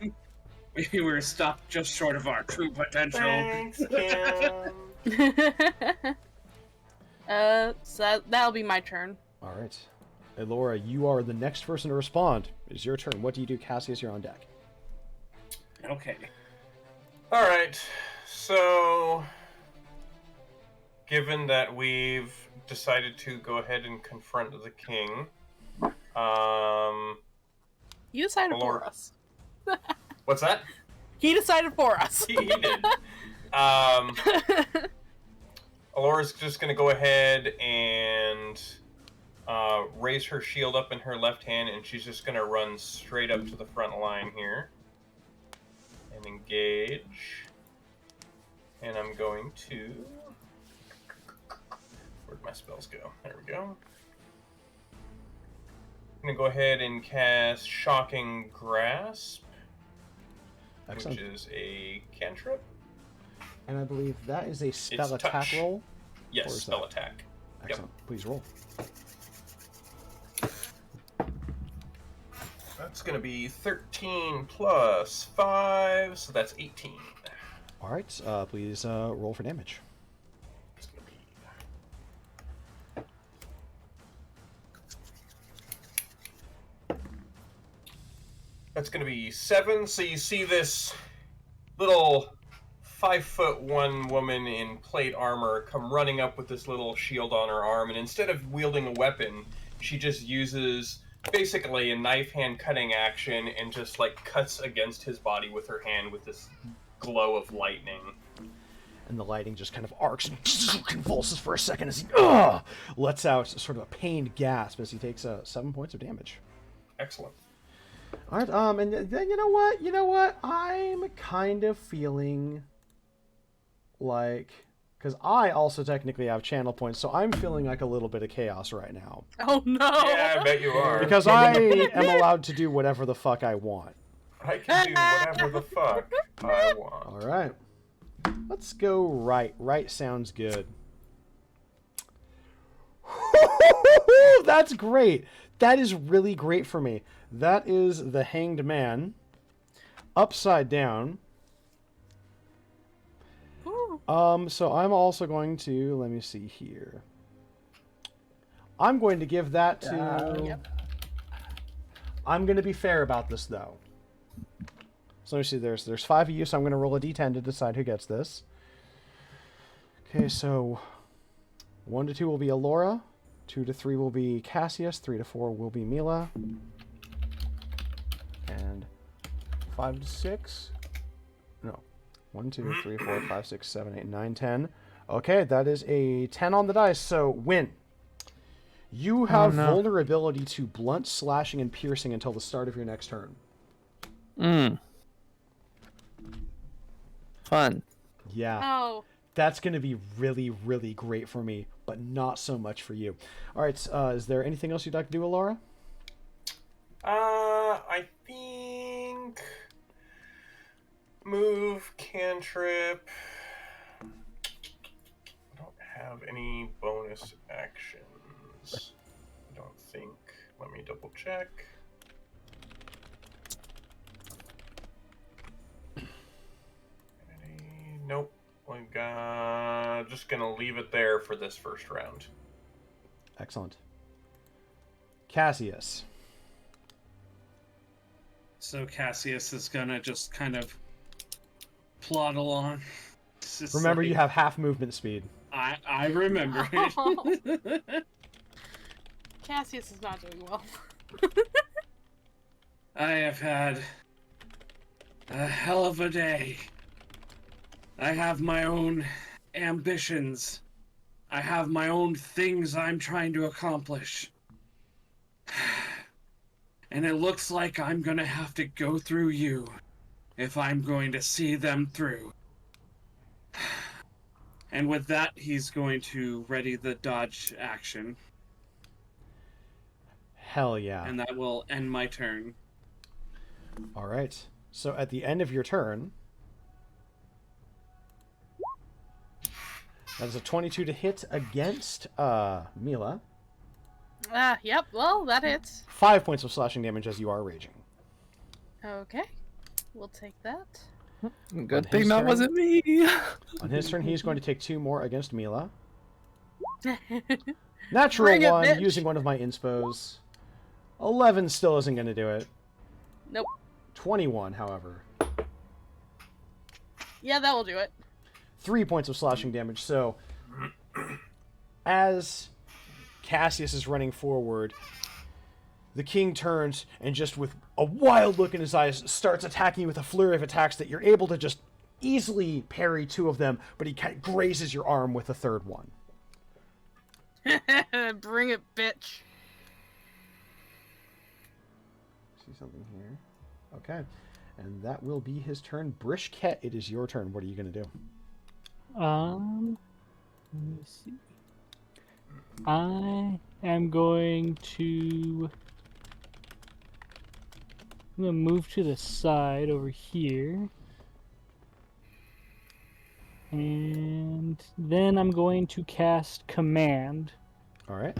We were stopped just short of our true potential. Thanks, Kim. So that'll be my turn. All right. Elora, you are the next person to respond. It's your turn. What do you do, Cassius? You're on deck. Okay. Alright, so given that we've decided to go ahead and confront the king, You decided Lord. for us. what's that? He decided for us. He did. Alora's just going to go ahead and raise her shield up in her left hand, and she's just going to run straight up to the front line here. And engage. And I'm going to... Where'd my spells go? There we go. I'm going to go ahead and cast Shocking Grasp, Excellent. which is a cantrip. And I believe that is a spell It's attack touch. roll. Or Yes, is spell that- attack. Excellent. Please roll. That's going to be 13 plus 5, so that's 18. All right. Please roll for damage. It's going to be... That's going to be 7, so you see this little 5'1" woman in plate armor come running up with this little shield on her arm, and instead of wielding a weapon, she just uses basically a knife hand cutting action and just like cuts against his body with her hand with this glow of lightning. And the lighting just kind of arcs and convulses for a second as he lets out sort of a pained gasp as he takes 7 points of damage. Excellent. All right. And then you know what? I'm kind of feeling like, because I also technically have channel points, so I'm feeling like a little bit of chaos right now. Oh no! Yeah, I bet you are. Because I am allowed to do whatever the fuck I want. I can do whatever the fuck I want. All right. Let's go right. Right sounds good. That's great. That is really great for me. That is the Hanged Man. Upside down. So I'm also going to, let me see here. I'm going to give that to... Yep. I'm going to be fair about this, though. So let me see, there's 5 of you, so I'm going to roll a d10 to decide who gets this. Okay, so 1 to 2 will be Alora, 2 to 3 will be Cassius, 3 to 4 will be Mila, and 5 to 6... No. 1, 2, 3, 4, 5, 6, 7, 8, 9, 10. Okay, that is a 10 on the dice, so win. You have vulnerability to blunt, slashing, and piercing until the start of your next turn. Fun. Yeah. Oh. That's going to be really, really great for me, but not so much for you. All right, is there anything else you'd like to do, Alora? I think... Move, cantrip. I don't have any bonus actions. I don't think. Let me double check. Nope. We got. Just gonna leave it there for this first round. Excellent. Cassius. So Cassius is gonna just kind of plod along. Remember, you have half movement speed. I remember. Cassius is not doing well. I have had a hell of a day. I have my own ambitions. I have my own things I'm trying to accomplish. And it looks like I'm gonna have to go through you if I'm going to see them through. And with that, he's going to ready the dodge action. Hell yeah. And that will end my turn. All right. So at the end of your turn, that is a 22 to hit against Mila. Yep, well, that hits. 5 points of slashing damage as you are raging. Okay, we'll take that. Good thing that wasn't me. On his turn, he's going to take 2 more against Mila. Natural Bring it, 1, bitch. using one of my inspos. 11 still isn't going to do it. Nope. 21, however. Yeah, that will do it. 3 points of slashing damage. So, as Cassius is running forward, the king turns and just with a wild look in his eyes starts attacking you with a flurry of attacks that you're able to just easily parry 2 of them, but he kind of grazes your arm with a 3rd one. Bring it, bitch. See something here. Okay. And that will be his turn. Brishket, it is your turn. What are you going to do? Let me see. I am going to... I'm going to move to the side over here. And then I'm going to cast Command. All right.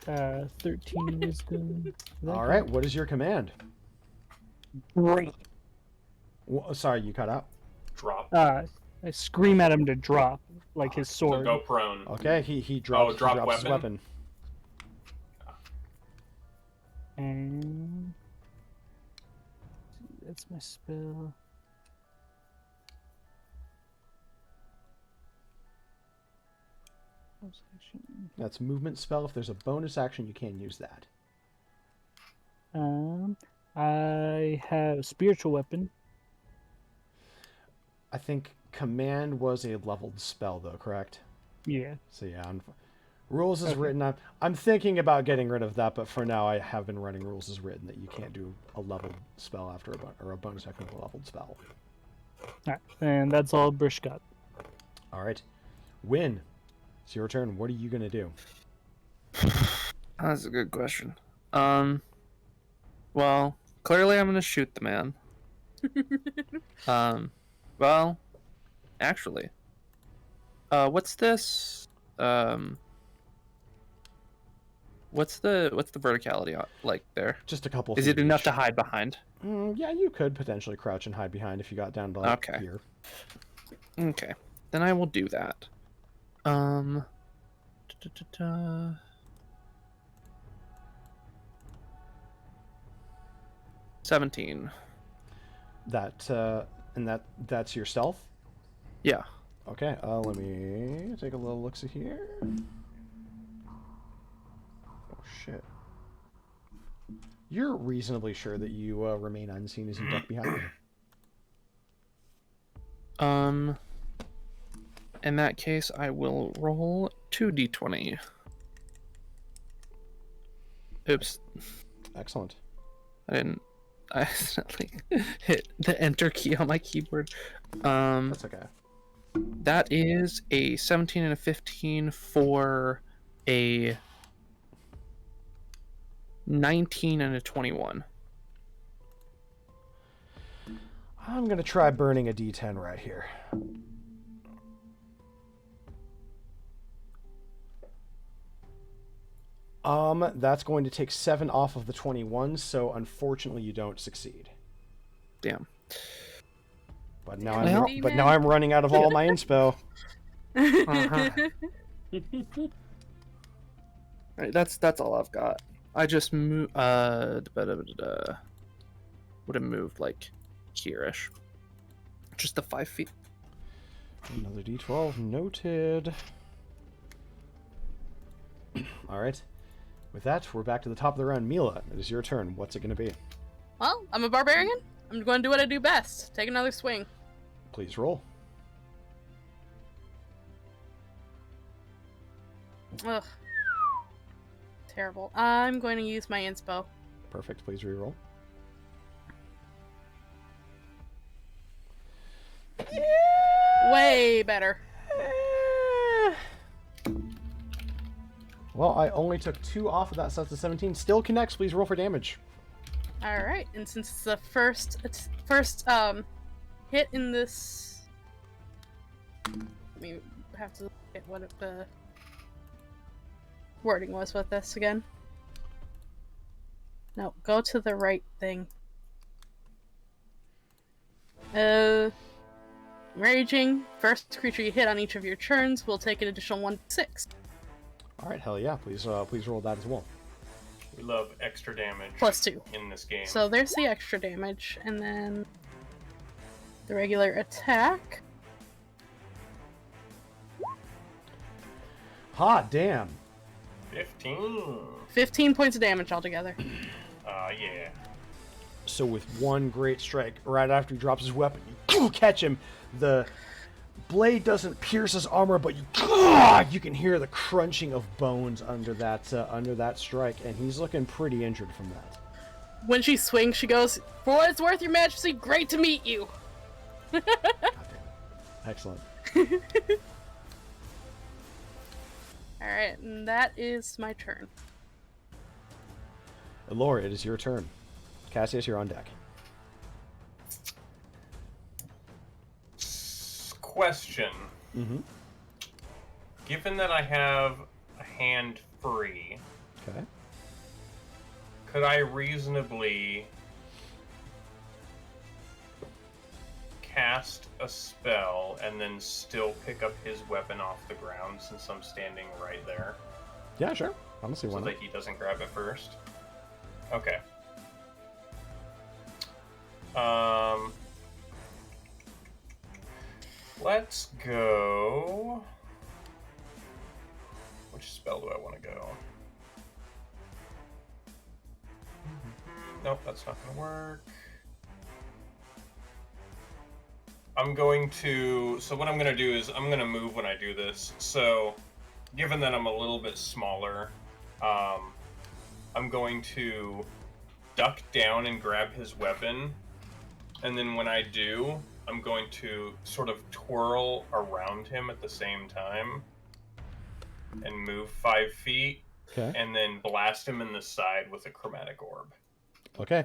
13 wisdom. All right. What is your command? Great. Sorry, you cut out. Drop. I scream at him to drop, like his So sword. go prone. Okay, he drops, drop he drops his weapon. And that's my spell. That's movement spell. If there's a bonus action, you can use that. I have spiritual weapon. I think command was a leveled spell, though, correct? Yeah. So yeah, Rules is written. I'm thinking about getting rid of that, but for now I have been running rules as written that you can't do a leveled spell after a bonus action with a leveled spell. Alright, and that's all Brish got. All right, Win. It's your turn. What are you gonna do? That's a good question. Well, clearly I'm gonna shoot the man. Well, actually, what's this? What's the verticality like there? Just a couple. Is feet it enough each. to hide behind? Yeah, you could potentially crouch and hide behind if you got down to like Okay. here. Okay, then I will do that. Da, da, da, da. $17. That's your stealth. Yeah. Okay. Let me take a little look-see here. Oh shit. You're reasonably sure that you remain unseen as you duck behind me. In that case, I will roll 2d20. Oops. Excellent. I accidentally hit the enter key on my keyboard. That's okay. That is a 17 and a 15 for a 19 and a 21. I'm gonna try burning a D10 right here. That's going to take 7 off of the 21, so unfortunately you don't succeed. Damn. But now Well- I'm running out of all my inspo. Uh-huh. Alright, that's all I've got. I just moved. Would have moved like here-ish. Just the 5 feet. Another D12 noted. All right. With that, we're back to the top of the round. Mila, it is your turn. What's it going to be? Well, I'm a barbarian. I'm going to do what I do best. Take another swing. Please roll. Ugh. Terrible. I'm going to use my inspo. Perfect. Please reroll. Way better. Well, I only took 2 off of that, so that's a 17. Still connects. Please roll for damage. All right, and since it's the first hit in this, we have to look at what the wording was with this again. No, go to the right thing. Raging. First creature you hit on each of your turns will take an additional 1d6. All right, hell yeah. Please roll that as well. We love extra damage +2. in this game. So there's the extra damage, and then the regular attack. Hot damn. 15. 15 points of damage altogether. Yeah. So with one great strike, right after he drops his weapon, you catch him. The blade doesn't pierce his armor, but you can hear the crunching of bones under that strike, and he's looking pretty injured from that. When she swings, she goes, "For what it's worth, Your Majesty, great to meet you." God damn it. Excellent. Alright, and that is my turn. Laura, it is your turn. Cassius, you're on deck. Question. Mm-hmm. Given that I have a hand free, Okay. could I reasonably cast a spell and then still pick up his weapon off the ground since I'm standing right there? Yeah, sure. I don't see So why not. that he doesn't grab it first? Okay. Let's go... Which spell do I want to go? Nope, that's not going to work. I'm going to... So what I'm going to do is I'm going to move when I do this. So given that I'm a little bit smaller, I'm going to duck down and grab his weapon, and then when I do, I'm going to sort of twirl around him at the same time and move 5 feet, and then blast him in the side with a chromatic orb. Okay.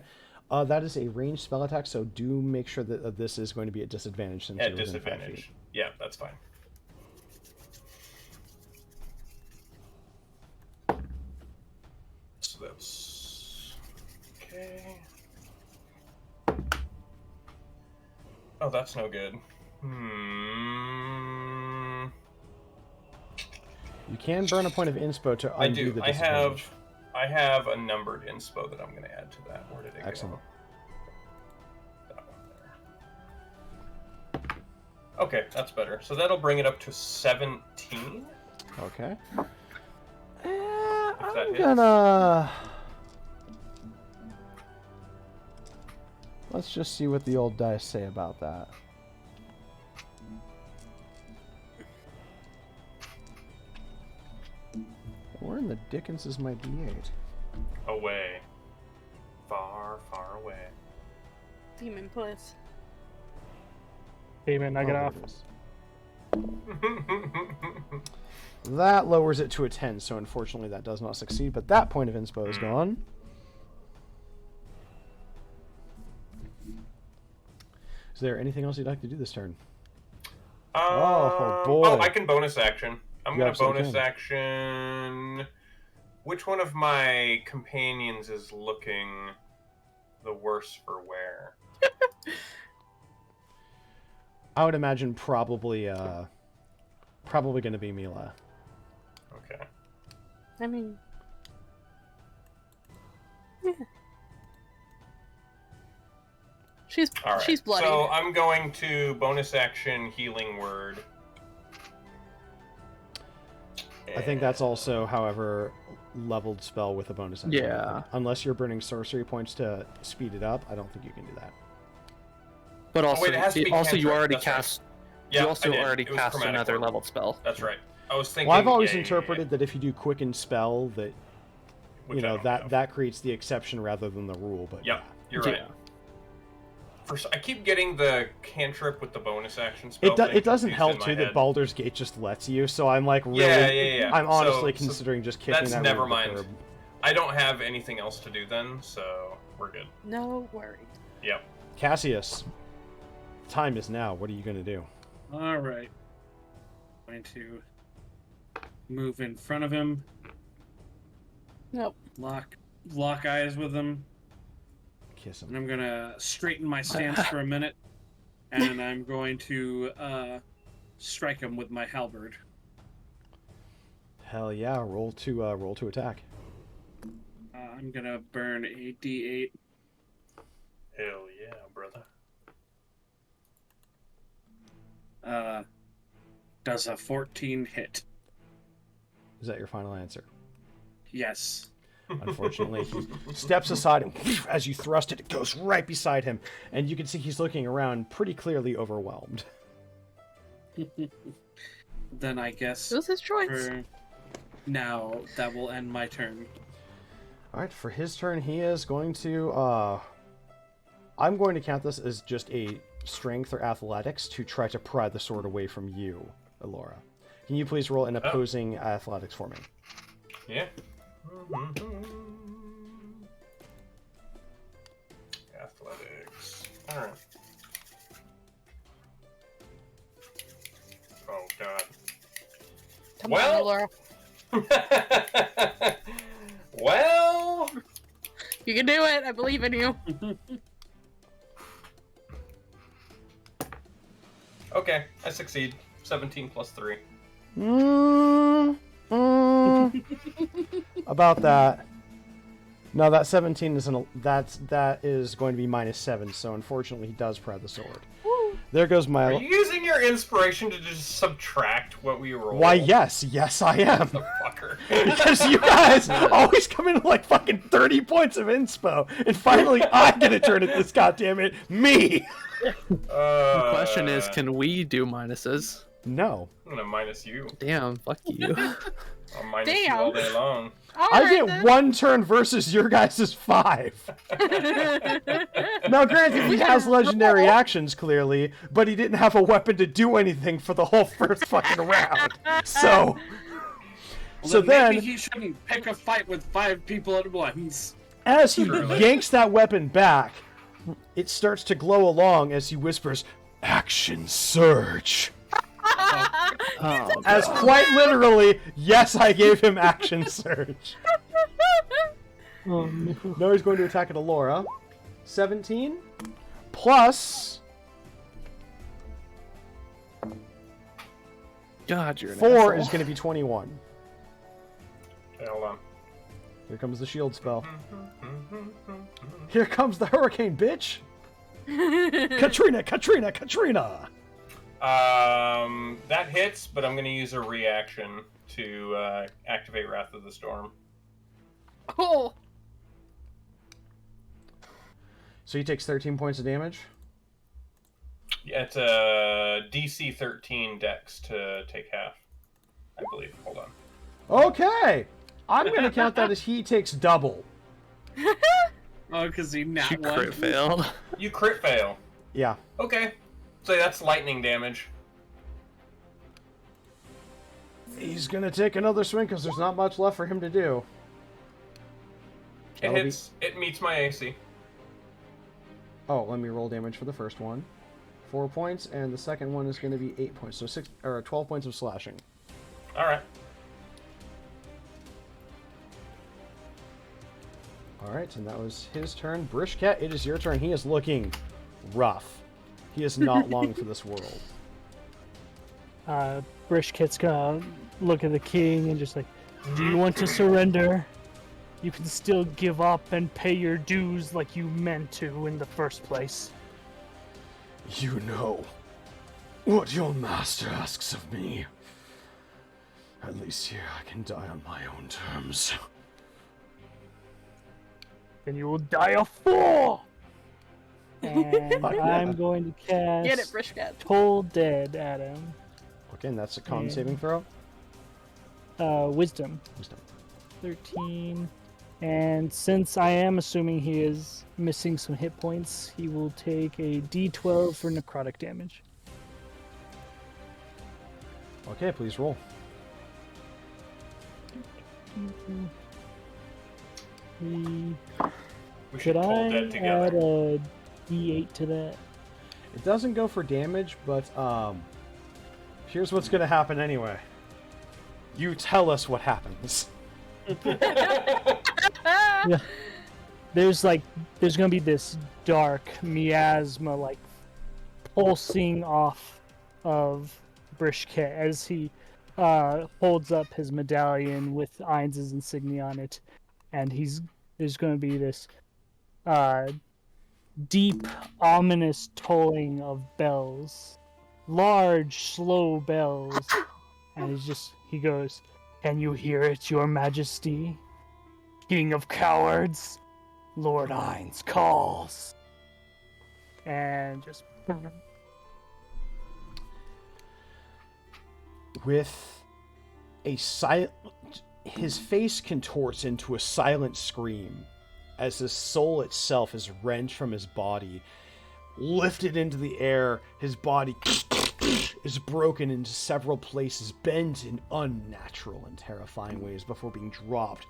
That is a ranged spell attack, so do make sure that this is going to be at disadvantage since At you're within 5 feet. disadvantage. Yeah, that's fine. So that's... okay. Oh, that's no good. You can burn a point of inspo to undo the disadvantage. I have a numbered inspo that I'm going to add to that. Where did it Excellent. go? That one there. Okay, that's better. So that'll bring it up to 17. Okay. If that I'm hits. gonna... Let's just see what the old dice say about that. Where in the dickens is my D8? Away. Far, far away. Demon puss. Demon, knock it off. That lowers it to a 10, so unfortunately that does not succeed, but that point of inspo is gone. Is there anything else you'd like to do this turn? Oh, boy. Oh, I can bonus action. I'm You going to absolutely bonus can. action... Which one of my companions is looking the worse for wear? I would imagine probably going to be Mila. Okay. I mean, yeah. She's All right. she's bloody. So I'm going to bonus action healing word. I think that's also, however, leveled spell with a bonus action. Yeah. Unless you're burning sorcery points to speed it up, I don't think you can do that. But also, wait, it has to be you cantrip, already that's right. cast. Yeah, you also I did. already It was cast chromatic another orb. leveled spell. That's right. I was thinking. Well, I've always yeah. interpreted that if you do quicken spell, that Which I don't that have. that creates the exception rather than the rule. But Yep, you're Yeah. right. I keep getting the cantrip with the bonus action spell. It thing doesn't confused help in my too that head. Baldur's Gate just lets you. So I'm like really, Yeah. I'm honestly So considering just kicking that's that. never rule to the mind. curb. I don't have anything else to do then, so we're good. No worries. Yep. Cassius, time is now. What are you going to do? All right. Going to move in front of him. Nope. Lock eyes with him. Kiss him. And I'm gonna straighten my stance for a minute, and I'm going to strike him with my halberd. Hell yeah! Roll to attack. I'm gonna burn a D8. Hell yeah, brother. Does a 14 hit? Is that your final answer? Yes. Unfortunately, he steps aside, and as you thrust it, it goes right beside him, and you can see he's looking around, pretty clearly overwhelmed. Then I guess It was his choice. for now that will end my turn. All right, for his turn, he is going to. I'm going to count this as just a strength or athletics to try to pry the sword away from you, Elora. Can you please roll an opposing athletics for me? Yeah. Athletics. Alright. Oh, God. Come Well- on, Laura. Well... You can do it. I believe in you. Okay, I succeed. 17 plus 3. About that. No, that 17 isn't. That is going to be -7. So unfortunately, he does pry the sword. There goes my. Are you using your inspiration to just subtract what we roll? Why, yes, I am. Fucker. Because you guys always come in with like fucking 30 points of inspo, and finally I get a turn at this. Goddammit, me. The question is, can we do minuses? No. I'm gonna minus you. Damn, fuck you. I'll minus you all day long. I get 1 turn versus your guys' 5. Now, granted, he has legendary actions, clearly, but he didn't have a weapon to do anything for the whole first fucking round. So... Well, maybe he shouldn't pick a fight with 5 people at once. As he yanks that weapon back, it starts to glow along as he whispers, "Action surge." As quite literally, yes, I gave him action surge. Oh, no. Now he's going to attack at Alora. 17 plus God, you're an 4 asshole. is going to be 21. Okay, hold on. Here comes the shield spell. Here comes the hurricane, bitch! Katrina, Katrina, Katrina! That hits, but I'm gonna use a reaction to activate Wrath of the Storm. Oh, So he takes 13 points of damage. Yeah, it's a DC 13 Dex to take half, I believe. Hold on. Okay! I'm going to count that as he takes double. Oh, because he nat You one. crit failed. You crit fail. Yeah. Okay. So that's lightning damage. He's going to take another swing because there's not much left for him to do. It That'll be- hits. It meets my AC. Oh, let me roll damage for the first one. 4 points, and the second one is going to be 8 points. So 12 points of slashing. All right. All right, and that was his turn. Brishket, it is your turn. He is looking rough. He is not long for this world. Brishket's gonna look at the king and just like, do you want to surrender? You can still give up and pay your dues like you meant to in the first place. You know what your master asks of me. At least here I can die on my own terms. Then you will die a fool! And Fuck yeah. I'm going to cast get it, Brishket. Toll Dead at him. Okay, and that's a con Yeah. saving throw. Wisdom. 13. And since I am assuming he is missing some hit points, he will take a d12 for necrotic damage. Okay, please roll. Three. We should Could pull I dead add together. a d8 to that? It doesn't go for damage, but here's what's going to happen anyway. You tell us what happens. Yeah. There's gonna be this dark miasma like pulsing off of Brishket as he holds up his medallion with Ainz's insignia on it, and there's gonna be this deep, ominous tolling of bells, large, slow bells, and he goes, "Can you hear it, Your Majesty? King of cowards, Lord Ainz calls." And just With a silent, his face contorts into a silent scream as his soul itself is wrenched from his body, lifted into the air. His body is broken into several places, bent in unnatural and terrifying ways before being dropped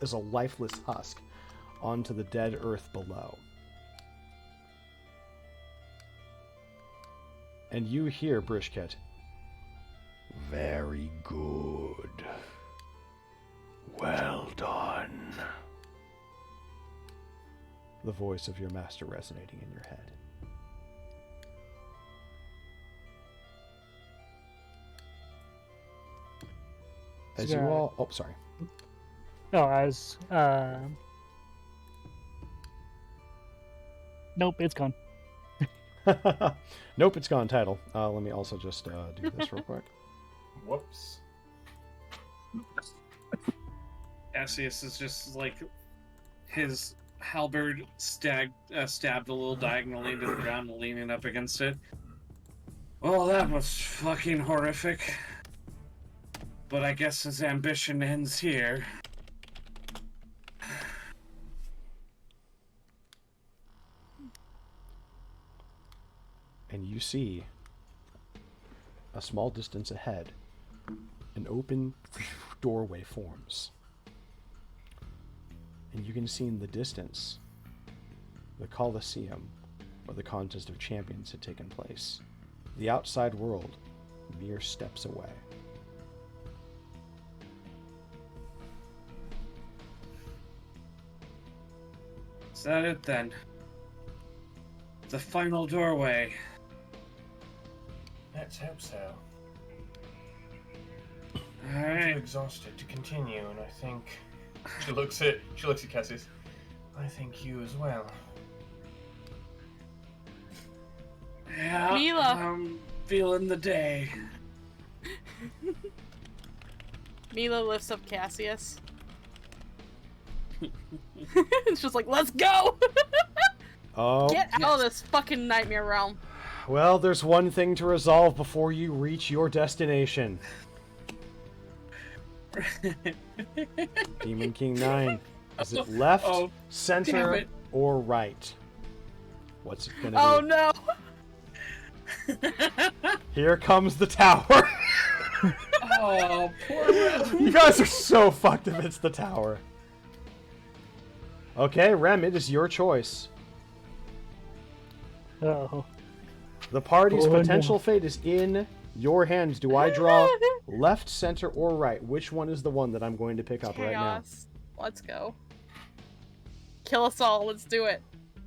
as a lifeless husk onto the dead earth below. And you hear, Brishket, Very good. Well done. the voice of your master resonating in your head. As you all... Oh, sorry. Nope, it's gone. Nope, it's gone title. Let me also just do this real quick. Whoops. Cassius is just like his halberd stabbed a little diagonally to the ground, leaning up against it. Well, that was fucking horrific. But I guess his ambition ends here. And you see, a small distance ahead, an open doorway forms. And you can see in the distance, the Colosseum, where the contest of champions had taken place. The outside world, mere steps away. Is that it then? The final doorway. Let's hope so. I'm Alright. too exhausted to continue, and I think She looks at Cassius. I think you as well. Yeah, Mila. I'm feeling the day. Mila lifts up Cassius. It's just like, let's go! Oh, Get out of this fucking nightmare realm. well, there's one thing to resolve before you reach your destination. Demon King 9. Is it left, Oh, damn center, it. or right? What's it gonna Oh be? no! Here comes the tower. Oh, poor Rem. You guys are so fucked if it's the tower. Okay, Rem, it is your choice. Oh. The party's Oh, no. potential fate is in your hands. Do I draw left, center, or right? Which one is the one that I'm going to pick up right now? Chaos. Let's go. Kill us all. Let's do it.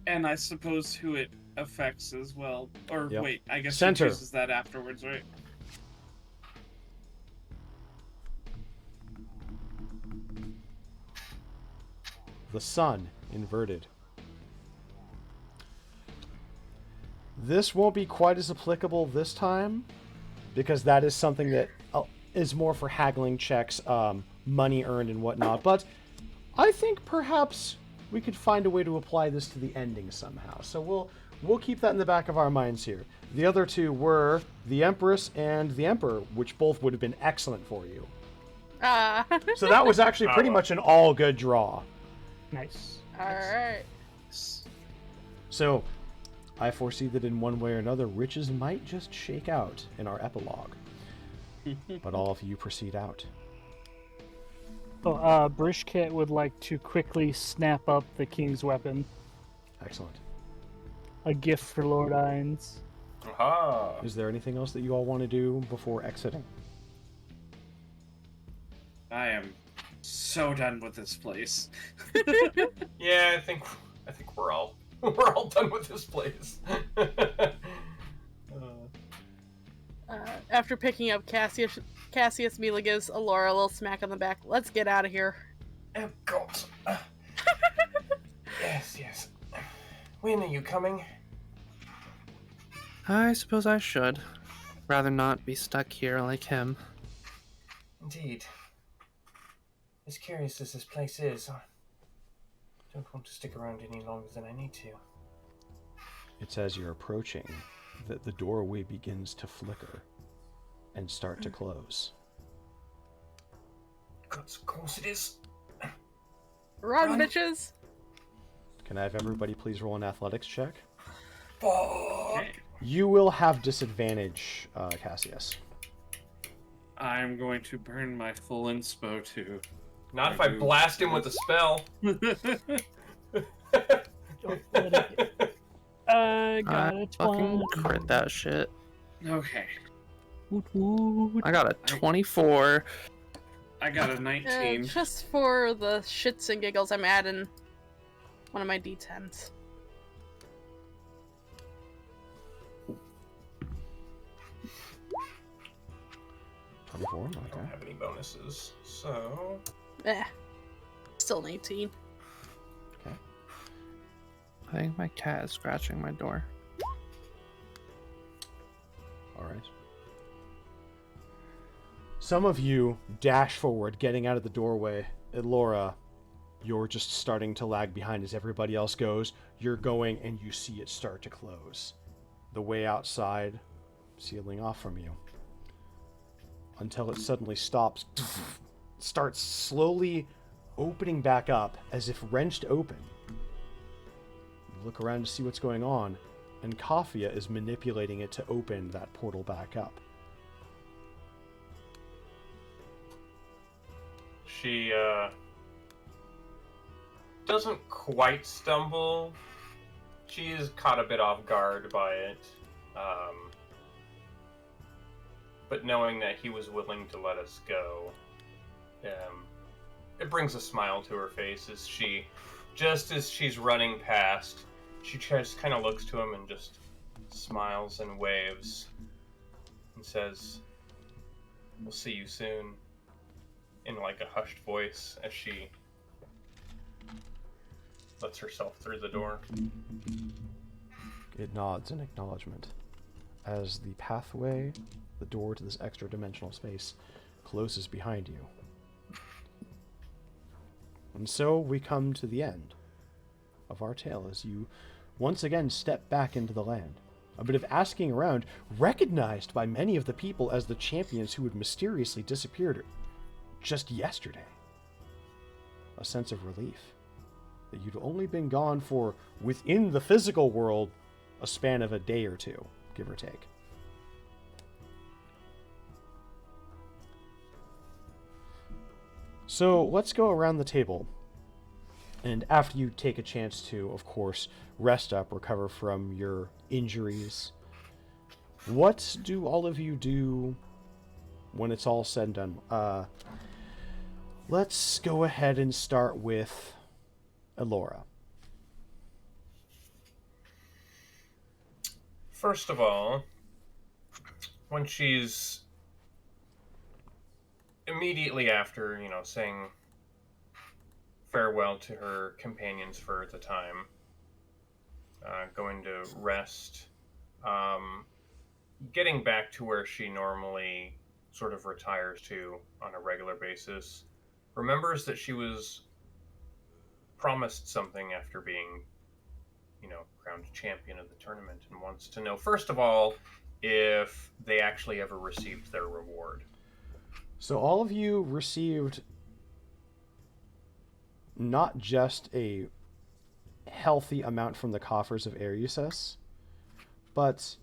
And I suppose who it affects as well. Or Yep. wait, I guess Center. she chooses that afterwards, right? The sun inverted. This won't be quite as applicable this time, because that is something that is more for haggling checks, money earned and whatnot. But I think perhaps we could find a way to apply this to the ending somehow. So we'll keep that in the back of our minds here. The other two were the Empress and the Emperor, which both would have been excellent for you. So that was actually pretty much an all good draw. Nice. Alright. So, I foresee that in one way or another, riches might just shake out in our epilogue. But all of you proceed out. Oh, Brishket would like to quickly snap up the king's weapon. Excellent. A gift for Lord Ines. Aha! Is there anything else that you all want to do before exiting? I am so done with this place. Yeah, I think we're all done with this place. After picking up Cassius, Mila gives Alora a little smack on the back. Let's get out of here. Oh God. Yes. When are you coming? I suppose I should. Rather not be stuck here like him. Indeed. As curious as this place is, I don't want to stick around any longer than I need to. It's as you're approaching that the doorway begins to flicker and start to close. Of course it is. Run, Run. bitches! Can I have everybody please roll an athletics check? Fuck. You will have disadvantage, Cassius. I'm going to burn my full inspo too. Not if I blast him with a spell. I got I a fucking 20. crit that shit. Okay. Woot woot. I got a 24. I got a 19. Just for the shits and giggles, I'm adding one of my d10s. I 24, don't okay. have any bonuses, so Still an 18. I think my cat is scratching my door. Alright. Some of you dash forward, getting out of the doorway. And Laura, you're just starting to lag behind as everybody else goes. You're going and you see it start to close. The way outside sealing off from you. Until it suddenly stops, starts slowly opening back up as if wrenched open. You look around to see what's going on, and Kaffia is manipulating it to open that portal back up. She doesn't quite stumble. She is caught a bit off guard by it. But knowing that he was willing to let us go, it brings a smile to her face as she, just as she's running past, she just kind of looks to him and just smiles and waves and says, "We'll see you soon," in like a hushed voice as she lets herself through the door. It nods in acknowledgement as the pathway, the door to this extra dimensional space, closes behind you. And so we come to the end of our tale as you once again step back into the land. A bit of asking around, recognized by many of the people as the champions who had mysteriously disappeared just yesterday. A sense of relief that you'd only been gone for, within the physical world, a span of a day or two, give or take. So let's go around the table. And after you take a chance to, of course, rest up, recover from your injuries, what do all of you do when it's all said and done? Let's go ahead and start with Elora. First of all, when she's immediately after, saying farewell to her companions for the time, going to rest, getting back to where she normally sort of retires to on a regular basis, remembers that she was promised something after being, crowned champion of the tournament, and wants to know, first of all, if they actually ever received their reward. So all of you received not just a healthy amount from the coffers of Ereusis, but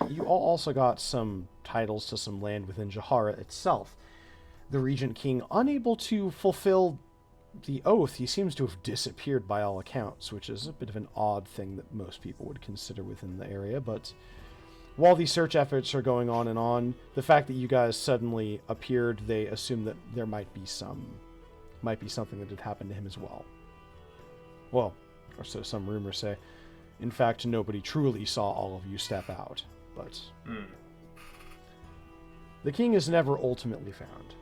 you all also got some titles to some land within Jahara itself. The Regent King, unable to fulfill the oath, he seems to have disappeared by all accounts, which is a bit of an odd thing that most people would consider within the area, but while these search efforts are going on, the fact that you guys suddenly appeared, they assume that there might be something that had happened to him as well. Well, or so some rumors say. In fact, nobody truly saw all of you step out, but the king is never ultimately found.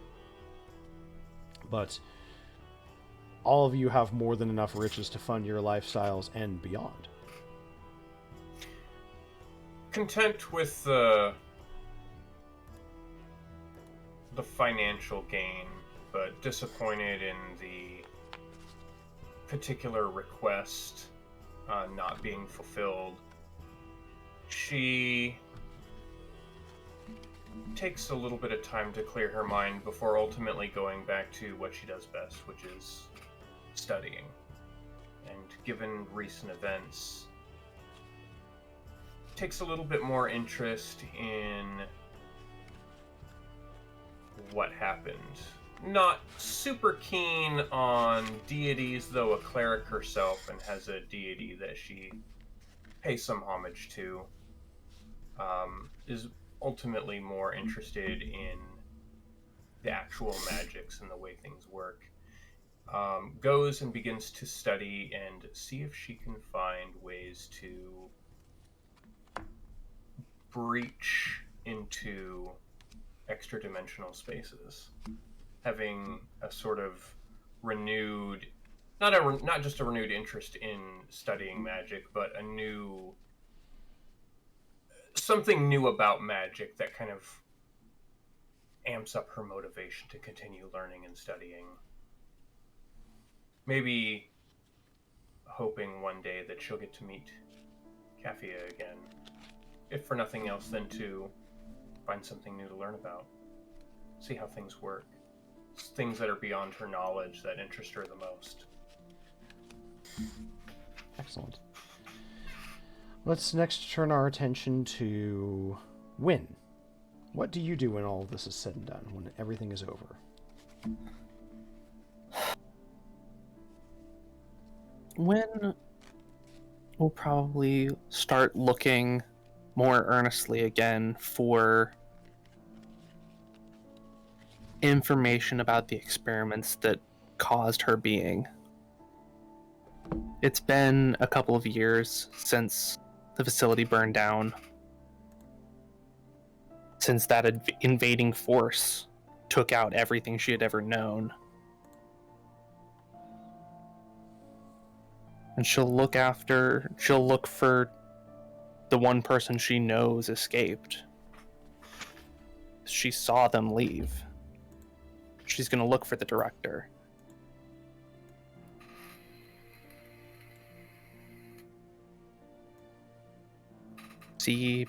But all of you have more than enough riches to fund your lifestyles and beyond. Content with the financial gain, but disappointed in the particular request not being fulfilled, she takes a little bit of time to clear her mind before ultimately going back to what she does best, which is studying. And given recent events, takes a little bit more interest in what happened. Not super keen on deities, though a cleric herself, and has a deity that she pays some homage to. Is ultimately more interested in the actual magics and the way things work. Goes and begins to study and see if she can find ways to breach into extra-dimensional spaces, having a sort of renewed, not just a renewed interest in studying magic, but something new about magic that kind of amps up her motivation to continue learning and studying. Maybe hoping one day that she'll get to meet Kaffia again. If for nothing else, then to find something new to learn about. See how things work. Things that are beyond her knowledge that interest her the most. Excellent. Let's next turn our attention to Wynn. What do you do when all of this is said and done, when everything is over? When we'll probably start looking more earnestly again for information about the experiments that caused her being. It's been a couple of years since the facility burned down, since that invading force took out everything she had ever known. And she'll look for the one person she knows escaped. She saw them leave. She's going to look for the director. See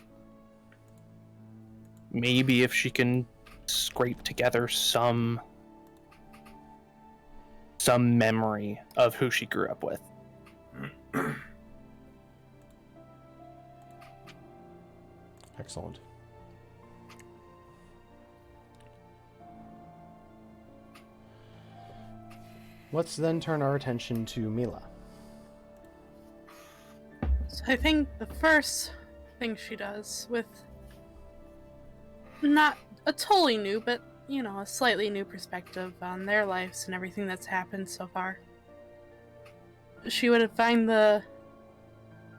maybe if she can scrape together some memory of who she grew up with. Excellent. Let's then turn our attention to Mila. So I think the first thing she does, with not a totally new, but, you know, a slightly new perspective on their lives and everything that's happened so far, she would find the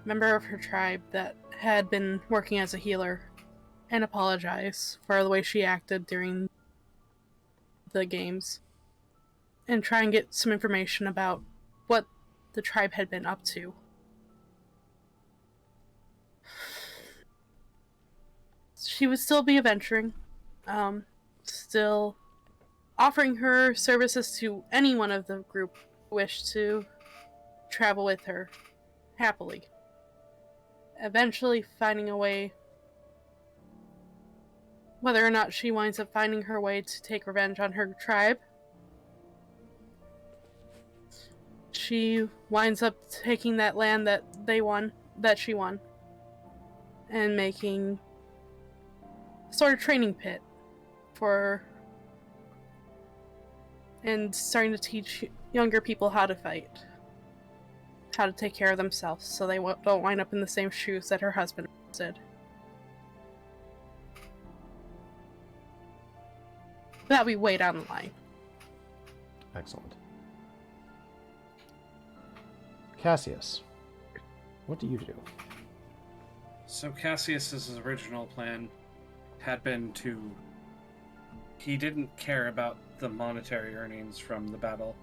member of her tribe that had been working as a healer and apologize for the way she acted during the games, and try and get some information about what the tribe had been up to. She would still be adventuring, still offering her services to anyone of the group who wished to travel with her happily. Eventually finding a way, whether or not she winds up finding her way to take revenge on her tribe, she winds up taking that land that she won, and making a sort of training pit and starting to teach younger people how to fight, how to take care of themselves, so they don't wind up in the same shoes that her husband did. That'll be way down the line. Excellent. Cassius, what do you do? So Cassius's original plan had been to... He didn't care about the monetary earnings from the battle.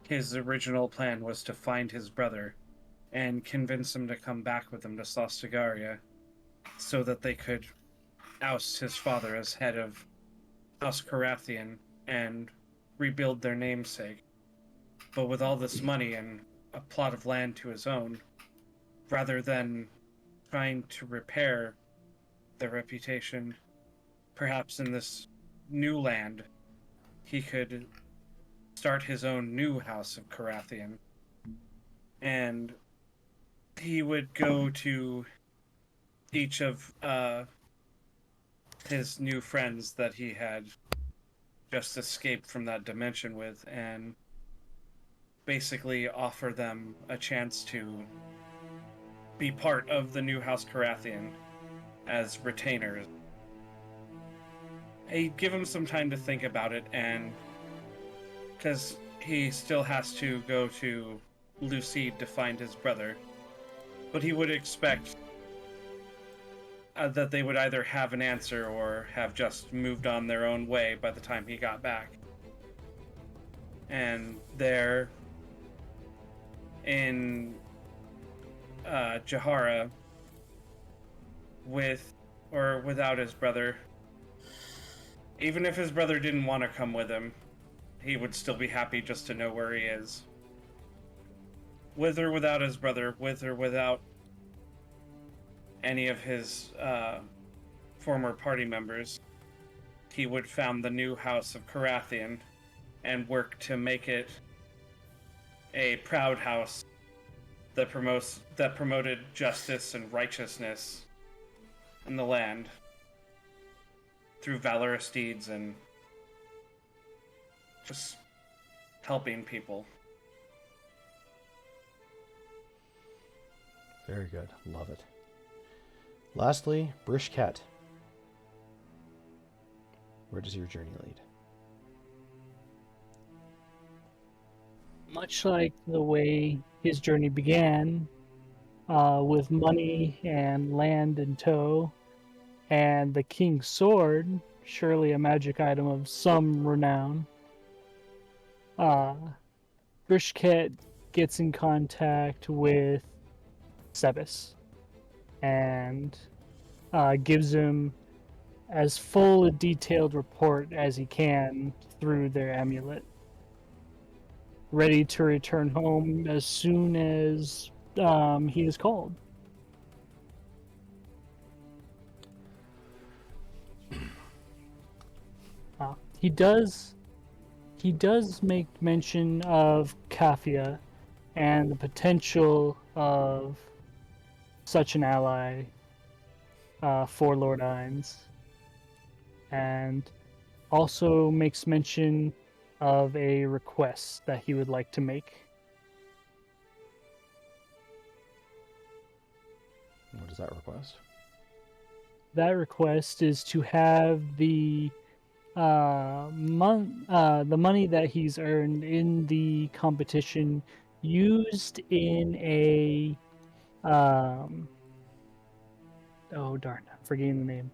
His original plan was to find his brother and convince him to come back with him to Sostagaria so that they could oust his father as head of House Karathian and rebuild their namesake. But with all this money and a plot of land to his own, rather than trying to repair their reputation, perhaps in this new land, he could start his own new House of Karathian. And he would go to each of his new friends that he had just escaped from that dimension with, and basically offer them a chance to be part of the new House Karathian as retainers. He'd give him some time to think about it, and because he still has to go to Lucide to find his brother, but he would expect that they would either have an answer or have just moved on their own way by the time he got back. And there in Jahara, with or without his brother, even if his brother didn't want to come with him, he would still be happy just to know where he is. With or without his brother, with or without any of his former party members, he would found the new house of Karathian and work to make it a proud house that promoted justice and righteousness in the land through valorous deeds and just helping people. Very good. Love it. Lastly, Brishket. Where does your journey lead? Much like the way his journey began, with money and land in tow, and the king's sword, surely a magic item of some renown, Brishket gets in contact with Sebas and gives him as full a detailed report as he can through their amulet, ready to return home as soon as he is called. He does make mention of Kaffia and the potential of such an ally for Lord Ines, and also makes mention of a request that he would like to make. What is that request? That request is to have the money that he's earned in the competition used in a oh darn, I'm forgetting the name.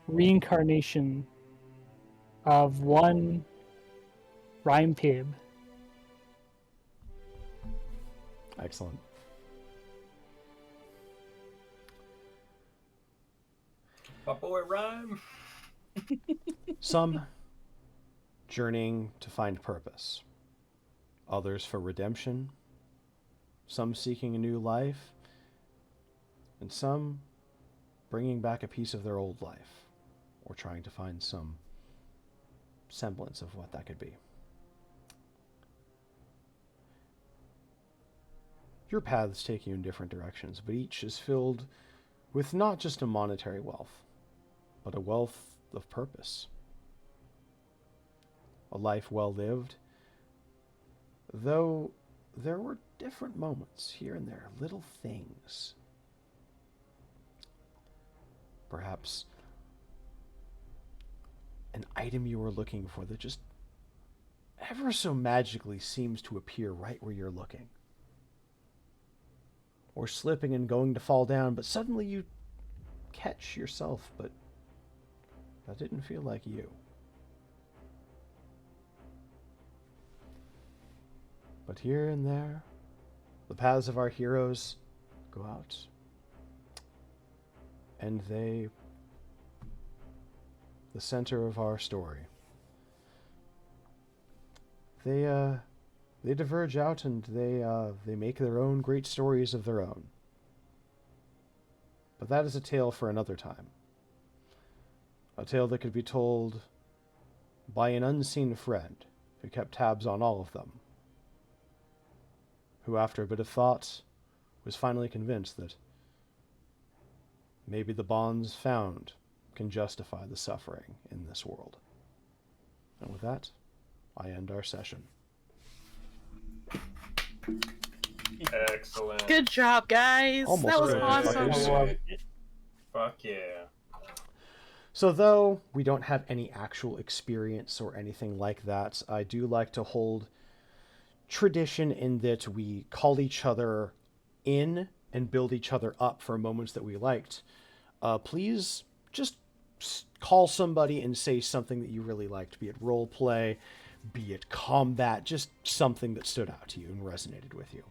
Reincarnation of one Rhyme Pib. Excellent. My boy Rhyme. Some journeying to find purpose, others for redemption, some seeking a new life, and some bringing back a piece of their old life, or trying to find some semblance of what that could be. Your paths take you in different directions, but each is filled with not just a monetary wealth, but a wealth of purpose. A life well lived, though there were different moments here and there, little things. Perhaps an item you were looking for that just ever so magically seems to appear right where you're looking. Or slipping and going to fall down, but suddenly you catch yourself, but that didn't feel like you. But here and there, the paths of our heroes go out, and the center of our story, they diverge out, and they make their own great stories of their own. But that is a tale for another time. A tale that could be told by an unseen friend who kept tabs on all of them, who after a bit of thought was finally convinced that maybe the bonds found can justify the suffering in this world. And with that, I end our session. Excellent. Good job, guys. Almost that was good. awesome. Fuck yeah. So though we don't have any actual experience or anything like that, I do like to hold tradition in that we call each other in and build each other up for moments that we liked. Please just call somebody and say something that you really liked, be it role play, be it combat, just something that stood out to you and resonated with you.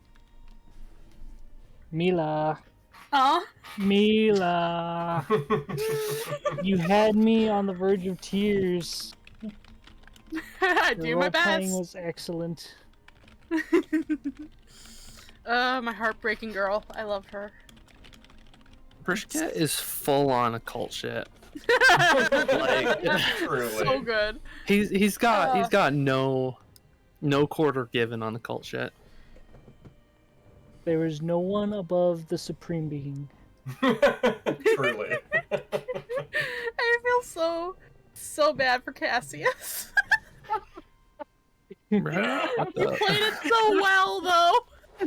Mila. Aw. Mila. You had me on the verge of tears. I do Your my role-playing best. was excellent. My heartbreaking girl. I love her. Brishka is full on occult shit. Truly. So good. He's got no quarter given on occult shit. There is no one above the Supreme Being. Truly. I feel so bad for Cassius. Right? You played it so well, though.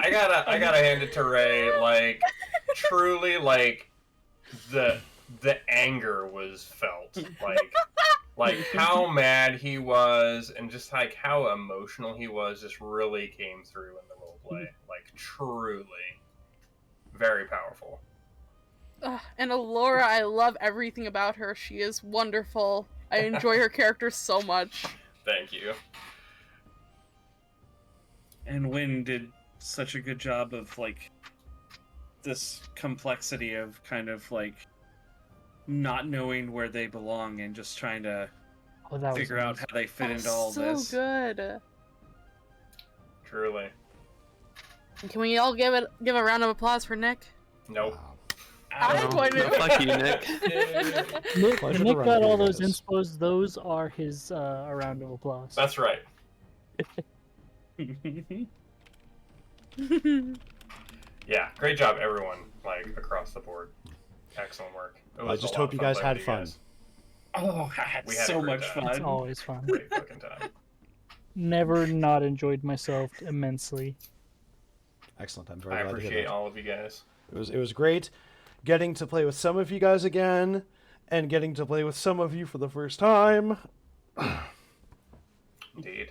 I gotta hand it to Ray. Like, truly, like the anger was felt. Like how mad he was, and just like how emotional he was, just really came through in the roleplay. Like, truly, very powerful. And Alora, I love everything about her. She is wonderful. I enjoy her character so much. Thank you. And Wynn did such a good job of, like, this complexity of kind of, like, not knowing where they belong and just trying to figure out how they fit into all this. So good. Truly. Can we all give a round of applause for Nick? Nope. I'm going to. Fuck you, Nick. Nick got all those inspos. Those are his a round of applause. That's right. Yeah, great job, everyone. Like, across the board. Excellent work. I just hope you guys had fun. Oh, I had so much fun. It's always fun. Great fucking time. Never not enjoyed myself immensely. Excellent. I'm very I glad to hear appreciate that. all of you guys. It was great getting to play with some of you guys again, and getting to play with some of you for the first time. Indeed.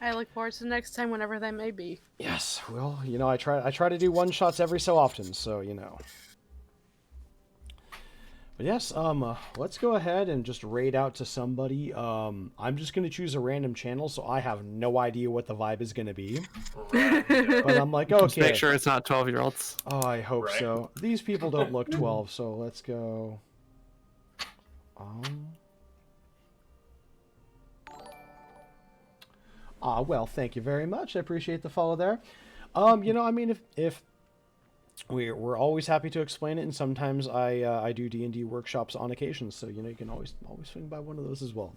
I look forward to the next time, whenever that may be. Yes, well, you know, I try to do one shots every so often, so you know. But yes, let's go ahead and just raid out to somebody. I'm just gonna choose a random channel, so I have no idea what the vibe is gonna be. But I'm like, okay. Just make sure it's not 12-year-olds. Oh, I hope so. These people don't look 12, so let's go. Well, thank you very much. I appreciate the follow there. You know, I mean, if we're always happy to explain it, and sometimes I do D&D workshops on occasions, so you know you can always swing by one of those as well.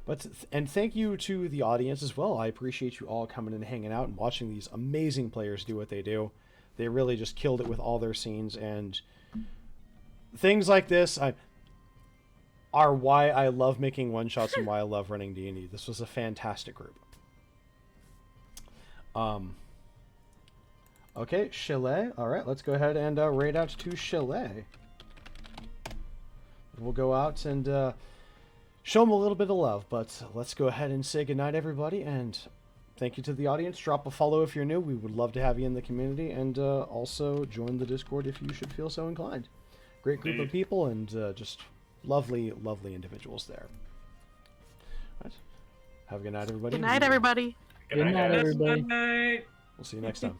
But and thank you to the audience as well. I appreciate you all coming and hanging out and watching these amazing players do what they do. They really just killed it with all their scenes, and things like this are why I love making one shots and why I love running D&D. This was a fantastic group. Okay, Chalet. All right, let's go ahead and raid out to Chalet. We'll go out and show them a little bit of love, but let's go ahead and say goodnight, everybody, and thank you to the audience. Drop a follow if you're new. We would love to have you in the community, and also join the Discord if you should feel so inclined. Great group of people, and just lovely, lovely individuals there. All right. Have a good night, everybody. Good night, everybody. Good night, everybody. Good night. We'll see you next time.